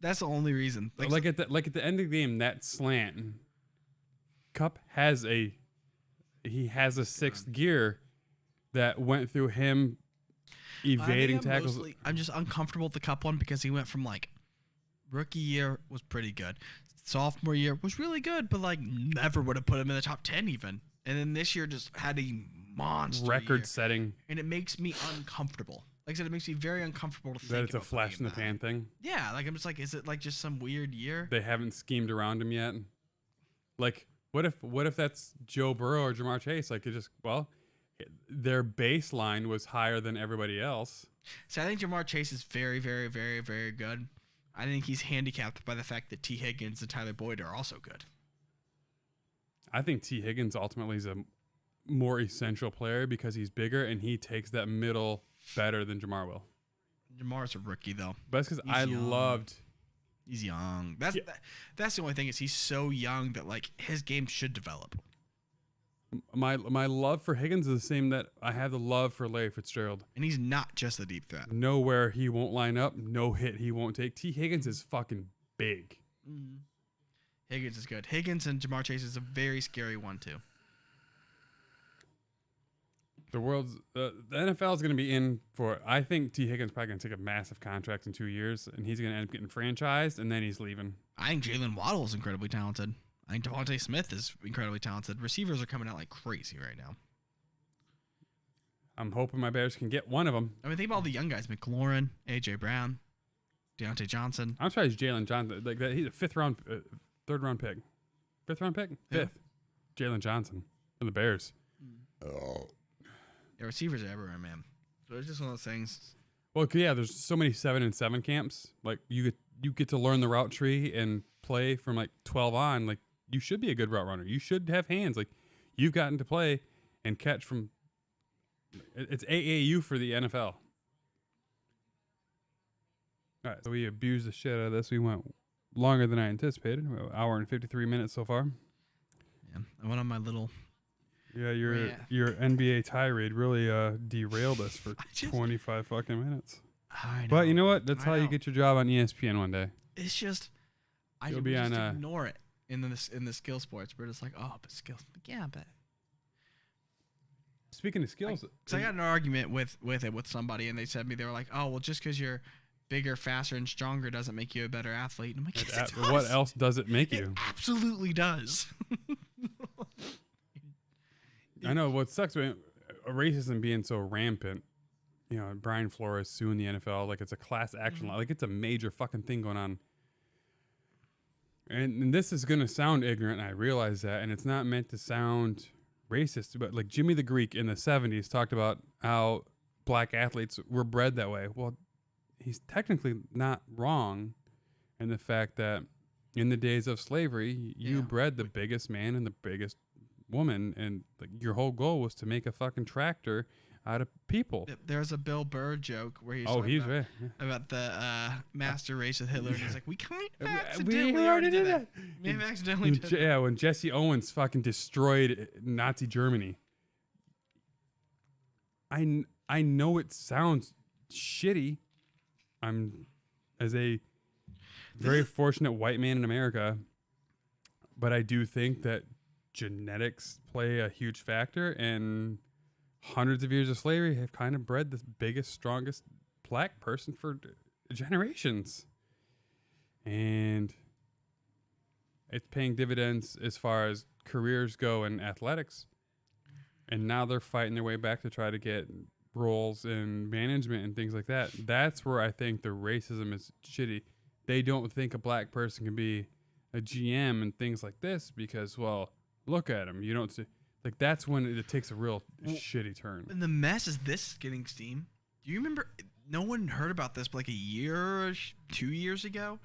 that's the only reason. Like at the end of the game, that slant, Kupp has a sixth gear that went through him evading tackles. I'm just uncomfortable with the Kupp one because he went from like rookie year was pretty good, sophomore year was really good, but like never would have put him in the top 10 even, and then this year just had a monster record setting, and it makes me uncomfortable. Like I said, it makes me very uncomfortable to think that it's a flash in the pan thing. Yeah, like I'm just like, is it like just some weird year? They haven't schemed around him yet. Like, what if that's Joe Burrow or Jamar Chase? Like, their baseline was higher than everybody else. So I think Jamar Chase is very, very, very, very good. I think he's handicapped by the fact that T. Higgins and Tyler Boyd are also good. I think T. Higgins ultimately is a more essential player because he's bigger and he takes that middle better than Jamar will. Jamar's a rookie though. But that's because loved. He's young. That's the only thing is he's so young that like his game should develop. My love for Higgins is the same that I have the love for Larry Fitzgerald. And he's not just a deep threat. Nowhere he won't line up, no hit he won't take. T. Higgins is fucking big. Mm-hmm. Higgins is good. Higgins and Jamar Chase is a very scary one too. The NFL is going to be in for. I think T. Higgins probably going to take a massive contract in 2 years, and he's going to end up getting franchised, and then he's leaving. I think Jalen Waddle is incredibly talented. I think Devontae Smith is incredibly talented. Receivers are coming out like crazy right now. I'm hoping my Bears can get one of them. I mean, think about all the young guys: McLaurin, AJ Brown, Diontae Johnson. I'm surprised Jalen Johnson, like that. He's a third round pick, fifth. Jalen Johnson for the Bears. Oh. Yeah, receivers are everywhere, man. So it's just one of those things. Well, yeah, there's so many 7-7 camps. Like you get to learn the route tree and play from like 12 on. Like you should be a good route runner. You should have hands. Like you've gotten to play and catch from. It's AAU for the NFL. All right, so we abused the shit out of this. We went longer than I anticipated. We're an hour and 53 minutes so far. Yeah, I went on my little. Yeah, your NBA tirade really derailed us for 25 fucking minutes. I know. But you know what? That's how you get your job on ESPN one day. It's just I You'll just be on, ignore it in the skill sports. We're just like, oh, but skills. Yeah, but. Speaking of skills, because I got in an argument with somebody, and they said me, they were like, oh, well, just because you're bigger, faster, and stronger doesn't make you a better athlete. And I'm like, yes, it does. What else does it make you? It absolutely does. I know what sucks about racism being so rampant. You know, Brian Flores suing the NFL like it's a class action law, like it's a major fucking thing going on. And this is gonna sound ignorant, I realize that, and it's not meant to sound racist, but like Jimmy the Greek in the 70s talked about how black athletes were bred that way. Well, he's technically not wrong in the fact that in the days of slavery, you bred the biggest man and the biggest woman, and like your whole goal was to make a fucking tractor out of people. There's a Bill Burr joke where he's about the master race with Hitler, and he's like, we kind of accidentally already did that. We have accidentally did that. Yeah, when Jesse Owens fucking destroyed Nazi Germany. I know it sounds shitty. I'm as a very fortunate white man in America, but I do think that genetics play a huge factor, and hundreds of years of slavery have kind of bred the biggest, strongest black person for generations. And it's paying dividends as far as careers go in athletics. And now they're fighting their way back to try to get roles in management and things like that. That's where I think the racism is shitty. They don't think a black person can be a GM and things like this because, well, look at him. You don't see, like, that's when it takes a real shitty turn. And the mess is this getting steam. Do you remember? No one heard about this, but like a year or 2 years ago,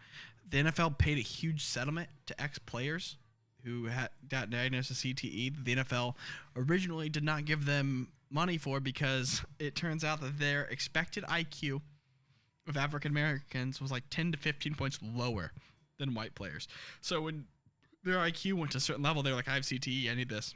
the NFL paid a huge settlement to ex-players who had got diagnosed with CTE. The NFL originally did not give them money for because it turns out that their expected IQ of African Americans was like 10 to 15 points lower than white players. So when their IQ went to a certain level, they were like, I have CTE, I need this.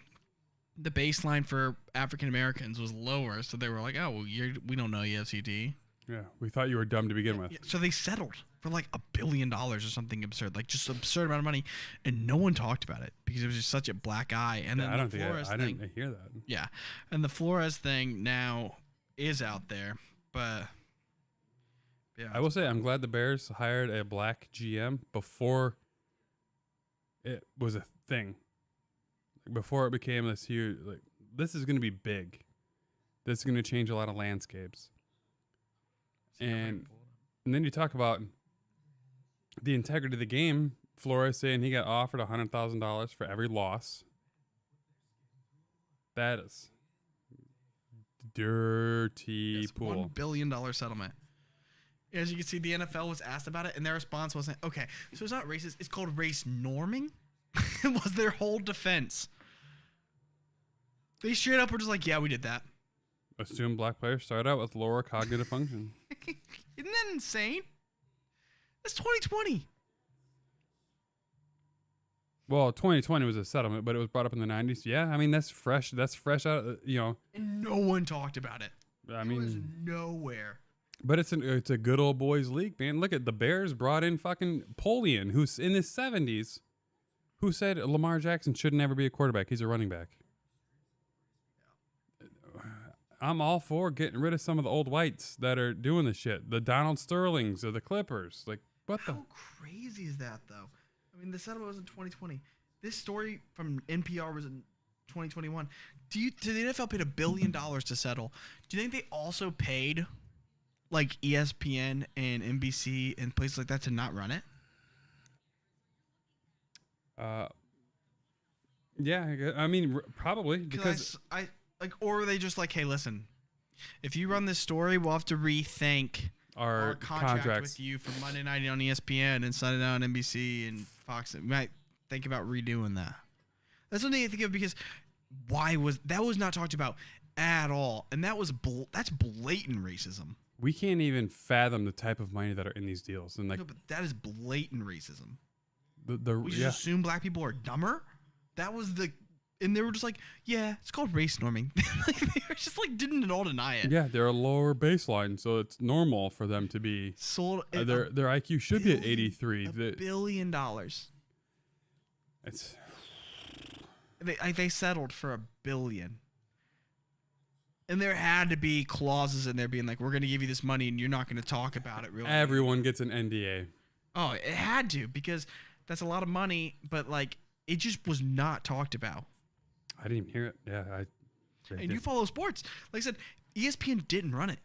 The baseline for African Americans was lower, so they were like, oh, well, we don't know you have CTE. Yeah, we thought you were dumb to begin with. Yeah, so they settled for like $1 billion or something absurd, like just absurd amount of money, and no one talked about it because it was just such a black eye. And then I the Flores I thing, didn't hear that. Yeah, and the Flores thing now is out there, but yeah, I will say I'm glad the Bears hired a black GM before it was a thing. Before it became this huge, like, this is going to be big. This is going to change a lot of landscapes. And then you talk about the integrity of the game. Flores saying he got offered $100,000 for every loss. That is dirty pool. $1 billion settlement. As you can see, the NFL was asked about it, and their response wasn't, okay, so it's not racist. It's called race norming. It was their whole defense. They straight up were just like, yeah, we did that. Assume black players start out with lower cognitive function. Isn't that insane? That's 2020. Well, 2020 was a settlement, but it was brought up in the 90s. Yeah, I mean, that's fresh. That's fresh out, And no one talked about it. I mean, it was nowhere. But it's a good old boys league, man. Look at the Bears brought in fucking Polian, who's in his 70s, who said Lamar Jackson should never be a quarterback. He's a running back. I'm all for getting rid of some of the old whites that are doing this shit. The Donald Sterlings or the Clippers. Like, what How crazy is that, though? I mean, the settlement was in 2020. This story from NPR was in 2021. Did the NFL paid $1 billion to settle? Do you think they also paid like ESPN and NBC and places like that to not run it? Yeah, I mean, probably because I like, or were they just like, hey, listen, if you run this story, we'll have to rethink our contract with you for Monday night on ESPN and Sunday night on NBC and Fox. We might think about redoing that. That's something I think of because that was not talked about at all, and that's blatant racism. We can't even fathom the type of money that are in these deals, and like, no, but that is blatant racism. We just assume black people are dumber. That was and they were just like, yeah, it's called race norming. Like, they were just like, didn't at all deny it. Yeah, they're a lower baseline, so it's normal for them to be sold. Their IQ should be at 83. $1 billion. It's they settled for $1 billion. And there had to be clauses in there being like, we're going to give you this money and you're not going to talk about it. Really, everyone gets an NDA. Oh, it had to, because that's a lot of money, but like, it just was not talked about. I didn't even hear it. Yeah, and you follow sports. Like I said, ESPN didn't run it,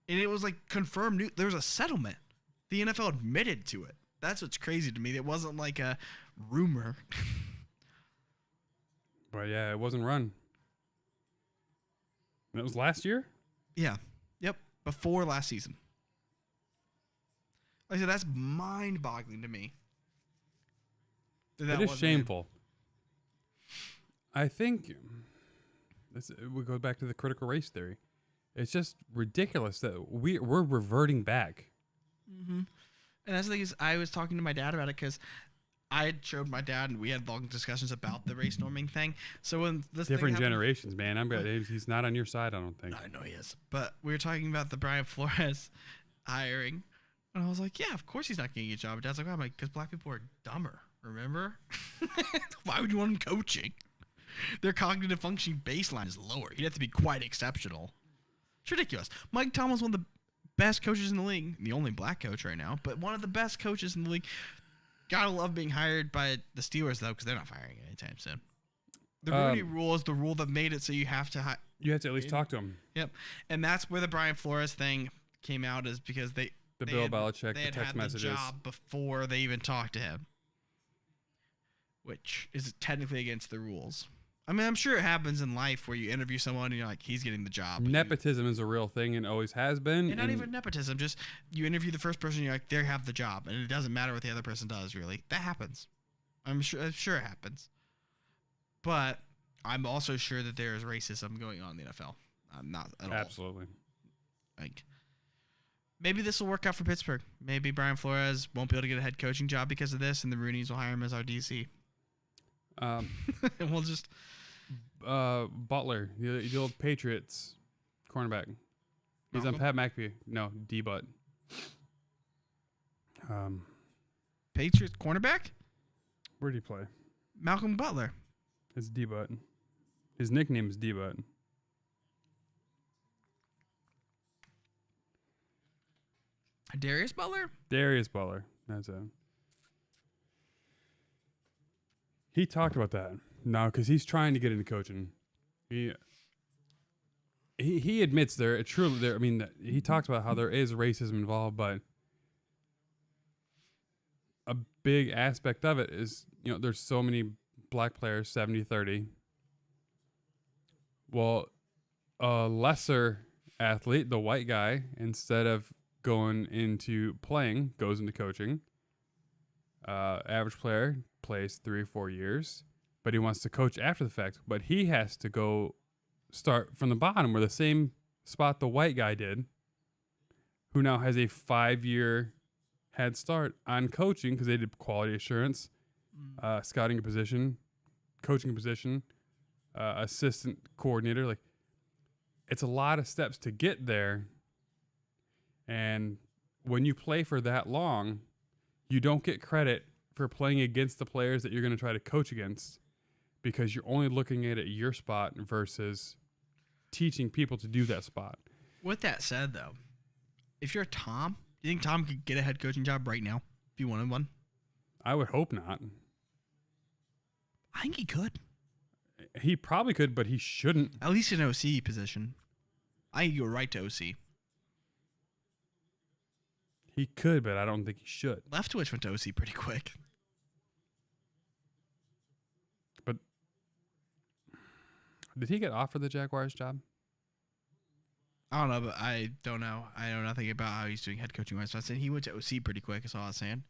and it was like confirmed. There was a settlement. The NFL admitted to it. That's what's crazy to me. It wasn't like a rumor. But yeah, it wasn't run. And it was last year? Yeah. Yep. Before last season. Like I said, that's mind-boggling to me. It is shameful. I think we go back to the critical race theory. It's just ridiculous that we're reverting back. Mm-hmm. And that's the thing is, I was talking to my dad about it because I had showed my dad, and we had long discussions about the race norming thing. So when this different generations, man, he's not on your side, I don't think. I know he is, but we were talking about the Brian Flores hiring, and I was like, yeah, of course he's not getting a job. Dad's like, why? I'm like, because black people are dumber. Remember? Why would you want him coaching? Their cognitive functioning baseline is lower. He'd have to be quite exceptional. It's ridiculous. Mike Tomlin's one of the best coaches in the league. The only black coach right now, but one of the best coaches in the league. Gotta love being hired by the Steelers, though, because they're not firing anytime soon. The Rooney Rule is the rule that made it so you have to you have to at least talk to him. Yep, and that's where the Brian Flores thing came out, is because the Bill Belichick, they the text had messages. the job before they even talked to him, which is technically against the rules. I mean, I'm sure it happens in life where you interview someone and you're like, he's getting the job. Nepotism is a real thing and always has been. And not even nepotism, just you interview the first person, you're like, they have the job, and it doesn't matter what the other person does, really. That happens. I'm sure it happens. But I'm also sure that there is racism going on in the NFL. I'm not at all. Absolutely. Like, maybe this will work out for Pittsburgh. Maybe Brian Flores won't be able to get a head coaching job because of this, and the Rooneys will hire him as our DC. And we'll just... Butler, the old Patriots cornerback. He's on Pat McAfee. No, D-Butt. Patriots cornerback? Where did he play? Malcolm Butler. It's D-Butt. His nickname is D-Butt. Darius Butler? Darius Butler. That's it. He talked about that. No, because he's trying to get into coaching. He admits there. I mean, he talks about how there is racism involved, but a big aspect of it is, there's so many black players, 70-30. Well, a lesser athlete, the white guy, instead of going into playing, goes into coaching. Average player plays 3 or 4 years, but he wants to coach after the fact. But he has to go start from the bottom, where the same spot the white guy did, who now has a 5-year head start on coaching because they did quality assurance, scouting a position, coaching a position, assistant coordinator. Like, it's a lot of steps to get there. And when you play for that long, you don't get credit for playing against the players that you're going to try to coach against, because you're only looking at your spot versus teaching people to do that spot. With that said, though, if you're Tom, do you think Tom could get a head coaching job right now if he wanted one? I would hope not. I think he could. He probably could, but he shouldn't. At least in an OC position. I think you're right to OC. He could, but I don't think he should. Leftwich went to OC pretty quick. But did he get offered the Jaguars job? I don't know, but I don't know. I know nothing about how he's doing head coaching wise. So I said he went to OC pretty quick, is all I was saying.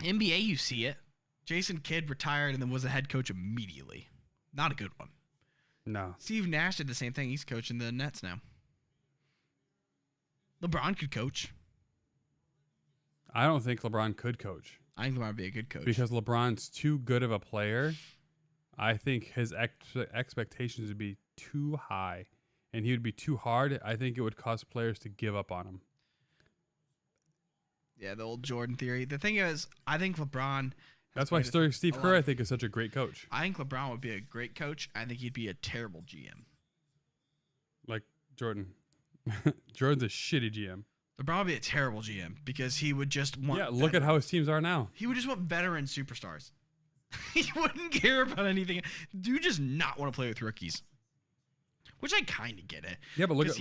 NBA, you see it. Jason Kidd retired and then was a head coach immediately. Not a good one. No. Steve Nash did the same thing. He's coaching the Nets now. LeBron could coach. I don't think LeBron could coach. I think LeBron would be a good coach. Because LeBron's too good of a player. I think his expectations would be too high, and he would be too hard. I think it would cause players to give up on him. Yeah, the old Jordan theory. The thing is, I think LeBron... That's why Steve Kerr, I think, is such a great coach. I think LeBron would be a great coach. I think he'd be a terrible GM. Like Jordan. Jordan's a shitty GM. LeBron would be a terrible GM because he would just want... Yeah, look at how his teams are now. He would just want veteran superstars. He wouldn't care about anything. Dude just not want to play with rookies. Which I kind of get it. Yeah, but look at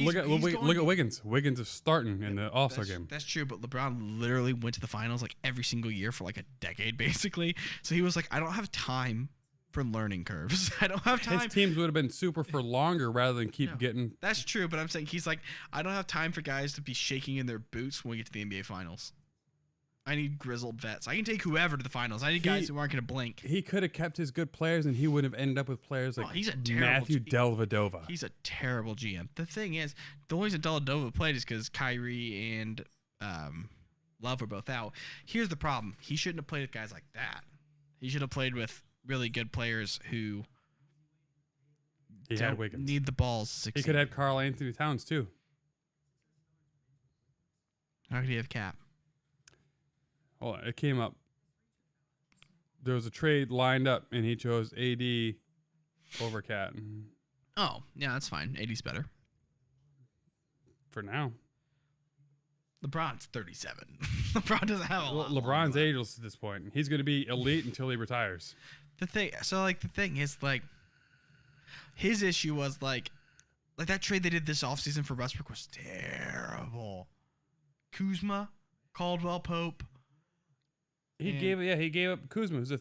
Wiggins. Wiggins is starting in the All-Star game. That's true, but LeBron literally went to the finals like every single year for like a decade, basically. So he was like, I don't have time for learning curves. I don't have time. His teams would have been super for longer rather than keep getting... That's true, but I'm saying he's like, I don't have time for guys to be shaking in their boots when we get to the NBA Finals. I need grizzled vets. I can take whoever to the finals. I need guys who aren't going to blink. He could have kept his good players, and he would have ended up with players like Matthew Dellavedova. He's a terrible GM. The thing is, the only reason Dellavedova played is because Kyrie and Love were both out. Here's the problem. He shouldn't have played with guys like that. He should have played with really good players who had Wiggins. Need the balls to succeed. He could have had Karl Anthony Towns, too. How could he have Cap? Well, it came up. There was a trade lined up, and he chose AD over Cat. Oh, yeah, that's fine. AD's better. For now. LeBron's 37. LeBron doesn't have a lot. LeBron's ageless at this point. He's going to be elite until he retires. The thing is, like, his issue was, like that trade they did this offseason for Westbrook was terrible. Kuzma, Caldwell Pope. He gave up Kuzma, who's his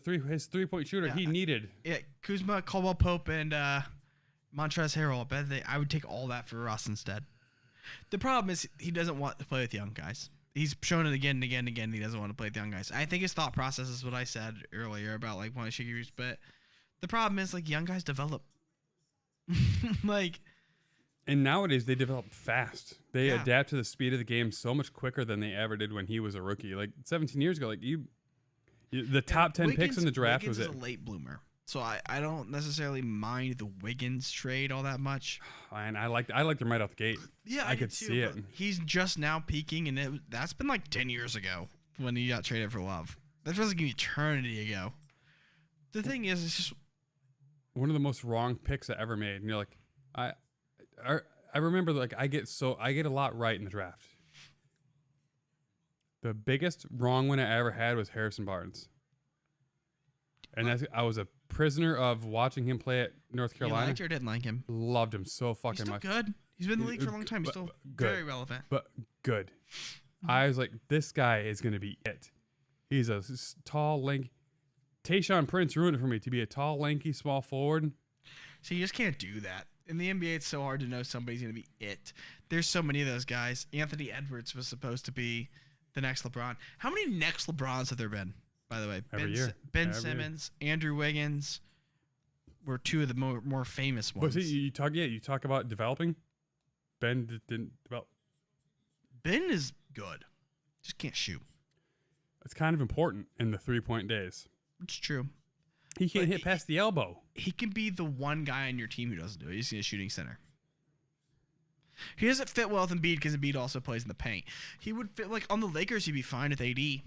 3-point shooter he needed. Yeah, Kuzma, Caldwell Pope, and Montrezl Harrell. I would take all that for Russ instead. The problem is he doesn't want to play with young guys. He's shown it again and again and again. He doesn't want to play with young guys. I think his thought process is what I said earlier about like wanting to shake your, but the problem is like young guys develop. And nowadays they develop fast. They adapt to the speed of the game so much quicker than they ever did when he was a rookie. Like 17 years ago, the top 10 picks in the draft Wiggins was is a late bloomer. So I don't necessarily mind the Wiggins trade all that much. And I liked him right out the gate. Yeah, I could see it. He's just now peaking, and that's been like 10 years ago when he got traded for Love. That feels like an eternity ago. The thing is, it's just one of the most wrong picks I ever made. And you're like, I remember like I get a lot right in the draft. The biggest wrong one I ever had was Harrison Barnes. And I was a prisoner of watching him play at North Carolina. You liked or didn't like him? Loved him so fucking He's still much. Good. He's been in the league for a long time. He's still very relevant. But good. I was like, this guy is going to be it. He's a tall, lanky. Tayshaun Prince ruined it for me to be a tall, lanky, small forward. So you just can't do that. In the NBA, it's so hard to know somebody's going to be it. There's so many of those guys. Anthony Edwards was supposed to be the next LeBron. How many next LeBrons have there been, by the way? Every year. Ben Simmons, Andrew Wiggins were two of the more famous ones. But see, you talk about developing. Ben didn't develop. Ben is good. Just can't shoot. It's kind of important in the 3-point days. It's true. He can't hit past the elbow. He can be the one guy on your team who doesn't do it. He's a shooting center. He doesn't fit well with Embiid because Embiid also plays in the paint. He would fit like on the Lakers. He'd be fine with AD. Yeah,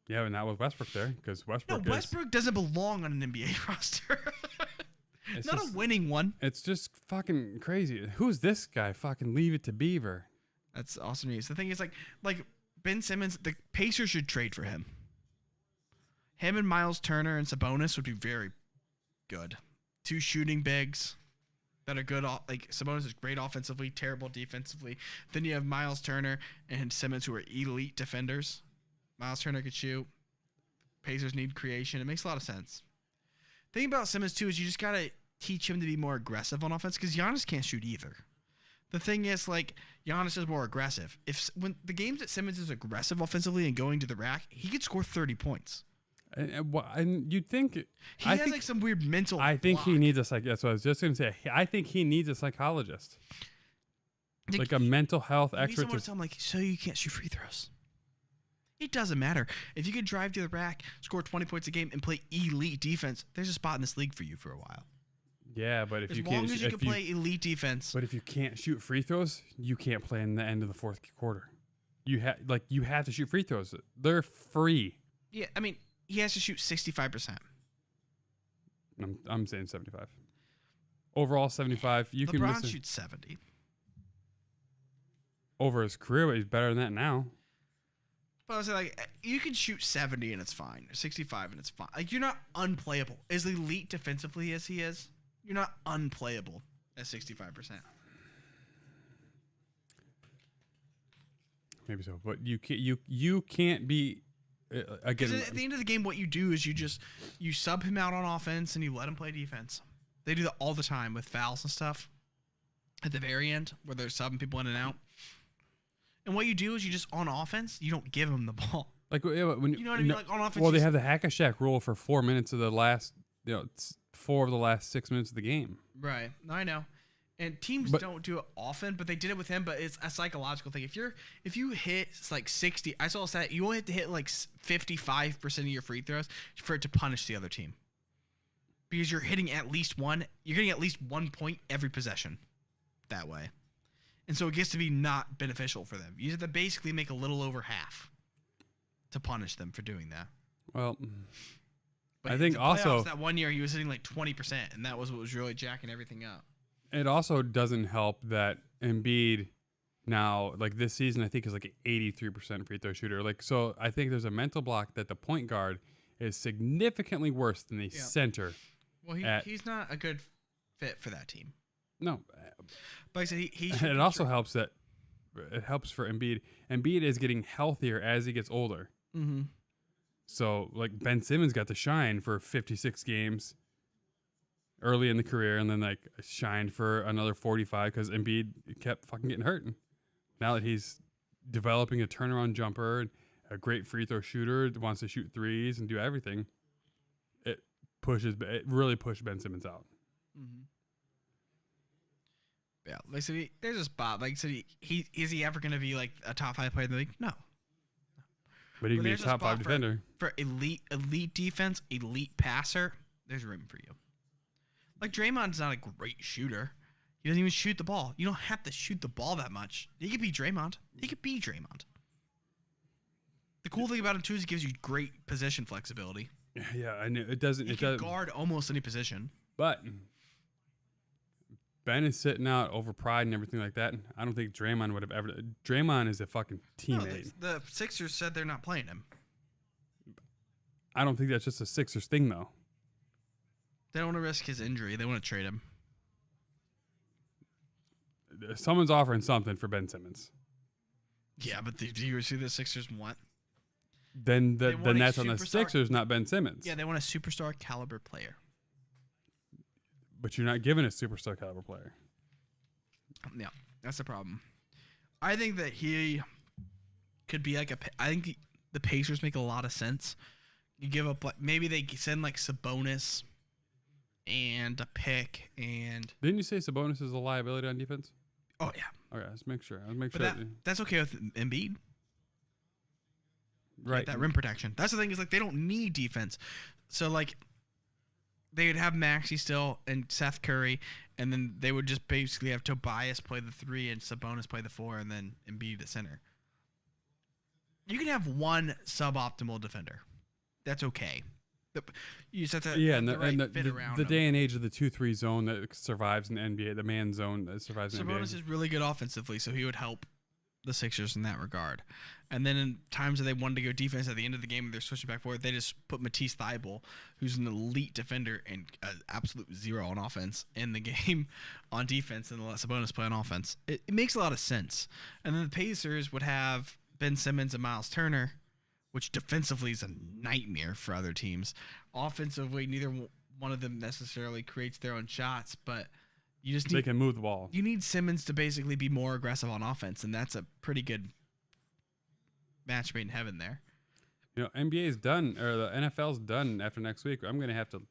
but not with Westbrook there because Westbrook. Westbrook doesn't belong on an NBA roster. Not a winning one. It's just fucking crazy. Who's this guy? Fucking leave it to Beaver. That's awesome news. The thing is, like Ben Simmons, the Pacers should trade for him. Him and Miles Turner and Sabonis would be very good. Two shooting bigs that are good. Like Sabonis is great offensively, terrible defensively. Then you have Miles Turner and Simmons who are elite defenders. Miles Turner could shoot. Pacers need creation. It makes a lot of sense. The thing about Simmons too is you just gotta teach him to be more aggressive on offense because Giannis can't shoot either. The thing is, like, Giannis is more aggressive. When the games that Simmons is aggressive offensively and going to the rack, he could score 30 points. And you'd think he has like some weird mental. I think block. he needs a that's what I was just gonna say. I think he needs a psychologist, like a mental health expert. Someone to tell him like, so you can't shoot free throws. It doesn't matter if you can drive to the rack, score 20 points a game, and play elite defense. There's a spot in this league for you for a while. Yeah, but if as you long can't, as you can play elite defense. But if you can't shoot free throws, you can't play in the end of the fourth quarter. You have to shoot free throws. They're free. Yeah, I mean. He has to shoot 65%. I'm saying 75. Overall, 75. LeBron shoots 70. Over his career, but he's better than that now. But I was like, you can shoot 70 and it's fine, or 65 and it's fine. Like you're not unplayable. As elite defensively as he is, you're not unplayable at 65%. Maybe so, but you can't be. Again, at the end of the game, what you do is you sub him out on offense and you let him play defense. They do that all the time with fouls and stuff at the very end where they're subbing people in and out. And what you do is you just on offense, you don't give him the ball. Like when you know what I mean? Like on offense. Well, they have the hack a Shaq rule for 4 minutes of the last, 4 of the last 6 minutes of the game. Right. I know. And teams don't do it often, but they did it with him. But it's a psychological thing. If you hit like 60, I saw a stat. You only have to hit like 55% of your free throws for it to punish the other team, because you're hitting at least one. You're getting at least 1 point every possession, that way, and so it gets to be not beneficial for them. You have to basically make a little over half to punish them for doing that. Well, but I think also that 1 year he was hitting like 20%, and that was what was really jacking everything up. It also doesn't help that Embiid now, like this season, I think is like an 83% free throw shooter. Like, so I think there's a mental block that the point guard is significantly worse than the center. Well, he's not a good fit for that team. No. But like I said, he and it also helps that it helps for Embiid. Embiid is getting healthier as he gets older. Mm-hmm. So, like, Ben Simmons got to shine for 56 games early in the career and then, like, shined for another 45 because Embiid kept fucking getting hurt. And now that he's developing a turnaround jumper and a great free throw shooter, wants to shoot threes and do everything, it really pushed Ben Simmons out. Mm-hmm. Yeah, like I said, there's a spot. Like I said, is he ever going to be like a top 5 player in the league? No. But he can be a top 5 defender. For elite defense, elite passer, there's room for you. Like Draymond's not a great shooter. He doesn't even shoot the ball. You don't have to shoot the ball that much. He could be Draymond. The cool thing about him too is he gives you great position flexibility. Yeah, I know it doesn't. He can guard almost any position. But Ben is sitting out over pride and everything like that. I don't think Draymond would have ever. Draymond is a fucking teammate. No, the Sixers said they're not playing him. I don't think that's just a Sixers thing, though. They don't want to risk his injury. They want to trade him. Someone's offering something for Ben Simmons. Yeah, but do you see the Sixers want? Then that's on the Sixers, not Ben Simmons. Yeah, they want a superstar caliber player. But you're not giving a superstar caliber player. Yeah, that's the problem. I think that he could be like I think the Pacers make a lot of sense. You give up maybe they send like Sabonis and a pick and. Didn't you say Sabonis is a liability on defense? Oh yeah. Okay, let's make sure. That's okay with Embiid. Right. That rim protection. That's the thing is like they don't need defense. So like they would have Maxey still and Seth Curry, and then they would just basically have Tobias play the 3 and Sabonis play the 4, and then Embiid the center. You can have one suboptimal defender. That's okay. You just have to have the right fit around the him. day and age of the 2-3 zone that survives in the NBA, the man zone that survives in the NBA. Sabonis is really good offensively, so he would help the Sixers in that regard. And then in times that they wanted to go defense at the end of the game, they're switching back forward. They just put Matisse Thybulle, who's an elite defender and absolute zero on offense, in the game on defense, and let Sabonis play on offense. It makes a lot of sense. And then the Pacers would have Ben Simmons and Miles Turner, which defensively is a nightmare for other teams. Offensively, neither one of them necessarily creates their own shots, but you just they can move the ball. You need Simmons to basically be more aggressive on offense, and that's a pretty good match made in heaven there. You know, NBA's done, or the NFL's done after next week. I'm gonna have to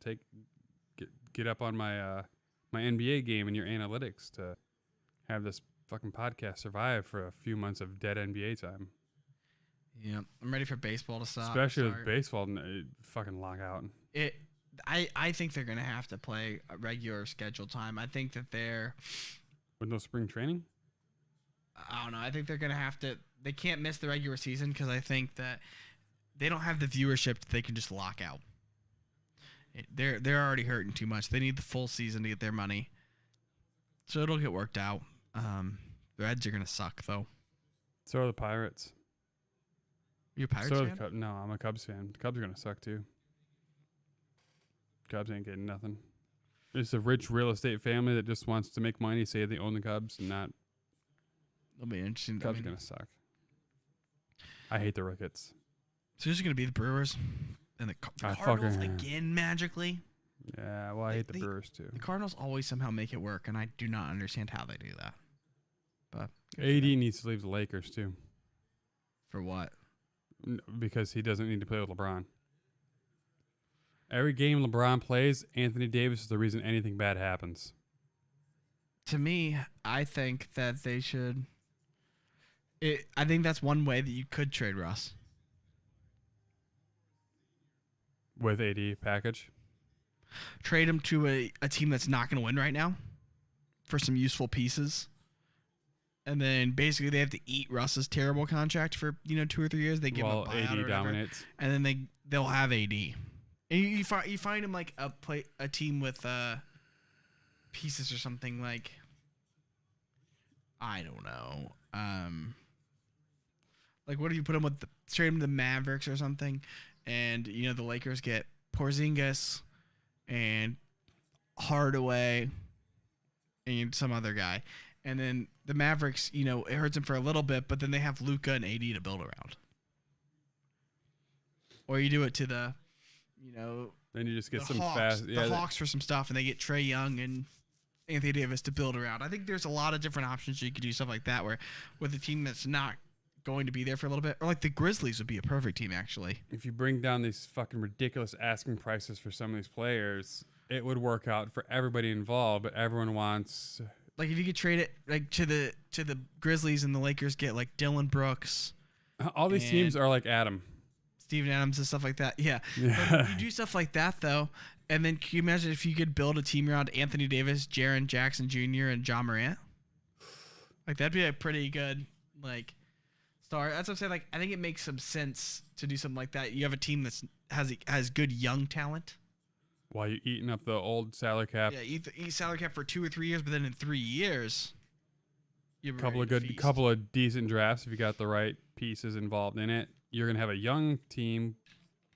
get up on my my NBA game and your analytics to have this fucking podcast survive for a few months of dead NBA time. Yeah, I'm ready for baseball to stop. Especially with baseball fucking lockout. I think they're gonna have to play a regular scheduled time. I think that they're with no spring training. I don't know. I think they're gonna have to. They can't miss the regular season because I think that they don't have the viewership that they can just lock out. They're already hurting too much. They need the full season to get their money, so it'll get worked out. The Reds are gonna suck though. So are the Pirates. You a Pirates fan? No, I'm a Cubs fan. The Cubs are gonna suck too. Cubs ain't getting nothing. It's a rich real estate family that just wants to make money, say they own the Cubs, and not. It'll be interesting. Cubs are gonna suck. I hate the Ricketts. So who's gonna be the Brewers and the Cardinals again magically? Yeah, well, I hate the Brewers too. The Cardinals always somehow make it work, and I do not understand how they do that. But AD needs to leave the Lakers too. For what? Because he doesn't need to play with LeBron. Every game LeBron plays, Anthony Davis is the reason anything bad happens. To me, I think that they should. I think that's one way that you could trade Russ. With AD package? Trade him to a team that's not going to win right now for some useful pieces. And then basically they have to eat Russ's terrible contract for 2 or 3 years. They give him a buyout AD dominates. And then they'll have AD. And you find him like a team with pieces or something like, I don't know. Like what if you put him with trade him to the Mavericks or something, And, the Lakers get Porzingis and Hardaway and some other guy. And then the Mavericks, it hurts them for a little bit, but then they have Luka and AD to build around. Or you do it to the, then you just get some Hawks, fast. The Hawks for some stuff, and they get Trae Young and Anthony Davis to build around. I think there's a lot of different options you could do stuff like that, where with a team that's not going to be there for a little bit, or like the Grizzlies would be a perfect team, actually. If you bring down these fucking ridiculous asking prices for some of these players, it would work out for everybody involved, but everyone wants... Like if you could trade it like to the Grizzlies and the Lakers get like Dillon Brooks. All these teams are like Adam. Steven Adams and stuff like that. Yeah. Yeah. But if you do stuff like that, though, and then can you imagine if you could build a team around Anthony Davis, Jaren Jackson Jr., and John Morant? Like, that'd be a pretty good, star. That's what I'm saying. Like, I think it makes some sense to do something like that. You have a team that has good young talent. While you're eating up the old salary cap. Yeah, eat salary cap for 2 or 3 years, but then in 3 years, you have couple of decent drafts if you got the right pieces involved in it. You're gonna have a young team,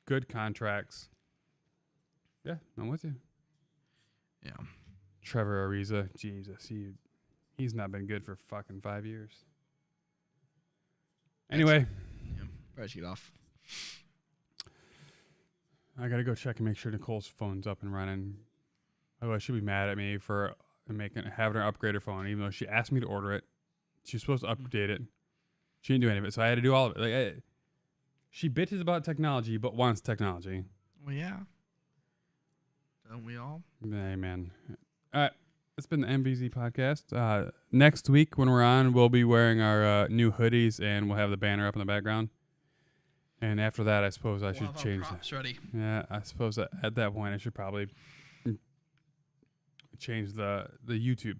good contracts. Yeah, I'm with you. Yeah. Trevor Ariza, Jesus, he's not been good for fucking 5 years. Anyway, Probably should get off. I gotta go check and make sure Nicole's phone's up and running. Otherwise, she'll be mad at me for having her upgrade her phone, even though she asked me to order it. She's supposed to update it. She didn't do any of it, so I had to do all of it. She bitches about technology, but wants technology. Well, yeah. Don't we all? Amen. All right. It's been the MVZ podcast. Next week when we're on, we'll be wearing our new hoodies, and we'll have the banner up in the background. And after that, I suppose I should change that. Ready. Yeah, I suppose that at that point, I should probably change the YouTube.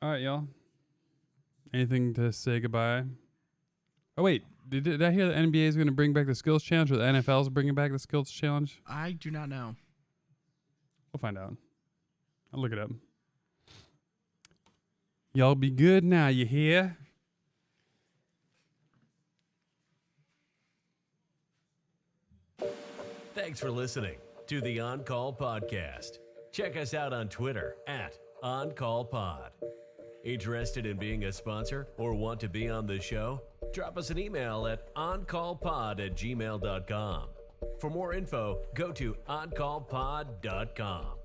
All right, y'all. Anything to say goodbye? Oh, wait. Did I hear the NBA is going to bring back the skills challenge, or the NFL is bringing back the skills challenge? I do not know. We'll find out. I'll look it up. Y'all be good now, you hear? Thanks for listening to the On Call Podcast. Check us out on Twitter @OnCallPod. Interested in being a sponsor or want to be on the show? Drop us an email at oncallpod@gmail.com. For more info, go to oncallpod.com.